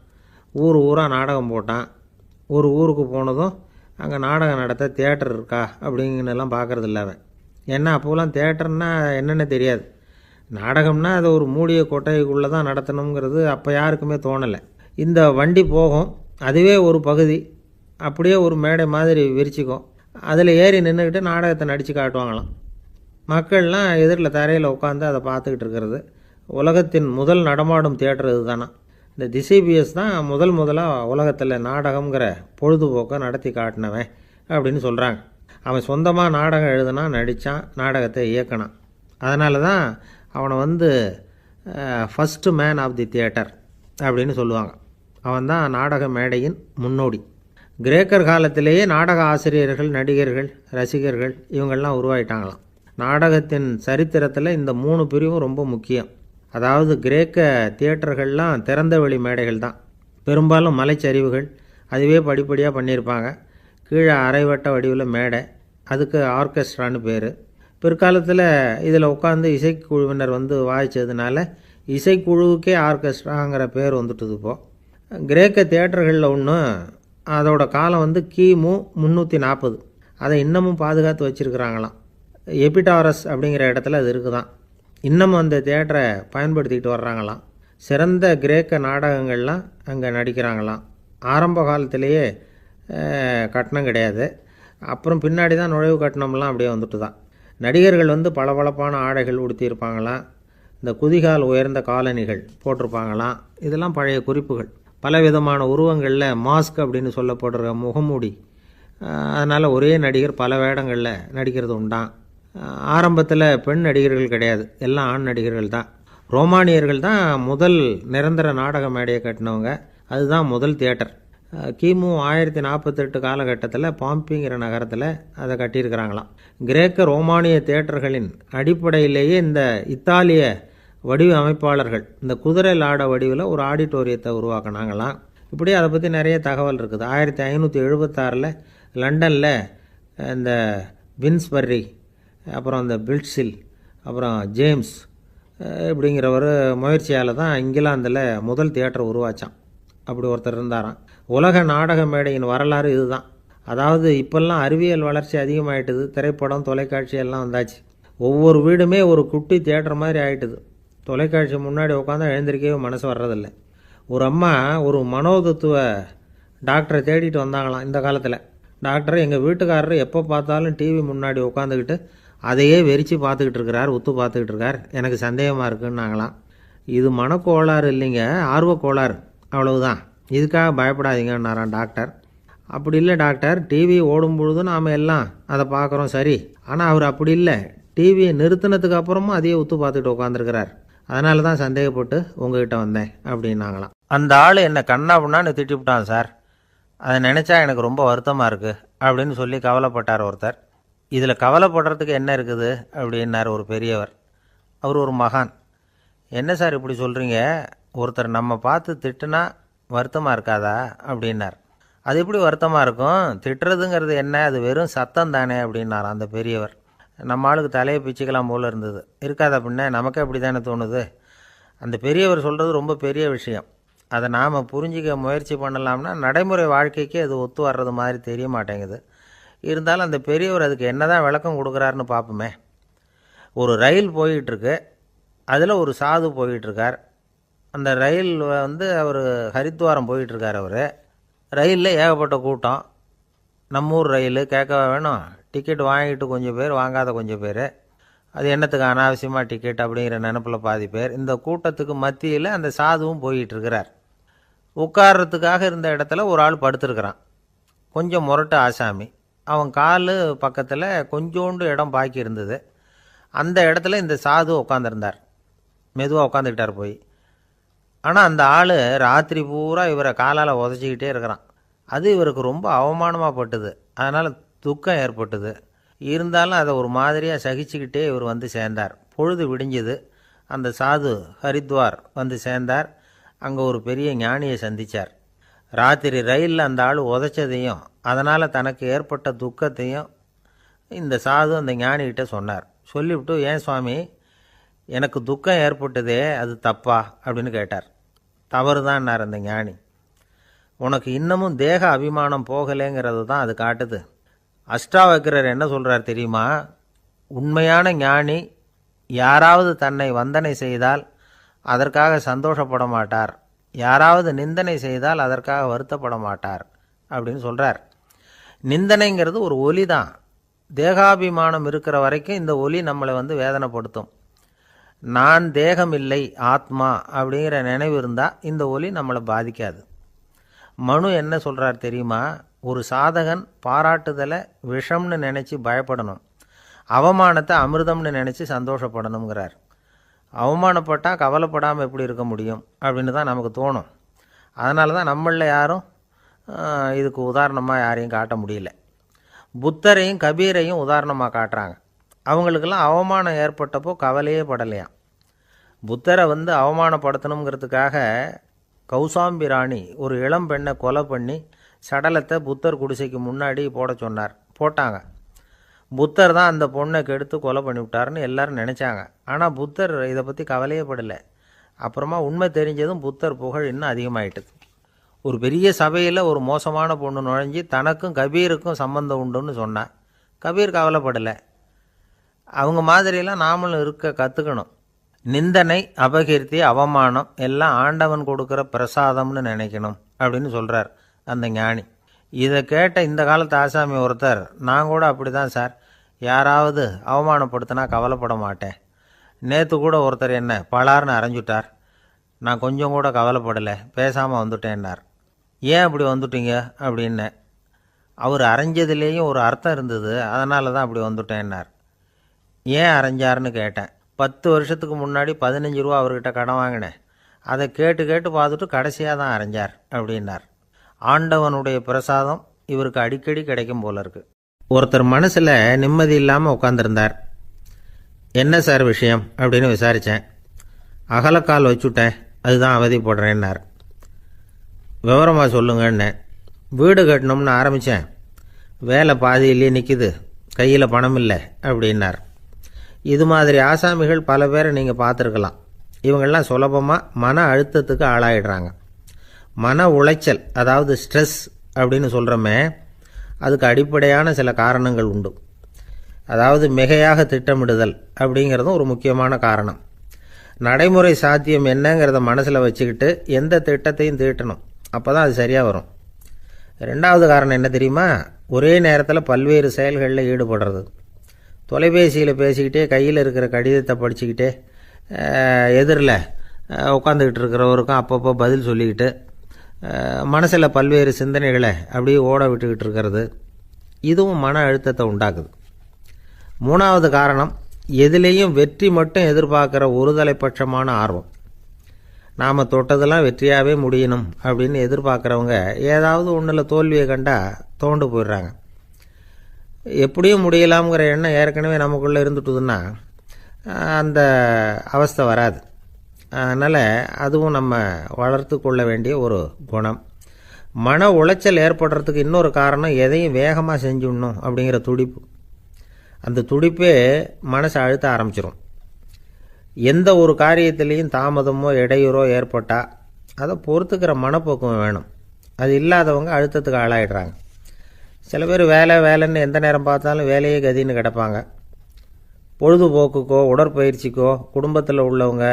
ஊர் ஊராக நாடகம் போட்டான். ஒரு ஊருக்கு போனதும் அங்கே நாடகம் நடத்த தியேட்டர் இருக்கா அப்படிங்கன்னெல்லாம் பார்க்குறது இல்லை அவன். ஏன்னா அப்போலாம் தியேட்டர்னா என்னென்ன தெரியாது. நாடகம்னா அதை ஒரு மூடிய கொட்டைக்குள்ளே தான் நடத்தணுங்கிறது அப்போ யாருக்குமே தோணலை. இந்த வண்டி போகும், அதுவே ஒரு பகுதி, அப்படியே ஒரு மேடை மாதிரி விரிச்சிக்கும். அதில் ஏறி நின்றுக்கிட்டு நாடகத்தை நடித்து காட்டுவாங்களாம். மக்கள்லாம் எதிரில் தரையில் உட்காந்து அதை பார்த்துக்கிட்டு இருக்கிறது. உலகத்தின் முதல் நடமாடும் தியேட்டர் இது தானே. இந்த திசிபிஎஸ் தான் முதலாக உலகத்தில் நாடகங்கிற பொழுதுபோக்கை நடத்தி காட்டினவன் அப்படின்னு சொல்கிறாங்க. அவன் சொந்தமாக நாடகம் எழுதுனா, நடித்தான், நாடகத்தை இயக்கினான். அதனால தான் அவனை first man of the theatre அப்படின்னு சொல்லுவாங்க. அவன் தான் நாடக மேடையின் முன்னோடி. கிரேக்கர் காலத்திலேயே நாடக ஆசிரியர்கள், நடிகர்கள், ரசிகர்கள் இவங்கள்லாம் உருவாயிட்டாங்களாம். நாடகத்தின் சரித்திரத்தில் இந்த 3 பிரிவும் ரொம்ப முக்கியம். அதாவது கிரேக்க தியேட்டர்கள்லாம் திறந்த வெளி மேடைகள் தான். பெரும்பாலும் மலைச்சரிவுகள், அதுவே படிப்படியாக பண்ணியிருப்பாங்க. கீழே அரைவட்ட வடிவில் மேடை, அதுக்கு ஆர்கெஸ்ட்ரான்னு பேர். பிற்காலத்தில் இதில் உட்காந்து இசைக்குழுவினர் வாய்ச்சதுனால இசைக்குழுவுக்கே ஆர்கெஸ்ட்ராங்கிற பேர் வந்துட்டுது. இப்போது கிரேக்க தியேட்டர்களில் ஒன்று, அதோட காலம் கிமு 340. அதை இன்னமும் பாதுகாத்து வச்சுருக்கிறாங்களாம். எபிடாரஸ் அப்படிங்கிற இடத்துல அது இருக்குதான். இன்னமும் அந்த தியேட்டரை பயன்படுத்திக்கிட்டு வர்றாங்களாம். சிறந்த கிரேக்க நாடகங்கள்லாம் அங்கே நடிக்கிறாங்களாம். ஆரம்ப காலத்திலேயே கட்டணம் கிடையாது. அப்புறம் பின்னாடி தான் நுழைவு கட்டணம்லாம் அப்படியே வந்துட்டு தான். நடிகர்கள் பளபளப்பான ஆடைகள் உடுத்தியிருப்பாங்களாம். இந்த குதிகால் உயர்ந்த காலணிகள் போட்டிருப்பாங்களாம். இதெல்லாம் பழைய குறிப்புகள். பலவிதமான உருவங்களில் மாஸ்க் அப்படின்னு சொல்லப்படுற முகமூடி. அதனால் ஒரே நடிகர் பல வேடங்களில் நடிக்கிறது உண்டான். ஆரம்பத்தில் பெண் நடிகர்கள் கிடையாது, எல்லாம் ஆண் நடிகர்கள் தான். ரோமானியர்கள் தான் முதல் நிரந்தர நாடக மேடையை கட்டினவங்க. அதுதான் முதல் தியேட்டர். கிமு 1048 காலகட்டத்தில் பாம்பிங்கிற நகரத்தில் அதை கட்டியிருக்கிறாங்களாம். கிரேக்க ரோமானிய தியேட்டர்களின் அடிப்படையிலேயே இந்த இத்தாலிய வடிவமைப்பாளர்கள் இந்த குதிரை லாட வடிவில் ஒரு ஆடிட்டோரியத்தை உருவாக்கினாங்களாம். இப்படி அதை பற்றி நிறைய தகவல் இருக்குது. 1576 லண்டனில் இந்த வின்ஸ்பர்ரி, அப்புறம் இந்த பில்ட்ஸில், அப்புறம் ஜேம்ஸ் இப்படிங்கிற ஒரு முயற்சியால் தான் இங்கிலாந்தில் முதல் தியேட்டர் உருவாச்சான். அப்படி ஒருத்தர் இருந்தாராம். உலக நாடக மேடையின் வரலாறு இதுதான். அதாவது இப்போல்லாம் அறிவியல் வளர்ச்சி அதிகமாகிட்டுது. திரைப்படம், தொலைக்காட்சி எல்லாம் வந்தாச்சு. ஒவ்வொரு வீடுமே ஒரு குட்டி தியேட்டர் மாதிரி ஆகிட்டுது. தொலைக்காட்சி முன்னாடி உட்காந்தா எழுந்திருக்கவே மனசு வர்றதில்லை. ஒரு அம்மா ஒரு மனோதத்துவ டாக்டரை தேடிட்டு வந்தாங்களாம் இந்த காலத்தில். டாக்டர், எங்கள் வீட்டுக்காரர் எப்போ பார்த்தாலும் டிவி முன்னாடி உட்காந்துக்கிட்டு அதையே வெறிச்சு பார்த்துக்கிட்டு இருக்கிறார், உத்து பார்த்துக்கிட்டு இருக்கார், எனக்கு சந்தேகமாக இருக்குன்னாங்களாம். இது மனக்கோளாறு இல்லைங்க, ஆர்வக்கோளாறு, அவ்வளவுதான், இதுக்காக பயப்படாதீங்கன்னாரான் டாக்டர். அப்படி இல்லை டாக்டர், டிவி ஓடும் பொழுது நாம் எல்லாம் அதை பார்க்குறோம் சரி, ஆனால் அவர் அப்படி இல்லை, டிவியை நிறுத்தினதுக்கு அப்புறமும் அதையே உத்து பார்த்துக்கிட்டு உட்காந்துருக்கிறார், அதனால தான் சந்தேகப்பட்டு உங்ககிட்ட வந்தேன் அப்படின்னாங்களாம். அந்த ஆள் என்னை கண்ணா புண்ணான்னு திட்டிவிட்டான் சார், அதை நினச்சா எனக்கு ரொம்ப வருத்தமாக இருக்குது அப்படின்னு சொல்லி கவலைப்பட்டார் ஒருத்தர். இதில் கவலைப்படுறதுக்கு என்ன இருக்குது அப்படின்னார் ஒரு பெரியவர். அவர் ஒரு மகான். என்ன சார் இப்படி சொல்கிறீங்க, ஒருத்தர் நம்ம பார்த்து திட்டுனா வருத்தமாக இருக்காதா அப்படின்னார். அது எப்படி வருத்தமாக இருக்கும், திட்டுறதுங்கிறது என்ன, அது வெறும் சத்தம் தானே அப்படின்னார் அந்த பெரியவர். நம்ம ஆளுக்கு தலையை பிச்சுக்கலாம் போல் இருந்தது. இருக்காது அப்படின்னா நமக்கே அப்படி தானே தோணுது. அந்த பெரியவர் சொல்கிறது ரொம்ப பெரிய விஷயம். அதை நாம் புரிஞ்சிக்க முயற்சி பண்ணலாம்னா நடைமுறை வாழ்க்கைக்கு அது ஒத்து வர்றது மாதிரி தெரிய மாட்டேங்குது. இருந்தாலும் அந்த பெரியவர் அதுக்கு என்ன தான் விளக்கம் கொடுக்குறாருன்னு பார்ப்போமே. ஒரு ரயில் போயிட்டுருக்கு, அதில் ஒரு சாது போயிட்டுருக்கார். அந்த ரயில் அவர் ஹரித்வாரம் போயிட்டுருக்கார். அவர் ரயிலில் ஏகப்பட்ட கூட்டம். நம்ம ஊர் ரயில் கேட்க வேணும், டிக்கெட் வாங்கிட்டு கொஞ்சம் பேர், வாங்காத கொஞ்சம் பேர், அது என்னத்துக்கு அனாவசியமாக டிக்கெட் அப்படிங்கிற நினப்பில் பாதி பேர். இந்த கூட்டத்துக்கு மத்தியில் அந்த சாதுவும் போயிட்டுருக்கிறார். உட்கார்றதுக்காக இருந்த இடத்துல ஒரு ஆள் படுத்துருக்கிறான், கொஞ்சம் முரட்டு ஆசாமி. அவன் கால் பக்கத்தில் கொஞ்சோண்டு இடம் பாக்கி இருந்தது. அந்த இடத்துல இந்த சாது உட்காந்துருந்தார். மெதுவாக உட்காந்துக்கிட்டார் போய். ஆனால் அந்த ஆள் ராத்திரி பூரா இவரை காலால் உதச்சிக்கிட்டே இருக்கிறான். அது இவருக்கு ரொம்ப அவமானமாக பட்டுது. அதனால் துக்கம் ஏற்பட்டுது. இருந்தாலும் அதை ஒரு மாதிரியாக சகிச்சுக்கிட்டே இவர் வந்து சேர்ந்தார். பொழுது விடிஞ்சது. அந்த சாது ஹரித்வார் வந்து சேர்ந்தார். அங்கே ஒரு பெரிய ஞானியை சந்தித்தார். ராத்திரி ரயிலில் அந்த ஆள் உதைச்சதையும் அதனால் தனக்கு ஏற்பட்ட துக்கத்தையும் இந்த சாது அந்த ஞானிகிட்ட சொன்னார். சொல்லிவிட்டு, ஏன் சுவாமி, எனக்கு துக்கம் ஏற்பட்டதே அது தப்பா அப்படின்னு கேட்டார். தவறு தான்னார் அந்த ஞானி. உனக்கு இன்னமும் தேக அபிமானம் போகலைங்கிறது தான் அது காட்டுது. அஷ்டாவக்கிரர் என்ன சொல்கிறார் தெரியுமா, உண்மையான ஞானி யாராவது தன்னை வந்தனை செய்தால் அதற்காக சந்தோஷப்பட மாட்டார், யாராவது நிந்தனை செய்தால் அதற்காக வருத்தப்பட மாட்டார் அப்படின்னு சொல்கிறார். நிந்தனைங்கிறது ஒரு ஒலி தான். தேகாபிமானம் இருக்கிற வரைக்கும் இந்த ஒலி நம்மளை வேதனைப்படுத்தும். நான் தேகம் இல்லை, ஆத்மா அப்படிங்கிற நினைவு இருந்தால் இந்த ஒலி நம்மளை பாதிக்காது. மனு என்ன சொல்கிறார் தெரியுமா, ஒரு சாதகன் பாராட்டுதலை விஷம்னு நினச்சி பயப்படணும், அவமானத்தை அமிர்தம்னு நினச்சி சந்தோஷப்படணுங்கிறார். அவமானப்பட்டால் கவலைப்படாமல் எப்படி இருக்க முடியும் அப்படின்னு தான் நமக்கு தோணும். அதனால தான் நம்மளில் யாரும் இதுக்கு உதாரணமாக யாரையும் காட்ட முடியல. புத்தரையும் கபீரையும் உதாரணமாக காட்டுறாங்க. அவங்களுக்கெல்லாம் அவமானம் ஏற்பட்டப்போ கவலையே படலையாம். புத்தரை அவமானப்படுத்தணுங்கிறதுக்காக கௌசாம்பி ராணி ஒரு இளம் பெண்ணை கொலை பண்ணி சடலத்தை புத்தர் குடிசைக்கு முன்னாடி போட சொன்னார். போட்டாங்க. புத்தர் தான் அந்த பொண்ணை கெடுத்து கொலை பண்ணிவிட்டாருன்னு எல்லாரும் நினச்சாங்க. ஆனால் புத்தர் இதை பற்றி கவலையே படலை. அப்புறமா உண்மை தெரிஞ்சதும் புத்தர் புகழ் இன்னும் அதிகமாயிட்டுது. ஒரு பெரிய சபையில் ஒரு மோசமான பொண்ணு நுழைஞ்சி தனக்கும் கபீருக்கும் சம்பந்தம் உண்டுன்னு சொன்னான். கபீர் கவலைப்படலை. அவங்க மாதிரியெல்லாம் நாமளும் இருக்க கற்றுக்கணும். நிந்தனை, அபகீர்த்தி, அவமானம் எல்லாம் ஆண்டவன் கொடுக்குற பிரசாதம்னு நினைக்கணும் அப்படின்னு சொல்கிறார் அந்த ஞானி. இதை கேட்ட இந்த காலத்து ஆசாமி ஒருத்தர், நான் கூட அப்படி தான் சார், யாராவது அவமானப்படுத்தினா கவலைப்பட மாட்டேன். நேற்று கூட ஒருத்தர் என்ன பலார்னு அரைஞ்சுட்டார், நான் கொஞ்சம் கூட கவலைப்படலை, பேசாமல் வந்துட்டேன்னார். ஏன் அப்படி வந்துட்டீங்க அப்படின்னு. அவர் அரைஞ்சதுலேயும் ஒரு அர்த்தம் இருந்தது, அதனால தான் அப்படி வந்துட்டேன்னார். ஏன் அரைஞ்சாருன்னு கேட்டேன். 10 வருஷத்துக்கு முன்னாடி 15 ரூபா அவர்கிட்ட கடன் வாங்கினேன், அதை கேட்டு கேட்டு பார்த்துட்டு கடைசியாக தான் அரைஞ்சார் அப்படின்னார். ஆண்டவனுடைய பிரசாதம் இவருக்கு அடிக்கடி கிடைக்கும் போல இருக்கு. ஒருத்தர் மனசில் நிம்மதி இல்லாமல் உட்காந்துருந்தார். என்ன சார் விஷயம் அப்படின்னு விசாரித்தேன். அகலக்கால் வச்சுட்டேன், அதுதான் அவதிப்படுறேன்னார். விவரமாக சொல்லுங்கன்னு. வீடு கட்டணும்னு ஆரம்பித்தேன், வேலை பாதியிலேயே நிற்கிது, கையில் பணம் இல்லை அப்படின்னார். இது மாதிரி ஆசாமிகள் பல பேரை நீங்கள் பார்த்துருக்கலாம். இவங்கெல்லாம் சுலபமாக மன அழுத்தத்துக்கு ஆளாயிடுறாங்க. மன உளைச்சல், அதாவது ஸ்ட்ரெஸ் அப்படின்னு சொல்கிறோமே, அதுக்கு அடிப்படையான சில காரணங்கள் உண்டு. அதாவது மிகையாக திட்டமிடுதல் அப்படிங்கிறதும் ஒரு முக்கியமான காரணம். நடைமுறை சாத்தியம் என்னங்கிறத மனசில் வச்சுக்கிட்டு எந்த திட்டத்தையும் தீட்டணும், அப்போ தான் அது சரியாக வரும். ரெண்டாவது காரணம் என்ன தெரியுமா? ஒரே நேரத்தில் பல்வேறு செயல்களில் ஈடுபடுறது. தொலைபேசியில் பேசிக்கிட்டே கையில் இருக்கிற கடிதத்தை படிச்சுக்கிட்டே எதிரில் உட்காந்துக்கிட்டு இருக்கிறவருக்கும் அப்பப்போ பதில் சொல்லிக்கிட்டு மனசில் பல்வேறு சிந்தனைகளை அப்படியே ஓட விட்டுக்கிட்டு இருக்கிறது, இதுவும் மன அழுத்தத்தை உண்டாக்குது. மூணாவது காரணம், எதிலேயும் வெற்றி மட்டும் எதிர்பார்க்குற ஒருதலைப்பட்சமான ஆர்வம். நாம் தொட்டதெல்லாம் வெற்றியாகவே முடியணும் அப்படின்னு எதிர்பார்க்குறவங்க ஏதாவது ஒன்றில் தோல்வியை கண்டால் தோண்டு போயிடுறாங்க. எப்படியும் முடியலாம்ங்கிற எண்ணம் ஏற்கனவே நமக்குள்ளே இருந்துட்டுதுன்னா அந்த அவஸ்தை வராது. அதனால் அதுவும் நம்ம வளர்த்து கொள்ள வேண்டிய ஒரு குணம். மன உளைச்சல் ஏற்படுறதுக்கு இன்னொரு காரணம், எதையும் வேகமாக செஞ்சுடணும் அப்படிங்கிற துடிப்பு. அந்த துடிப்பே மனசை அழுத்த ஆரம்பிச்சிடும். எந்த ஒரு காரியத்திலையும் தாமதமோ இடையூறோ ஏற்பட்டால் அதை பொறுத்துக்கிற மனப்போக்கம் வேணும். அது இல்லாதவங்க அழுத்தத்துக்கு ஆளாயிடுறாங்க. சில பேர் வேலைன்னு எந்த நேரம் பார்த்தாலும் வேலையே கதின்னு கிடப்பாங்க. பொழுதுபோக்குக்கோ உடற்பயிற்சிக்கோ குடும்பத்தில் உள்ளவங்க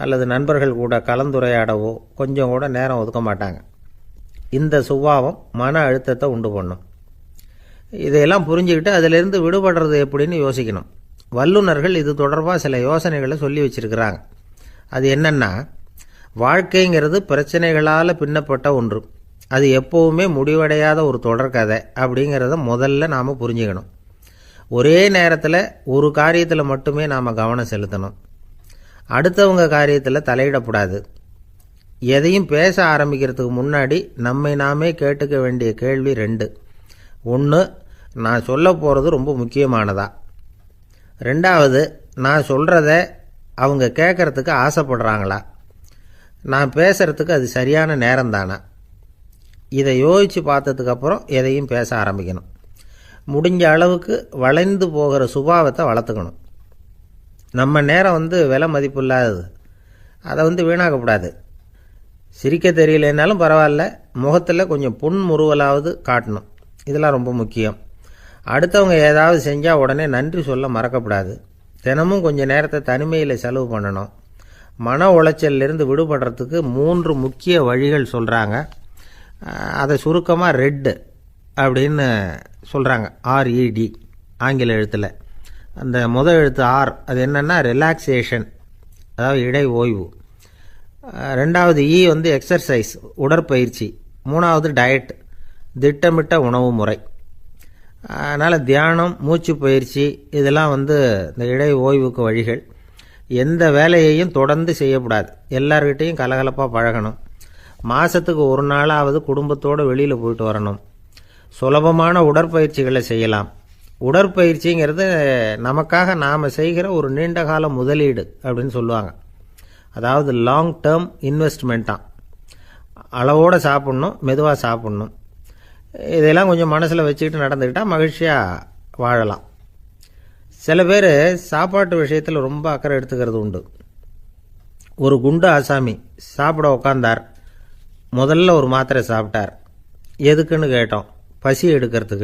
அல்லது நண்பர்கள் கூட கலந்துரையாடவோ கொஞ்சம் கூட நேரம் ஒதுக்க மாட்டாங்க. இந்த சுபாவம் மன அழுத்தத்தை உண்டு பண்ணும். இதையெல்லாம் புரிஞ்சுக்கிட்டு அதிலிருந்து விடுபடுறது எப்படின்னு யோசிக்கணும். வல்லுநர்கள் இது தொடர்பாக சில யோசனைகளை சொல்லி வச்சிருக்கிறாங்க. அது என்னன்னா, வாழ்க்கைங்கிறது பிரச்சனைகளால் பின்னப்பட்ட ஒன்று. அது எப்போவுமே முடிவடையாத ஒரு தொடர்கதை அப்படிங்கிறத முதல்ல நாம் புரிஞ்சுக்கணும். ஒரே நேரத்தில் ஒரு காரியத்தில் மட்டுமே நாம் கவனம் செலுத்தணும். அடுத்தவங்க காரியத்தில் தலையிடக்கூடாது. எதையும் பேச ஆரம்பிக்கிறதுக்கு முன்னாடி நம்மை நாமே கேட்டுக்க வேண்டிய கேள்வி 2. 1, நான் சொல்ல போகிறது ரொம்ப முக்கியமானதா? 2வது, நான் சொல்கிறத அவங்க கேட்குறதுக்கு ஆசைப்படுறாங்களா? நான் பேசுகிறதுக்கு அது சரியான நேரம் தானா? இதை யோசித்து பார்த்ததுக்கப்புறம் எதையும் பேச ஆரம்பிக்கணும். முடிஞ்ச அளவுக்கு வளைந்து போகிற சுபாவத்தை வளர்த்துக்கணும். நம்ம நேரம் விலை மதிப்பு இல்லாதது, அதை வீணாக்கக்கூடாது. சிரிக்க தெரியலனாலும் பரவாயில்ல, முகத்தில் கொஞ்சம் புன்முறுவலாவது காட்டணும். இதெல்லாம் ரொம்ப முக்கியம். அடுத்தவங்க ஏதாவது செஞ்சால் உடனே நன்றி சொல்ல மறக்கக்கூடாது. தினமும் கொஞ்சம் நேரத்தை தனிமையில் செலவு பண்ணணும். மன உளைச்சலிருந்து விடுபடுறதுக்கு 3 முக்கிய வழிகள் சொல்கிறாங்க. அதை சுருக்கமாக ரெட் அப்படின்னு சொல்கிறாங்க. RED ஆங்கில எழுத்தில். அந்த முதல் எழுத்து R, அது என்னென்னா ரிலாக்ஸேஷன், அதாவது இடை ஓய்வு. 2வது E எக்ஸர்சைஸ், உடற்பயிற்சி. 3வது டயட், திட்டமிட்ட உணவு முறை. அதனால் தியானம், மூச்சு பயிற்சி இதெல்லாம் இந்த இடை ஓய்வுக்கு வழிகள். எந்த வேலையையும் தொடர்ந்து செய்யக்கூடாது. எல்லார்கிட்டையும் கலகலப்பாக பழகணும். மாதத்துக்கு ஒரு நாளாவது குடும்பத்தோடு வெளியில் போயிட்டு வரணும். சுலபமான உடற்பயிற்சிகளை செய்யலாம். உடற்பயிற்சிங்கிறது நமக்காக நாம் செய்கிற ஒரு நீண்டகால முதலீடு அப்படின்னு சொல்லுவாங்க. அதாவது லாங் டேர்ம் இன்வெஸ்ட்மெண்ட் தான். அளவோடு சாப்பிட்ணும், மெதுவாக சாப்பிட்ணும். இதெல்லாம் கொஞ்சம் மனசில் வச்சுக்கிட்டு நடந்துக்கிட்டால் மகிழ்ச்சியாக வாழலாம். சில பேர் சாப்பாட்டு விஷயத்தில் ரொம்ப அக்கறை எடுத்துக்கிறது உண்டு. ஒரு குண்டு ஆசாமி சாப்பிட உக்காந்தார். முதல்ல ஒரு மாத்திரை சாப்பிட்டார். எதுக்குன்னு கேட்டோம். பசி எடுக்கிறதுக்கு.